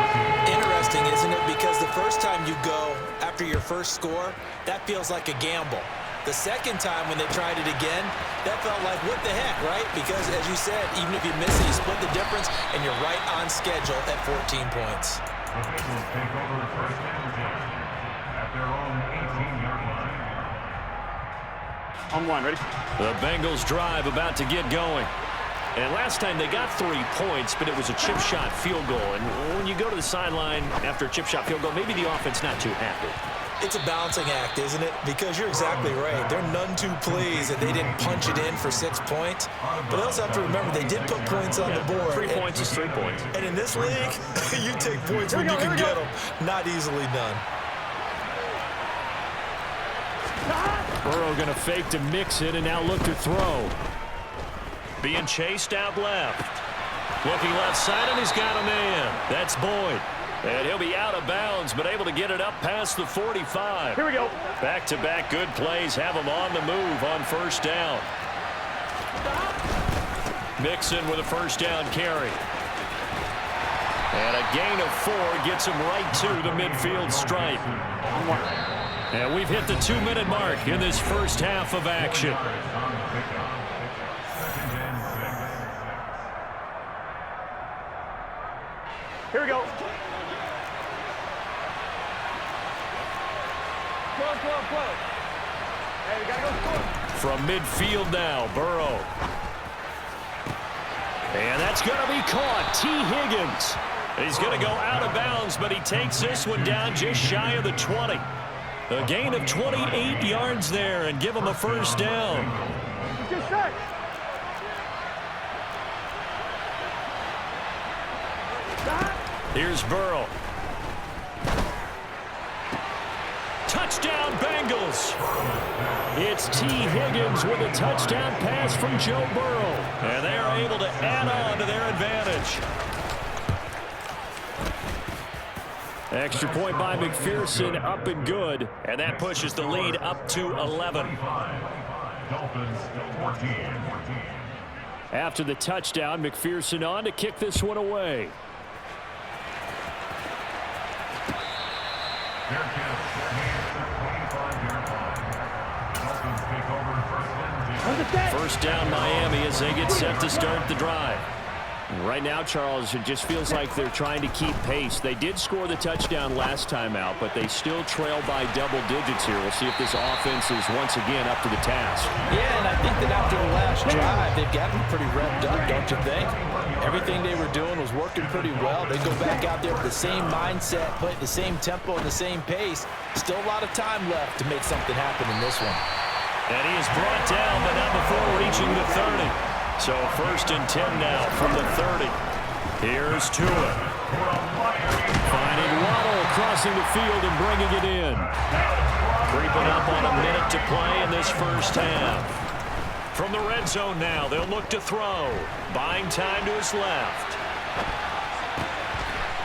S3: Interesting, isn't it? Because the first time you go after your first score, that feels like a gamble. The second time when they tried it again, that felt like, what the heck, right? Because, as you said, even if you miss it, you split the difference, and you're right on schedule at 14 points.
S6: Officials take over first and 10 at their own 18-yard line.
S7: On 1, ready?
S2: The Bengals drive about to get going. And last time they got 3 points, but it was a chip shot field goal. And when you go to the sideline after a chip shot field goal, maybe the offense not too happy.
S3: It's a balancing act, isn't it? Because you're exactly right. They're none too pleased that they didn't punch it in for 6 points. But I also have to remember they did put points on the board.
S2: 3 points is 3 points.
S3: And in this league, you take points when you can get them. Not easily done.
S1: Burrow going to fake to mix it and now look to throw.
S2: Being chased out left. Looking left side, and he's got a man. That's Boyd. And he'll be out of bounds, but able to get it up past the 45.
S7: Here we go.
S2: Back-to-back good plays have him on the move on first down. Mixon with a first down carry. And a gain of 4 gets him right to the midfield stripe. And we've hit the 2-minute mark in this first half of action.
S7: Here we go. Play. Hey, we gotta go score.
S2: From midfield now, Burrow. And that's going to be caught. T. Higgins. He's going to go out of bounds, but he takes this one down just shy of the 20. A gain of 28 yards there and give him a first down.
S7: Get set.
S2: Here's Burrow. Touchdown, Bengals.
S1: It's T. Higgins with a touchdown pass from Joe Burrow.
S2: And they are able to add on to their advantage.
S1: Extra point by McPherson, up and good.
S2: And that pushes the lead up to 11.
S6: Dolphins 14.
S1: After the touchdown, McPherson on to kick this one away.
S2: First down Miami as they get set to start the drive.
S1: Right now, Charles, it just feels like they're trying to keep pace. They did score the touchdown last time out, but they still trail by double digits here. We'll see if this offense is once again up to the task.
S8: Yeah, and I think that after the last drive, they've gotten pretty revved up, don't you think? Everything they were doing was working pretty well. They go back out there with the same mindset, play at the same tempo and the same pace. Still a lot of time left to make something happen in this one.
S2: And he is brought down, but not before reaching the 30. So 1st and 10 now from the 30. Here's Tua.
S1: Finding Waddle, crossing the field and bringing it in.
S2: Creeping up on a minute to play in this first half. From the red zone now, they'll look to throw. Buying time to his left.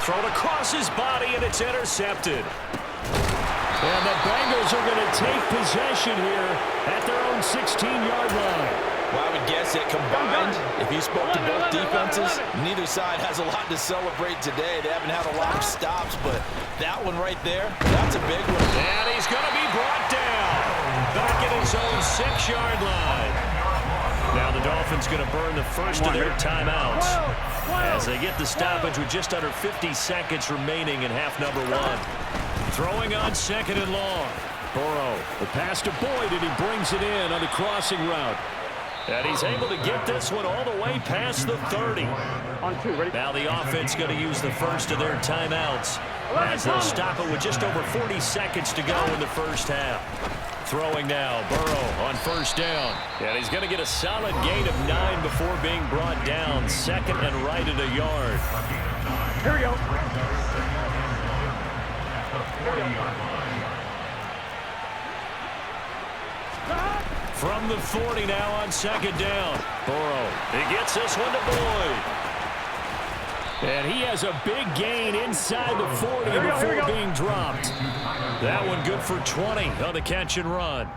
S2: Thrown across his body, and it's intercepted.
S1: And the Bengals are going to take possession here at their own 16-yard line.
S8: Well, I would guess that combined, if you spoke to both defenses, neither side has a lot to celebrate today. They haven't had a lot of stops, but that one right there, that's a big one.
S2: And he's going to be brought down. Back at his own 6-yard line. Now the Dolphins going to burn the first of their timeouts as they get the stoppage with just under 50 seconds remaining in half number 1. Throwing on 2nd and long.
S1: Burrow, the pass to Boyd, and he brings it in on the crossing route.
S2: And he's able to get this one all the way past the 30.
S7: On 2, ready?
S2: Now the offense going to use the first of their timeouts as they'll stop it with just over 40 seconds to go in the first half. Throwing now, Burrow on 1st down. And he's going to get a solid gain of 9 before being brought down. 2nd and right at a yard.
S7: Here we go.
S2: From the 40 now on 2nd down. Burrow, he gets this one to Boyd.
S1: And he has a big gain inside the 40 before being dropped.
S2: That one good for 20 on the catch and run.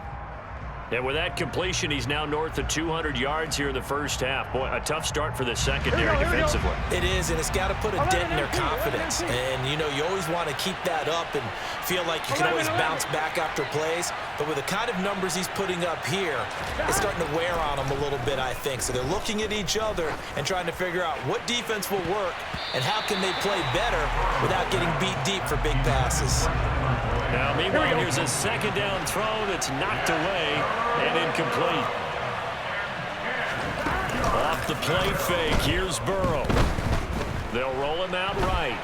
S2: And with that completion, he's now north of 200 yards here in the first half. Boy, a tough start for the secondary defensively.
S8: It is, and it's got to put a dent in their confidence. And, you know, you always want to keep that up and feel like you can always bounce back after plays. But with the kind of numbers he's putting up here, it's starting to wear on them a little bit, I think. So they're looking at each other and trying to figure out what defense will work and how can they play better without getting beat deep for big passes.
S2: Now, meanwhile, here's a 2nd down throw that's knocked away and incomplete. Off the play fake, here's Burrow. They'll roll him out right.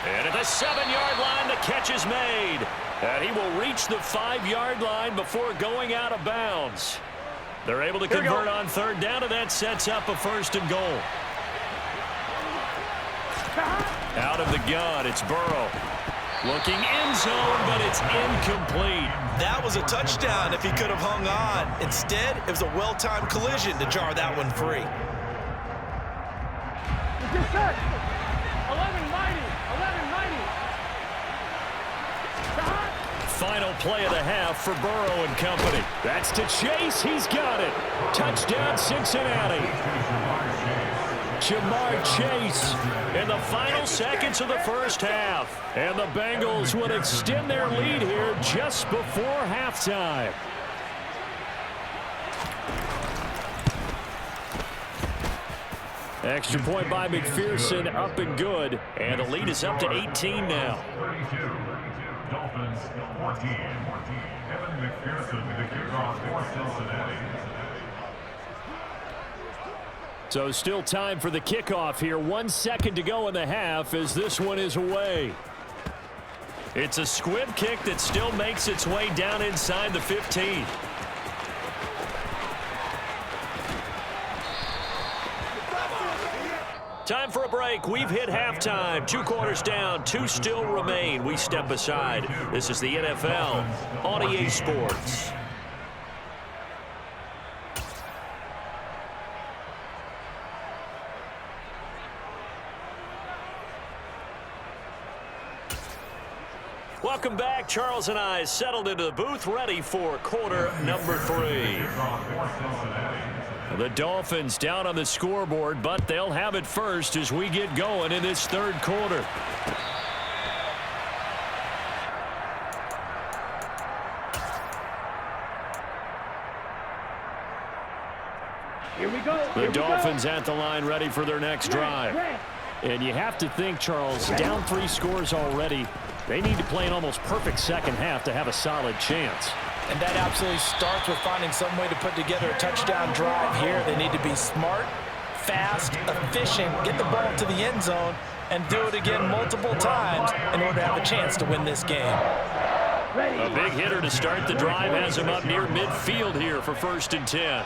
S2: And at the 7-yard line, the catch is made. And he will reach the 5-yard line before going out of bounds. They're able to convert on 3rd down, and that sets up a 1st and goal. Out of the gun, it's Burrow. Looking end zone, but it's incomplete.
S8: That was a touchdown if he could have hung on. Instead, it was a well-timed collision to jar that one free.
S7: Just set. 11 mighty. 11 mighty.
S2: Final play of the half for Burrow and company.
S1: That's to Chase. He's got it. Touchdown, Cincinnati. Jamar Chase
S2: in the final seconds of the first half.
S1: And the Bengals would extend their lead here just before halftime. Extra point by McPherson, up and good.
S2: And the lead is up to 18 now.
S6: 32. Dolphins 14. Evan McPherson, the kickoff for Cincinnati.
S1: So still time for the kickoff here. 1 second to go in the half as this one is away.
S2: It's a squib kick that still makes its way down inside the 15. Time for a break. We've hit halftime. 2 quarters down. 2 still remain. We step aside. This is the NFL on EA Sports. Welcome back. Charles and I settled into the booth, ready for quarter number 3. The Dolphins down on the scoreboard, but they'll have it first as we get going in this 3rd quarter.
S7: Here we go.
S2: The Dolphins at the line ready for their next drive.
S1: And you have to think, Charles, down 3 scores already. They need to play an almost perfect second half to have a solid chance.
S8: And that absolutely starts with finding some way to put together a touchdown drive here. They need to be smart, fast, efficient, get the ball to the end zone, and do it again multiple times in order to have a chance to win this game.
S2: A big hitter to start the drive has him up near midfield here for 1st and 10.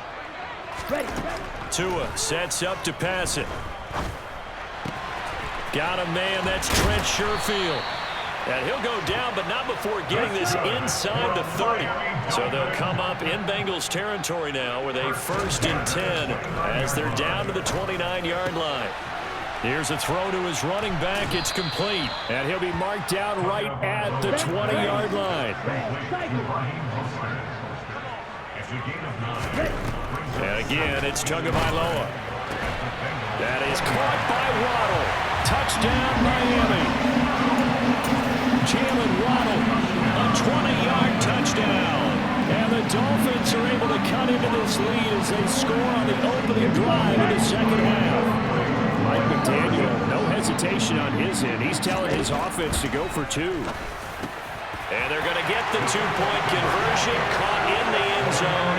S2: Tua sets up to pass it. Got a man, that's Trent Sherfield. And he'll go down, but not before getting this inside the 30. So they'll come up in Bengals territory now with a 1st and 10 as they're down to the 29-yard line. Here's a throw to his running back. It's complete.
S1: And he'll be marked down right at the 20-yard line.
S2: And again, it's Tagovailoa. That is caught by Waddle. Touchdown, Miami. Jalen Waddle, a 20-yard touchdown.
S1: And the Dolphins are able to cut into this lead as they score on the opening drive in the second half. Mike McDaniel, no hesitation on his end. He's telling his offense to go for 2.
S2: And they're going to get the 2-point conversion, caught in the end zone,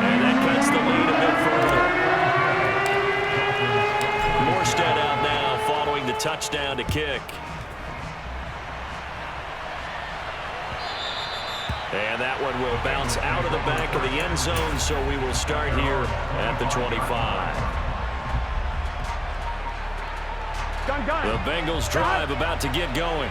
S2: and that cuts the lead a bit further. Morstead out now following the touchdown to kick. And that one will bounce out of the back of the end zone, so we will start here at the 25. The Bengals drive about to get going.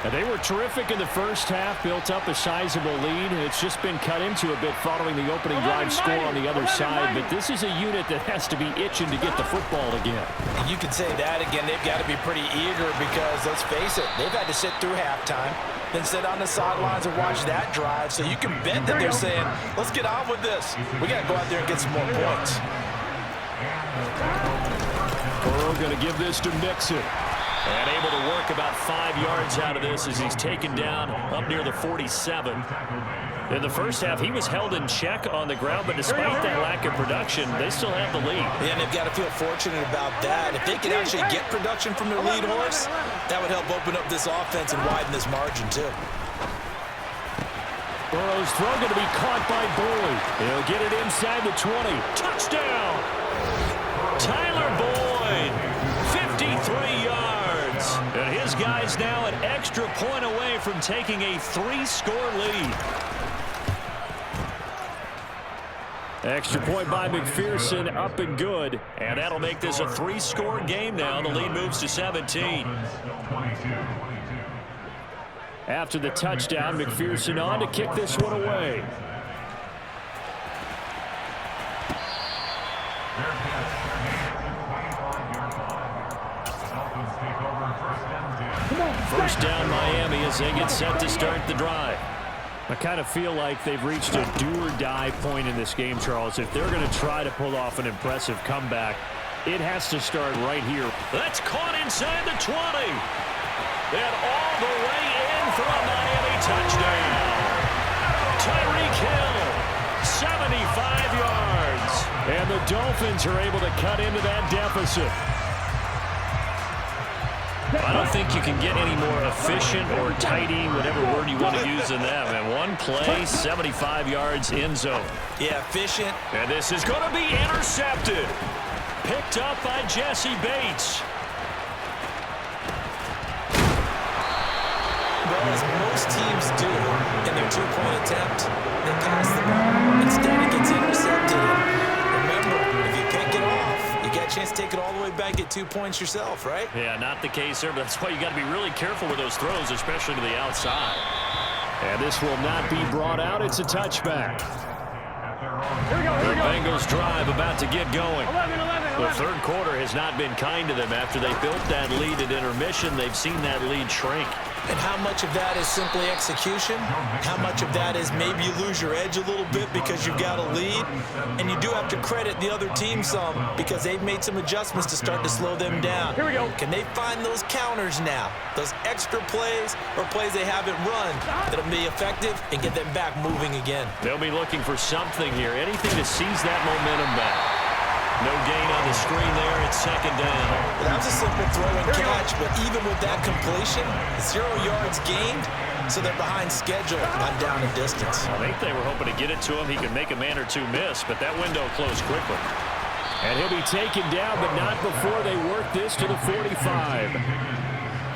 S1: And they were terrific in the first half, built up a sizable lead. It's just been cut into a bit following the opening drive score on the other side. But this is a unit that has to be itching to get the football again.
S8: You could say that again. They've got to be pretty eager because, let's face it, they've had to sit through halftime, then sit on the sidelines and watch that drive. So you can bet that they're saying, let's get on with this. We got to go out there and get some more points.
S1: Burrow going to give this to Mixon.
S2: And able to work about 5 yards out of this as he's taken down up near the 47. In the first half, he was held in check on the ground, but despite that lack of production, they still have the lead.
S8: Yeah, and they've got to feel fortunate about that. If they could actually get production from their lead horse, that would help open up this offense and widen this margin, too.
S1: Burrow's throw going to be caught by Boyd. He'll get it inside the 20. Touchdown!
S2: Tyler Boyd, 53 yards. And his guys now an extra point away from taking a 3-score lead.
S1: Extra point by McPherson, up and good.
S2: And that'll make this a 3-score game now. The lead moves to 17.
S1: After the touchdown, McPherson on to kick this one away.
S2: First down Miami as they get set to start the drive.
S1: I kind of feel like they've reached a do-or-die point in this game, Charles. If they're going to try to pull off an impressive comeback, it has to start right here.
S2: That's caught inside the 20. And all the way in for a Miami touchdown. Tyreek Hill, 75 yards.
S1: And the Dolphins are able to cut into that deficit.
S2: I don't think you can get any more efficient or tidy, whatever word you want to use in that. And one play, 75 yards in zone.
S8: Yeah, efficient.
S2: And this is going to be intercepted. Picked up by Jesse Bates.
S8: Well, as most teams do in their 2-point attempt, they pass the ball. Instead, it gets intercepted. Remember, if you pick it off, you got a chance to take it all the way back, get 2 points yourself, right?
S2: Yeah, not the case here, but that's why you got to be really careful with those throws, especially to the outside.
S1: And this will not be brought out. It's a touchback.
S2: The Bengals drive about to get going. The third quarter has not been kind to them. After they built that lead at intermission, they've seen that lead shrink.
S8: And how much of that is simply execution? How much of that is maybe you lose your edge a little bit because you've got a lead? And you do have to credit the other team some because they've made some adjustments to start to slow them down.
S7: Here we go.
S8: Can they find those counters now? Those extra plays or plays they haven't run that'll be effective and get them back moving again?
S2: They'll be looking for something here, anything to seize that momentum back. No gain on the screen there. It's second down.
S3: That was a simple throw and catch, but even with that completion, 0 yards gained, so they're behind schedule on down and distance.
S2: I think they were hoping to get it to him. He could make a man or two miss, but that window closed quickly.
S1: And he'll be taken down, but not before they work this to the 45.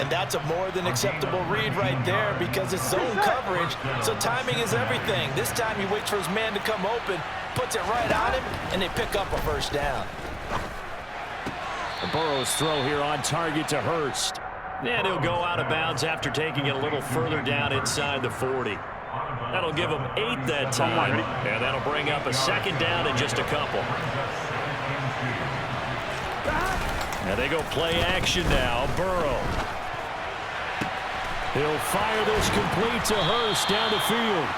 S8: And that's a more than acceptable read right there because it's zone coverage, so timing is everything. This time he waits for his man to come open, puts it right on him, and they pick up a first down.
S1: Burrow's throw here on target to Hurst.
S2: And he'll go out of bounds after taking it a little further down inside the 40. That'll give him 8 that time, and that'll bring up a second down in just a couple. And they go play action now. Burrow.
S1: He'll fire this complete to Hurst down the field.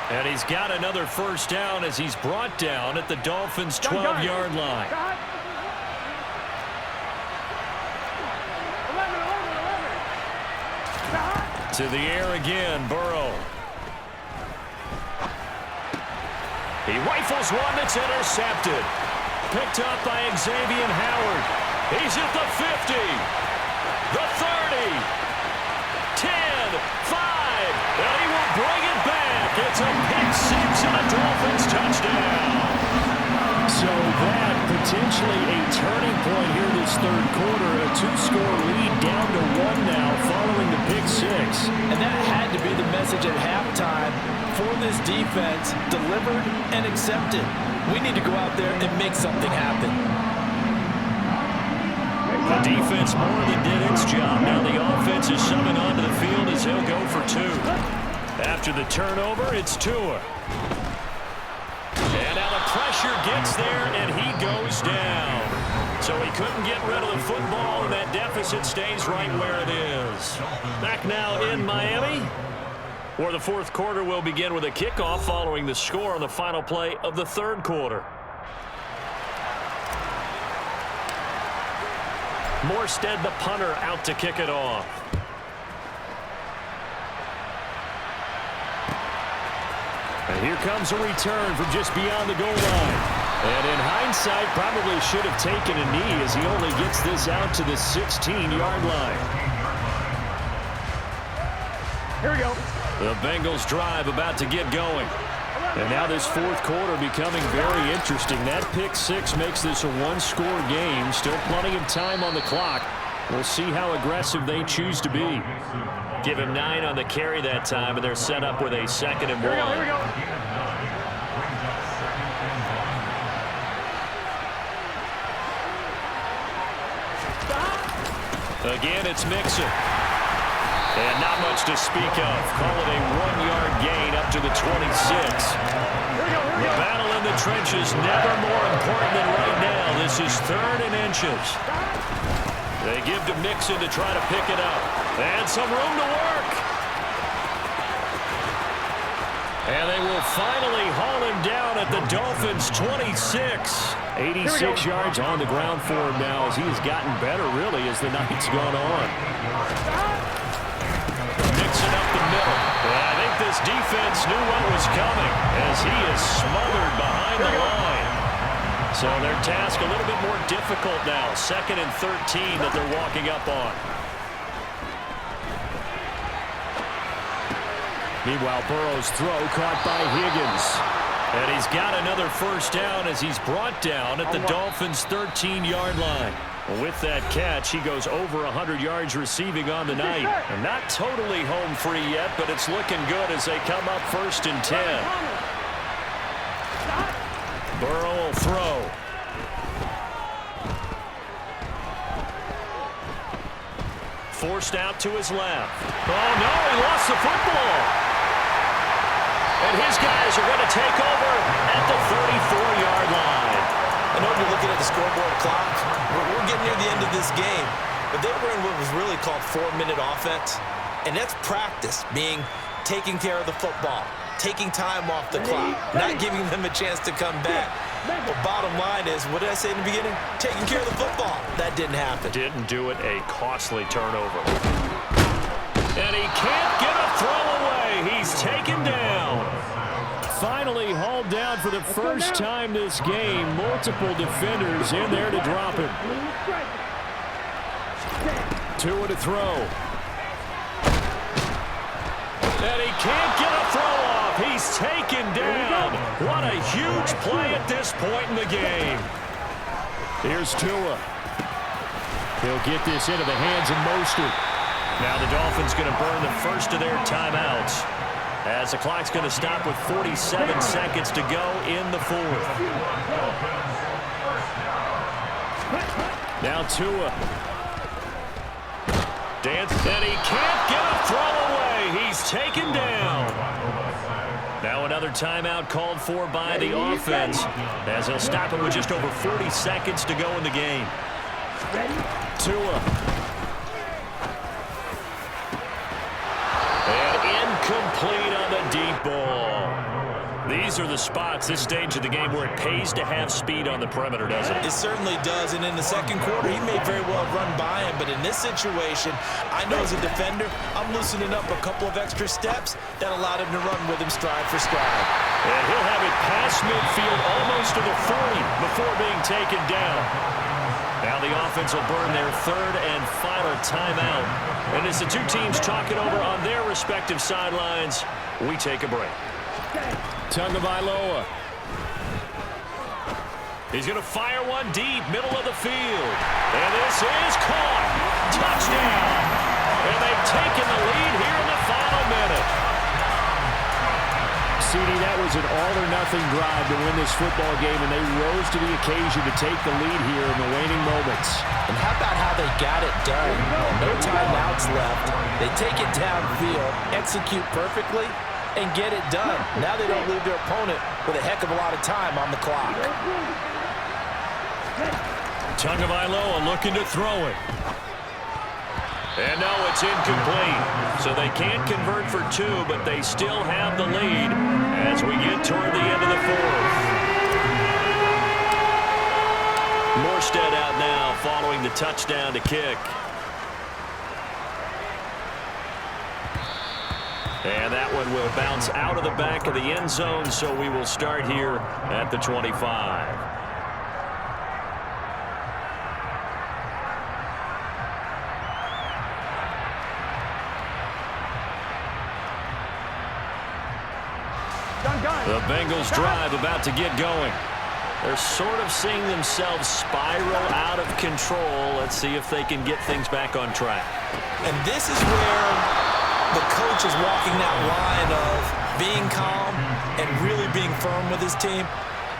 S2: And he's got another first down as he's brought down at the Dolphins' 12-yard line. To the air again, Burrow. He rifles one that's intercepted. Picked up by Xavier Howard. He's at the 50, the 30, 10, 5, and he will bring it back. It's a pick six and a Dolphins touchdown.
S1: So that potentially a turning point here this third quarter. A 2-score lead down to 1 now following the pick six.
S8: And that had to be the message at halftime for this defense, delivered and accepted. We need to go out there and make something happen.
S2: The defense more than did its job. Now the offense is summing onto the field as he'll go for 2. After the turnover, it's Tua. And now the pressure gets there, and he goes down. So he couldn't get rid of the football, and that deficit stays right where it is. Back now in Miami, where the fourth quarter will begin with a kickoff following the score on the final play of the third quarter. Morstead, the punter, out to kick it off.
S1: And here comes a return from just beyond the goal line. And in hindsight, probably should have taken a knee as he only gets this out to the 16-yard line.
S7: Here we go.
S2: The Bengals drive about to get going.
S1: And now this fourth quarter becoming very interesting. That pick six makes this a 1-score game. Still plenty of time on the clock. We'll see how aggressive they choose to be.
S2: Give him 9 on the carry that time, and they're set up with a 2nd and 1.
S7: Here we go.
S2: Again, it's Mixon. And not much to speak of. Call it a 1-yard gain up to the 26. The battle in the trenches never more important than right now. This is 3rd and inches. They give to Mixon to try to pick it up. And some room to work. And they will finally haul him down at the Dolphins' 26.
S1: 86 yards on the ground for him now as he has gotten better, really, as the night's gone on.
S2: Mixing up the middle. And I think this defense knew what was coming as he is smothered behind the line. So their task a little bit more difficult now. 2nd and 13 that they're walking up on.
S1: Meanwhile, Burrow's throw caught by Higgins.
S2: And he's got another first down as he's brought down at the Dolphins' 13-yard line. With that catch, he goes over 100 yards receiving on the night. And not totally home free yet, but it's looking good as they come up 1st and 10. Burrow will throw. Forced out to his left. Oh, no, he lost the football. And his guys are going to take over at the 34-yard line.
S3: I know you're looking at the scoreboard clock. We're getting near the end of this game. But they were in what was really called 4-minute offense. And that's practice, being taking care of the football, taking time off the clock, not giving them a chance to come back. But bottom line is, what did I say in the beginning? Taking care of the football. That didn't happen.
S2: Didn't do it. A costly turnover. And he can't get a throw away. He's taken down.
S1: finally hauled down for the first time this game. Multiple defenders in there to drop him. Tua to throw.
S2: And he can't get a throw off. He's taken down. What a huge play at this point in the game.
S1: Here's Tua. He'll get this into the hands of Mostert.
S2: Now the Dolphins going to burn the first of their timeouts, as the clock's going to stop with 47 seconds to go in the fourth.
S1: Now Tua.
S2: Dance, and he can't get a throw away. He's taken down. Now another timeout called for by the offense, as they'll stop it with just over 40 seconds to go in the game.
S1: Tua.
S2: And incomplete on the deep ball. These are the spots, this stage of the game, where it pays to have speed on the perimeter, doesn't it?
S3: It certainly does, and in the second quarter, he may very well have run by him, but in this situation, I know as a defender, I'm loosening up a couple of extra steps that allowed him to run with him stride for stride.
S2: And he'll have it past midfield almost to the 40 before being taken down. Now the offense will burn their third and final timeout. And as the two teams talk it over on their respective sidelines, we take a break.
S1: Tagovailoa.
S2: He's going to fire one deep, middle of the field. And this is caught. Touchdown. And they've taken the lead here in the final minute.
S1: CD, that was an all-or-nothing drive to win this football game, and they rose to the occasion to take the lead here in the waning moments.
S3: And how about how they got it done? No timeouts left. They take it downfield, execute perfectly, and get it done. Now they don't leave their opponent with a heck of a lot of time on the clock.
S2: Tagovailoa looking to throw it. And no, it's incomplete. So they can't convert for two, but they still have the lead as we get toward the end of the fourth. Morstead out now following the touchdown to kick. And that one will bounce out of the back of the end zone, so we will start here at the 25. The Bengals drive about to get going. They're sort of seeing themselves spiral out of control. Let's see if they can get things back on track.
S3: And this is where the coach is walking that line of being calm and really being firm with his team.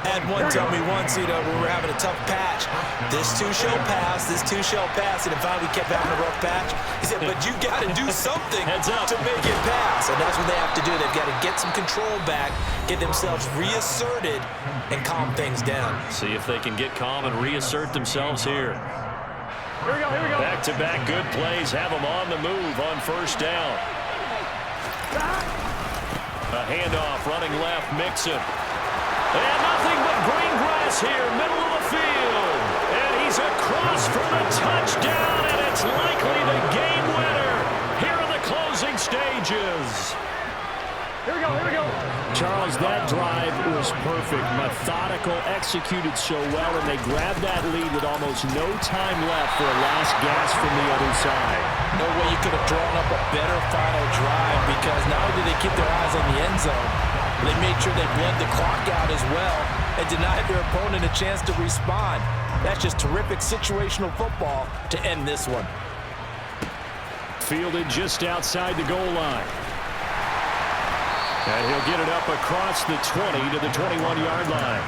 S3: I had one tell me once, we were having a tough patch. This too shall pass, this too shall pass. And if we kept having a rough patch, he said, but you got to do something to make it pass. And that's what they have to do. They've got to get some control back, get themselves reasserted, and calm things down.
S2: See if they can get calm and reassert themselves here.
S7: Here we go, here we go.
S2: Back-to-back good plays have them on the move on first down. A handoff, running left, Mixon. And nothing but green grass here, middle of the field. And he's across for the touchdown, and it's likely the game winner here in the closing stages.
S7: Here we go, here we go.
S1: Charles, that drive was perfect. Methodical, executed so well, and they grabbed that lead with almost no time left for a last gasp from the other side.
S3: No way you could have drawn up a better final drive, because not only did they keep their eyes on the end zone, they made sure they bled the clock out as well and denied their opponent a chance to respond. That's just terrific situational football to end this one.
S1: Fielded just outside the goal line. And he'll get it up across the 20 to the 21-yard line.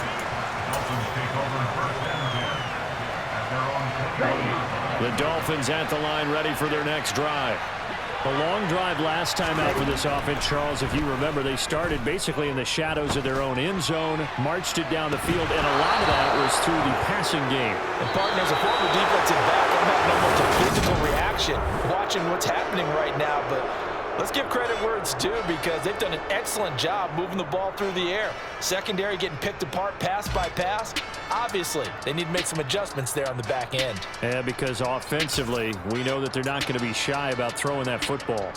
S1: The Dolphins at the line, ready for their next drive. A long drive last time out for this offense, Charles. If you remember, they started basically in the shadows of their own end zone, marched it down the field, and a lot of that was through the passing game.
S3: And partners, a former defensive back, I'm having almost a physical reaction watching what's happening right now, but let's give credit where it's due, because they've done an excellent job moving the ball through the air. Secondary getting picked apart pass by pass. Obviously, they need to make some adjustments there on the back end.
S1: Yeah, because offensively, we know that they're not going to be shy about throwing that football.